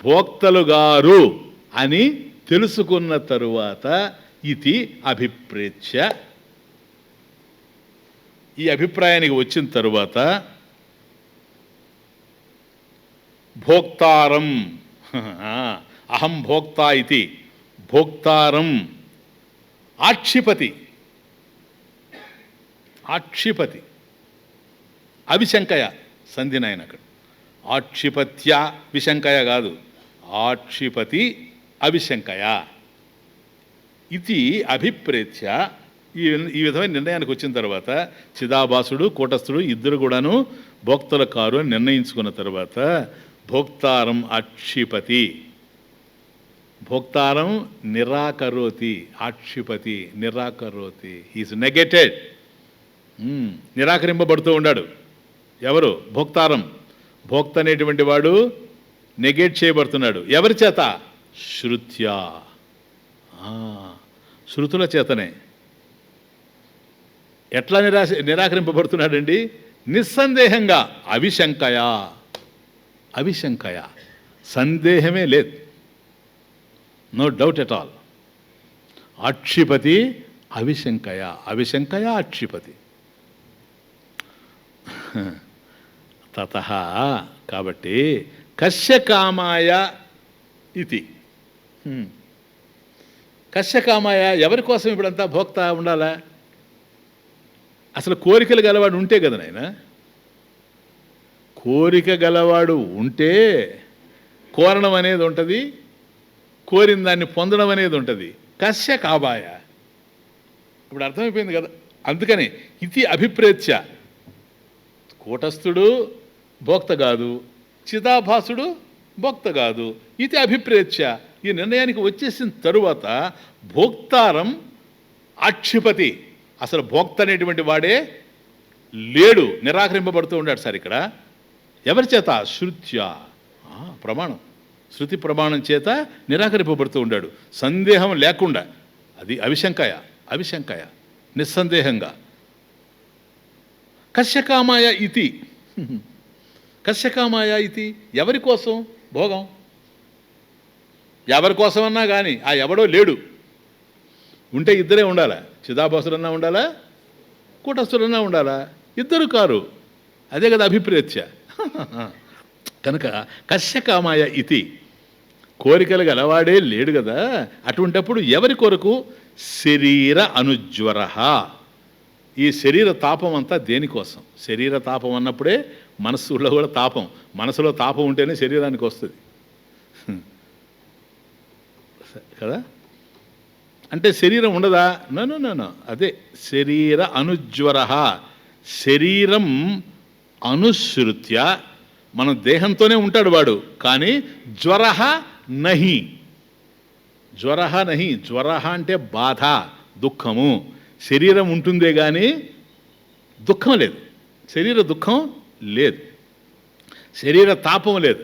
భోక్తలు గారు అని తెలుసుకున్న తరువాత ఇది అభిప్రేత్య, ఈ అభిప్రాయానికి వచ్చిన తరువాత భోక్తారం, అహం భోక్తా ఇది భోక్తారం ఆక్షిపతి, ఆక్షిపతి అవిశంకయ సంధినాయన అక్కడ. ఆక్షిపత్య విశంకయ కాదు, ఆక్షిపతి అవిశంకయ. ఇది అభిప్రేత్య, ఈ విధమైన నిర్ణయానికి వచ్చిన తర్వాత చిదాభాసుడు కూటస్థుడు ఇద్దరు కూడాను భోక్తల కారు అని నిర్ణయించుకున్న తర్వాత భోక్తారం ఆక్షిపతి, భోక్తారం నిరాకరోతి, ఆక్షిపతి నిరాకరోతి, ఈజ్ నెగెటెడ్, నిరాకరింపబడుతూ ఉన్నాడు. ఎవరు? భోక్తారం. భోక్త అనేటువంటి వాడు నెగెట్ చేయబడుతున్నాడు. ఎవరి చేత? శృత్యా, శృతుల చేతనే. ఎట్లా నిరాకరింపబడుతున్నాడండి? నిస్సందేహంగా, అవిశంకయ, అవిశంకయ, సందేహమే లేదు, నో డౌట్ ఎట్ ఆల్. ఆక్షిపతి అవిశంకయ, అవిశంకయ ఆక్షిపతి. తతః, కాబట్టి కస్య కామాయ ఇది, కస్య కామాయ ఎవరి కోసం ఇప్పుడంతా భోక్త ఉండాలా? అసలు కోరికలు గలవాడు ఉంటే కదా నాయన, కోరిక గలవాడు ఉంటే కోరడం అనేది ఉంటుంది, కోరిన దాన్ని పొందడం అనేది ఉంటుంది. కస్య కామాయ ఇప్పుడు అర్థమైపోయింది కదా. అందుకని ఇది అభిప్రేత్య, కూటస్థుడు భోక్త కాదు, చిదాభాసుడు భోక్త కాదు, ఇది అభిప్రేత్య. ఈ నిర్ణయానికి వచ్చేసిన తరువాత భోక్తారం ఆక్షిపతి, అసలు భోక్త అనేటువంటి వాడే లేడు, నిరాకరింపబడుతూ ఉన్నాడు. సార్ ఇక్కడ ఎవరి చేత? శృత్యా, ప్రమాణం, శృతి ప్రమాణం చేత నిరాకరింపబడుతూ ఉన్నాడు, సందేహం లేకుండా. అది అవిశంకయ, అవిశంకయ నిస్సందేహంగా. కస్యకామాయ ఇది, కస్యకామాయ ఇది ఎవరి కోసం? భోగం. ఎవరి కోసమన్నా కానీ ఆ ఎవడో లేడు. ఉంటే ఇద్దరే ఉండాలా, చిదాభాసులన్నా ఉండాలా, కూటస్థులన్నా ఉండాలా, ఇద్దరు కారు. అదే కదా అభిప్రేత్య. కనుక కస్యకామాయ ఇది, కోరికలు గలవాడే లేడు కదా. అటువంటప్పుడు ఎవరి కొరకు? శరీర అనుజ్వర. ఈ శరీర తాపం అంతా దేనికోసం? శరీర తాపం అన్నప్పుడే మనస్సులో కూడా తాపం, మనసులో తాపం ఉంటేనే శరీరానికి వస్తుంది కదా. అంటే శరీరం ఉండదా? నో, అదే శరీర అనుజ్వర. శరీరం అనుసృత్య, మన దేహంతోనే ఉంటాడు వాడు, కానీ జ్వర నహి, జ్వర నహి. జ్వర అంటే బాధ, దుఃఖము. శరీరం ఉంటుందే కానీ దుఃఖం లేదు, శరీర దుఃఖం లేదు, శరీర తాపం లేదు.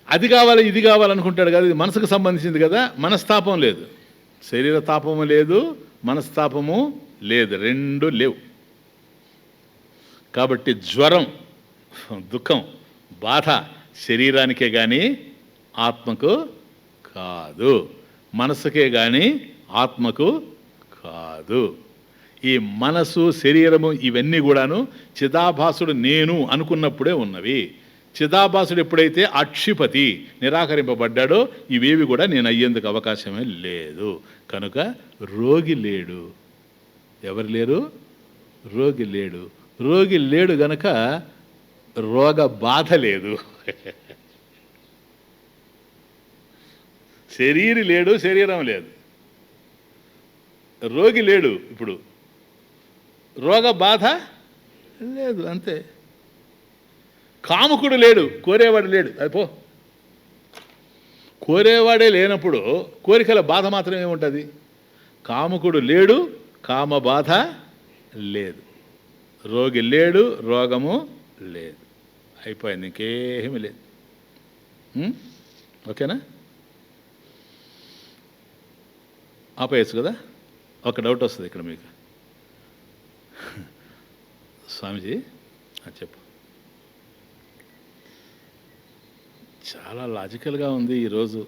అది కావాలి ఇది కావాలనుకుంటాడు కదా, ఇది మనసుకు సంబంధించింది కదా, మనస్తాపం లేదు, శరీర తాపము లేదు, మనస్తాపము లేదు, రెండు లేవు. కాబట్టి జ్వరం, దుఃఖం, బాధ శరీరానికే కానీ ఆత్మకు కాదు, మనసుకే కానీ ఆత్మకు కాదు. ఈ మనసు శరీరము ఇవన్నీ కూడాను చిదాభాసుడు నేను అనుకున్నప్పుడే ఉన్నవి. చిదాభాసుడు ఎప్పుడైతే అక్షిపతి నిరాకరింపబడ్డాడో ఇవేవి కూడా నేను అయ్యేందుకు అవకాశమే లేదు. కనుక రోగి లేడు. ఎవరు లేరు? రోగి లేడు. రోగి లేడు గనక రోగ బాధ లేదు. శరీరి లేడు, శరీరం లేదు, రోగి లేడు, ఇప్పుడు రోగ బాధ లేదు, అంతే. కాముకుడు లేడు, కోరేవాడు లేడు. అది పో, కోరేవాడే లేనప్పుడు కోరికల బాధ మాత్రమే ఉంటుంది. కాముకుడు లేడు, కామ బాధ లేదు, రోగి లేడు, రోగము లేదు, అయిపోయింది, ఇంకేమీ లేదు. ఓకేనా? ఆపేయచ్చు కదా. ఒక డౌట్ వస్తుంది ఇక్కడ మీకు. స్వామీజీ చెప్పు. చాలా లాజికల్గా ఉంది ఈరోజు,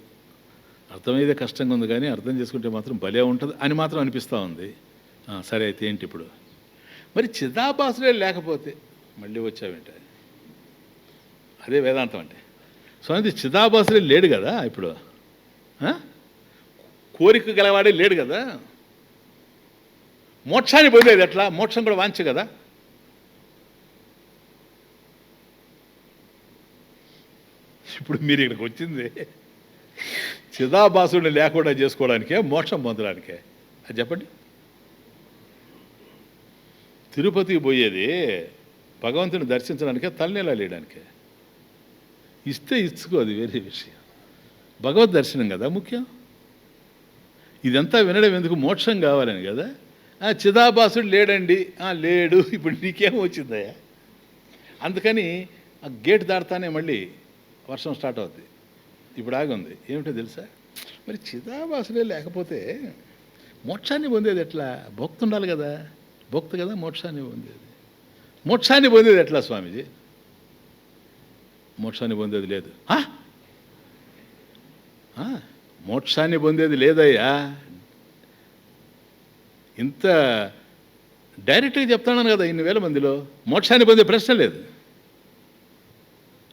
అర్థమయ్యేదే కష్టంగా ఉంది, కానీ అర్థం చేసుకుంటే మాత్రం భలే ఉంటుంది అని మాత్రం అనిపిస్తూ ఉంది. సరే, అయితే ఏంటి ఇప్పుడు? మరి చిదాభాసులే లేకపోతే మళ్ళీ వచ్చావేంటి? అదే వేదాంతం అంటే. స్వామి చిదాభాసులే లేడు కదా ఇప్పుడు, కోరిక గలవాడే లేడు కదా, మోక్షాన్ని పొందేది ఎట్లా? మోక్షం కూడా వాంచ కదా. ఇప్పుడు మీరు ఇక్కడికి వచ్చింది చిదాభాసుడిని లేకుండా చేసుకోవడానికే, మోక్షం పొందడానికే? అది చెప్పండి. తిరుపతికి పోయేది భగవంతుని దర్శించడానికే, తలనీలా లేయడానికే. ఇస్తే ఇచ్చుకో, అది వేరే విషయం. భగవద్ దర్శనం కదా ముఖ్యం. ఇదంతా వినడం ఎందుకు? మోక్షం కావాలని కదా. చిదాభాసుడు లేడండి, లేడు, ఇప్పుడు నీకేం వచ్చిందయ్యా? అందుకని ఆ గేట్ దాడతానే మళ్ళీ వర్షం స్టార్ట్ అవుద్ది. ఇప్పుడు ఆగుంది. ఏమిటో తెలుసా? మరి చిదాభాసులే లేకపోతే మోక్షాన్ని పొందేది ఎట్లా? భక్తి ఉండాలి కదా, భక్తి కదా మోక్షాన్ని పొందేది. మోక్షాన్ని పొందేది ఎట్లా స్వామీజీ? మోక్షాన్ని పొందేది లేదు. మోక్షాన్ని పొందేది లేదయ్యా. ఇంత డైరెక్ట్గా చెప్తాను కదా, ఇన్ని వేల మందిలో మోక్షాన్ని పొందే ప్రశ్న లేదు.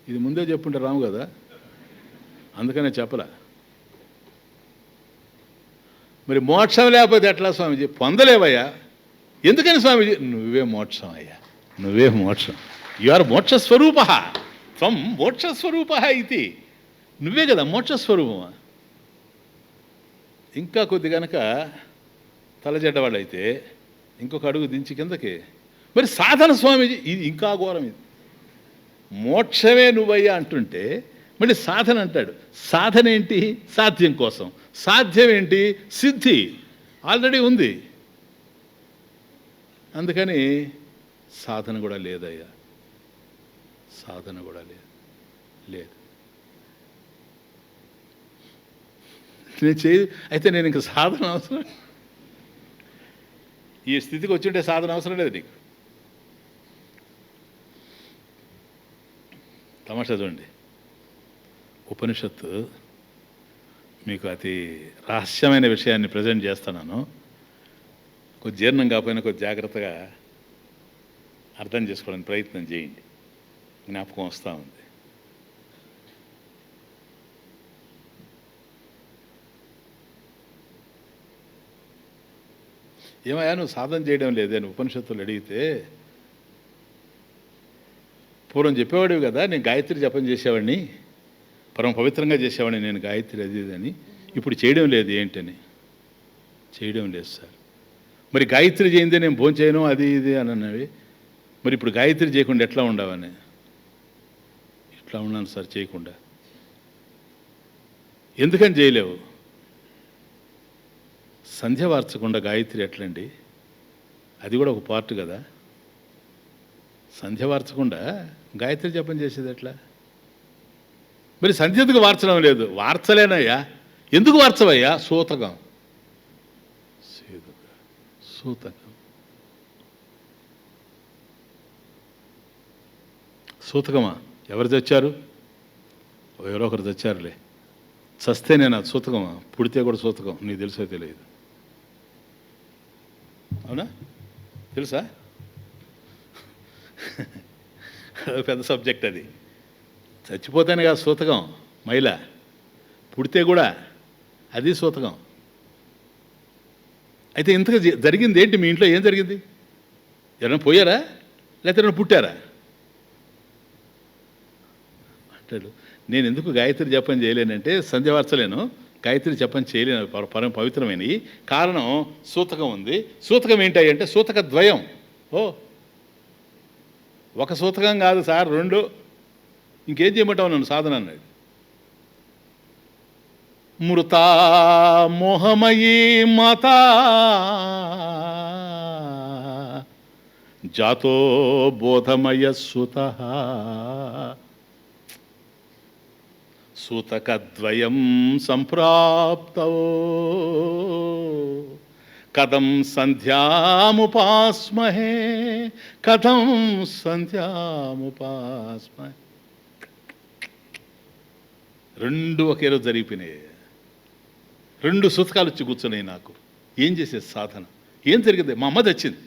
ఇది ముందే చెప్పుంటే రాము కదా, అందుకనే చెప్పలా. మరి మోక్షం లేకపోతే ఎట్లా స్వామీజీ? పొందలేవయ్యా. ఎందుకని స్వామీజీ? నువ్వే మోక్షం అయ్యా, నువ్వే మోక్షం. యు ఆర్ మోక్షస్వరూప, త్వం మోక్షస్వరూప ఇది. నువ్వే కదా మోక్షస్వరూపమా. ఇంకా కొద్ది కనుక తలజెడ్డవాడైతే ఇంకొక అడుగు దించి కిందకి, మరి సాధన స్వామీజీ, ఇది ఇంకా ఘోరం. ఇది మోక్షమే నువ్వయ్యా అంటుంటే మళ్ళీ సాధన అంటాడు. సాధన ఏంటి? సాధ్యం కోసం. సాధ్యం ఏంటి? సిద్ధి ఆల్రెడీ ఉంది. అందుకని సాధన కూడా లేదయ్యా, సాధన కూడా లేదు. అయితే నేను ఇంక సాధన అవసరం, ఈ స్థితికి వచ్చింటే సాధన అవసరం లేదు నీకు. తమాషా చూడండి, ఉపనిషత్తు మీకు అతి రహస్యమైన విషయాన్ని ప్రజెంట్ చేస్తున్నాను. కొద్ది జీర్ణం కాకపోయినా కొద్ది జాగ్రత్తగా అర్థం చేసుకోవడానికి ప్రయత్నం చేయండి, జ్ఞాపకం వస్తూ ఉంది. ఏమయ్యా నువ్వు సాధన చేయడం లేదే అని ఉపనిషత్తులు అడిగితే, పూర్వం చెప్పేవాడివి కదా, నేను గాయత్రి జపం చేసేవాడిని, పరమ పవిత్రంగా చేసేవాడిని నేను గాయత్రి అది అని, ఇప్పుడు చేయడం లేదు ఏంటని. చేయడం లేదు సార్. మరి గాయత్రి చేయిందే నేను భోజనం చేయను అది ఇది అని అన్నవి, మరి ఇప్పుడు గాయత్రి చేయకుండా ఎట్లా ఉండవని. ఇట్లా ఉన్నాను సార్ చేయకుండా. ఎందుకని చేయలేవు? సంధ్య వార్చకుండా గాయత్రి ఎట్లండి? అది కూడా ఒక పార్ట్ కదా. సంధ్య వార్చకుండా గాయత్రి జపం చేసేది ఎట్లా? మరి సంధ్య ఎందుకు వార్చడం లేదు? వార్చలేనయ్యా. ఎందుకు వార్చవయ్యా? సూతకం. సూతకం సూతకమా? ఎవరు తెచ్చారు? ఎవరో ఒకరు తెచ్చారులే. చస్తే నేను అది సూతకమా? పుడితే కూడా సూతకం. నీకు తెలుసో తెలియదు. అవునా? తెలుసా? పెద్ద సబ్జెక్ట్ అది. చచ్చిపోతేనే కదా సూతకం. మహిళ పుడితే కూడా అది సూతకం. అయితే ఇంతగా జరిగింది ఏంటి? మీ ఇంట్లో ఏం జరిగింది? ఎవరైనా పోయారా లేకపోతే ఎవరైనా పుట్టారా అంటాడు. నేను ఎందుకు గాయత్రి జపం చేయలేనంటే సంధ్య వార్చలేను, గాయత్రి జపం చేయలేను, పరమ పవిత్రమైనవి. కారణం సూతకం ఉంది. సూతకం ఏంటి అంటే సూతక ద్వయం. ఒక సూతకం కాదు సార్, 2. ఇంకేం చేయమంటావు నన్ను సాధన అన్నాడు. మృతా మోహమయీ మాతా జాతో బోధమయ సుతః సూతకద్వయం సంప్రాప్తో కథం సంధ్యాముపాస్మహే కథం సంధ్యాముపాస్మహే. 2 ఒకే రోజు జరిగిపోయినాయి. 2 సూతకాలు వచ్చి కూర్చున్నాయి నాకు. ఏం చేసేది సాధన? ఏం జరిగింది? మా అమ్మ తెచ్చింది,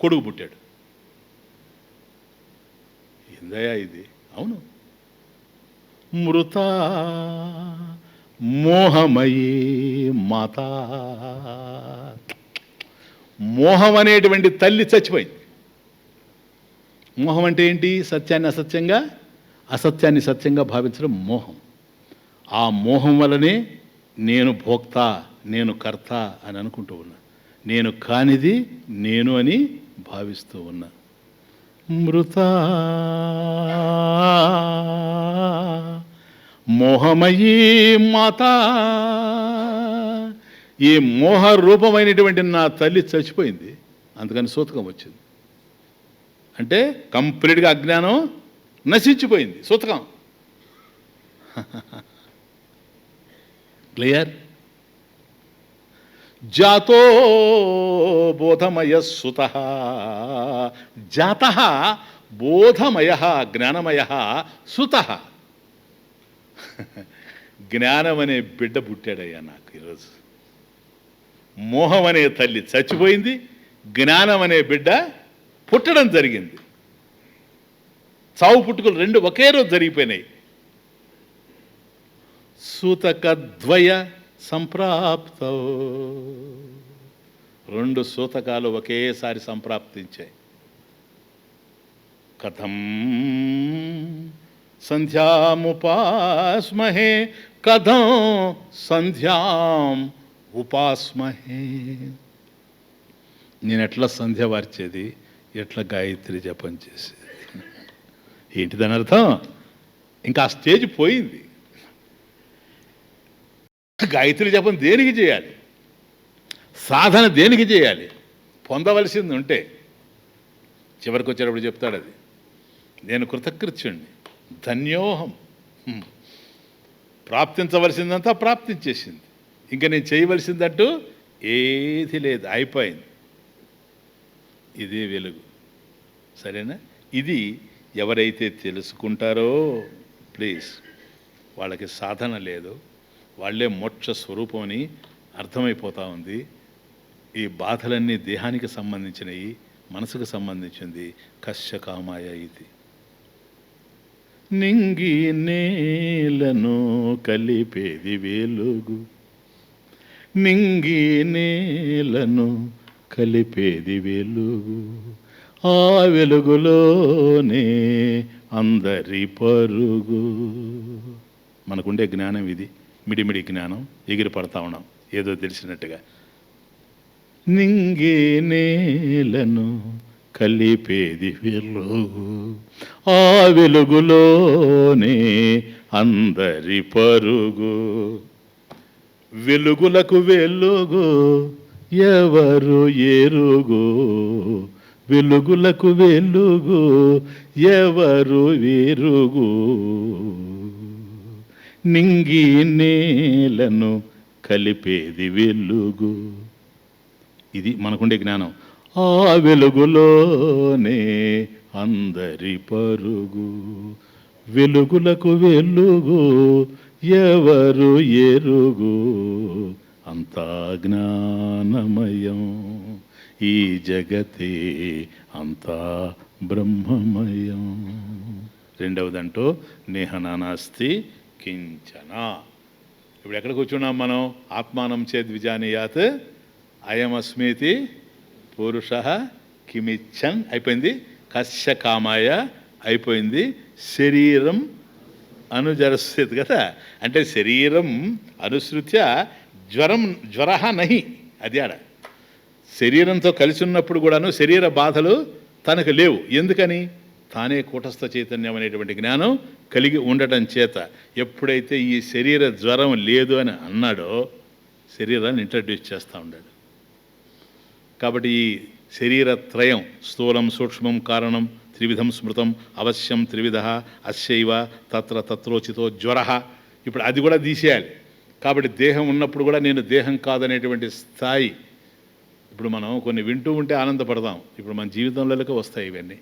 కొడుకు పుట్టాడు. ఏందయ్యా ఇది? అవును, మృత మోహమయీ మాత. మోహం అనేటువంటి తల్లి చచ్చిపోయింది. మోహం అంటే ఏంటి? సత్యాన్ని అసత్యంగా, అసత్యాన్ని సత్యంగా భావించడం మోహం. ఆ మోహం వలనే నేను భోక్త, నేను కర్త అని అనుకుంటూ ఉన్నా. నేను కానిది నేను అని భావిస్తూ ఉన్నా. మృత మోహమయీ మాత. ఈ మోహ రూపమైనటువంటి నా తల్లి చచ్చిపోయింది, అందుకని సూతకం వచ్చింది. అంటే కంప్లీట్గా అజ్ఞానం నశించిపోయింది. సూతకం క్లియర్. జాతో బోధమయ సుతః. జాతః బోధమయ జ్ఞానమయ సుతః. జ్ఞానం అనే బిడ్డ పుట్టాడయ్యా నాకు ఈరోజు. మోహం అనే తల్లి చచ్చిపోయింది, జ్ఞానం అనే బిడ్డ పుట్టడం జరిగింది. చావు పుట్టుకలు 2 ఒకే రోజు జరిగిపోయినాయి. సూతకద్వయ సంప్రాప్తో. 2 సూతకాలు ఒకేసారి సంప్రాప్తించాయి. కథం సంధ్యాముపాస్మహే కథం సంధ్యాం ఉపాస్మహే. నేను ఎట్లా సంధ్య వార్చేది, ఎట్లా గాయత్రి జపం చేసేది? ఏంటిదని అర్థం? ఇంకా ఆ స్టేజ్ పోయింది. గాయత్రి జపం దేనికి చేయాలి? సాధన దేనికి చేయాలి? పొందవలసింది ఉంటే చివరికి వచ్చేటప్పుడు చెప్తాడు అది. నేను కృతకృత్యుణ్ణి, ధన్యోహం. ప్రాప్తించవలసిందంతా ప్రాప్తించేసింది. ఇంకా నేను చేయవలసిందంటూ ఏది లేదు, అయిపోయింది. ఇదే వెలుగు. సరేనా? ఇది ఎవరైతే తెలుసుకుంటారో ప్లీజ్, వాళ్ళకి సాధన లేదు, వాళ్ళే మోక్ష స్వరూపం అని అర్థమైపోతూ ఉంది. ఈ బాధలన్నీ దేహానికి సంబంధించినవి, మనసుకు సంబంధించింది. కస్య కామాయ ఇది. నింగి నేలను కలిపేది వెలుగు, నింగి నేలను కలిపేది వెలుగు, ఆ వెలుగులోనే అందరి పరుగు. మనకుండే జ్ఞానం ఇది, మిడిమిడి జ్ఞానం. ఎగిరి పడతా ఉన్నాం ఏదో తెలిసినట్టుగా. నింగి నేలను కలిపేది వెలుగు, ఆ వెలుగులోనే అందరి పరుగు. వెలుగులకు వెలుగు ఎవరు ఎరుగు, వెలుగులకు వెలుగు ఎవరు ఎరుగు, నింగి నేలను కలిపేది వెలుగు. ఇది మనకుండే జ్ఞానం. ఆ వెలుగులోనే అందరి పరుగు, వెలుగులకు వెలుగు ఎవరు ఎరుగు, అంతా జ్ఞానమయం ఈ జగతే అంతా బ్రహ్మమయం. రెండవదంటూ నేహనానాస్తి కించన. ఇప్పుడు ఎక్కడ కూర్చున్నాం మనం? ఆత్మానం చేద్ విజానీయాత్ అయమస్మీతి పురుష కిమిచ్చన్ అయిపోయింది. కస్య కామాయ అయిపోయింది. శరీరం అనుజరస్యత్ కదా, అంటే శరీరం అనుసృత్య జ్వర నహి. అది ఆడ శరీరంతో కలిసి ఉన్నప్పుడు కూడాను శరీర బాధలు తనకు లేవు. ఎందుకని? తానే కూటస్థ చైతన్యం అనేటువంటి జ్ఞానం కలిగి ఉండటం చేత. ఎప్పుడైతే ఈ శరీర జ్వరం లేదు అని అన్నాడో శరీరాన్ని ఇంట్రడ్యూస్ చేస్తూ ఉన్నాడు. కాబట్టి ఈ శరీరత్రయం స్థూలం సూక్ష్మం కారణం త్రివిధం స్మృతం అవశ్యం త్రివిధ అస్యైవ తత్ర తత్రోచితో జ్వర. ఇప్పుడు అది కూడా తీసేయాలి. కాబట్టి దేహం ఉన్నప్పుడు కూడా నేను దేహం కాదనేటువంటి స్థాయి. ఇప్పుడు మనం కొన్ని వింటూ ఉంటే ఆనందపడదాం. ఇప్పుడు మన జీవితంలోకి వస్తాయి ఇవన్నీ.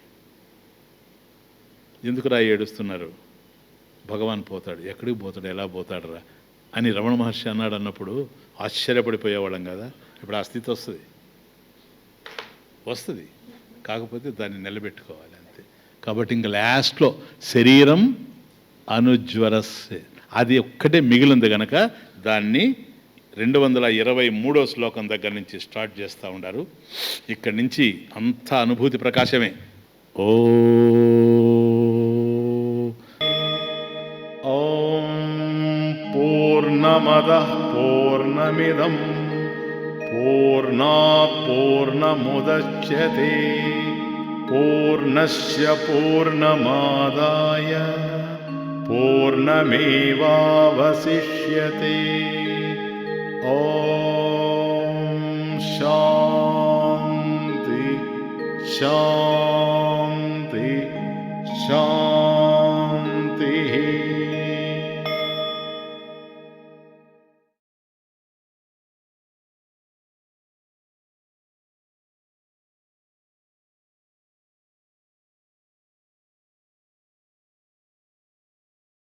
ఎందుకురా ఏడుస్తున్నారు? భగవాన్ పోతాడు. ఎక్కడికి పోతాడు, ఎలా పోతాడు రా అని రమణ మహర్షి అన్నాడు అన్నప్పుడు ఆశ్చర్యపడిపోయేవాళ్ళం కదా. ఇప్పుడు ఆ స్థితి వస్తుంది. కాకపోతే దాన్ని నిలబెట్టుకోవాలి అంతే. కాబట్టి ఇంక లాస్ట్లో శరీరం అనుజ్వరస్సే అది ఒక్కటే మిగిలింది కనుక దాన్ని 223వ శ్లోకం దగ్గర నుంచి స్టార్ట్ చేస్తూ ఉన్నారు. ఇక్కడి నుంచి అంతా అనుభూతి ప్రకాశమే. ఓం పూర్ణమదః పూర్ణమిదం పూర్ణాత్ పూర్ణముదచ్యతే పూర్ణస్య పూర్ణమాదాయ పూర్ణమేవావశిష్యతే. ఓం శాంతి శాంతి శాంతి.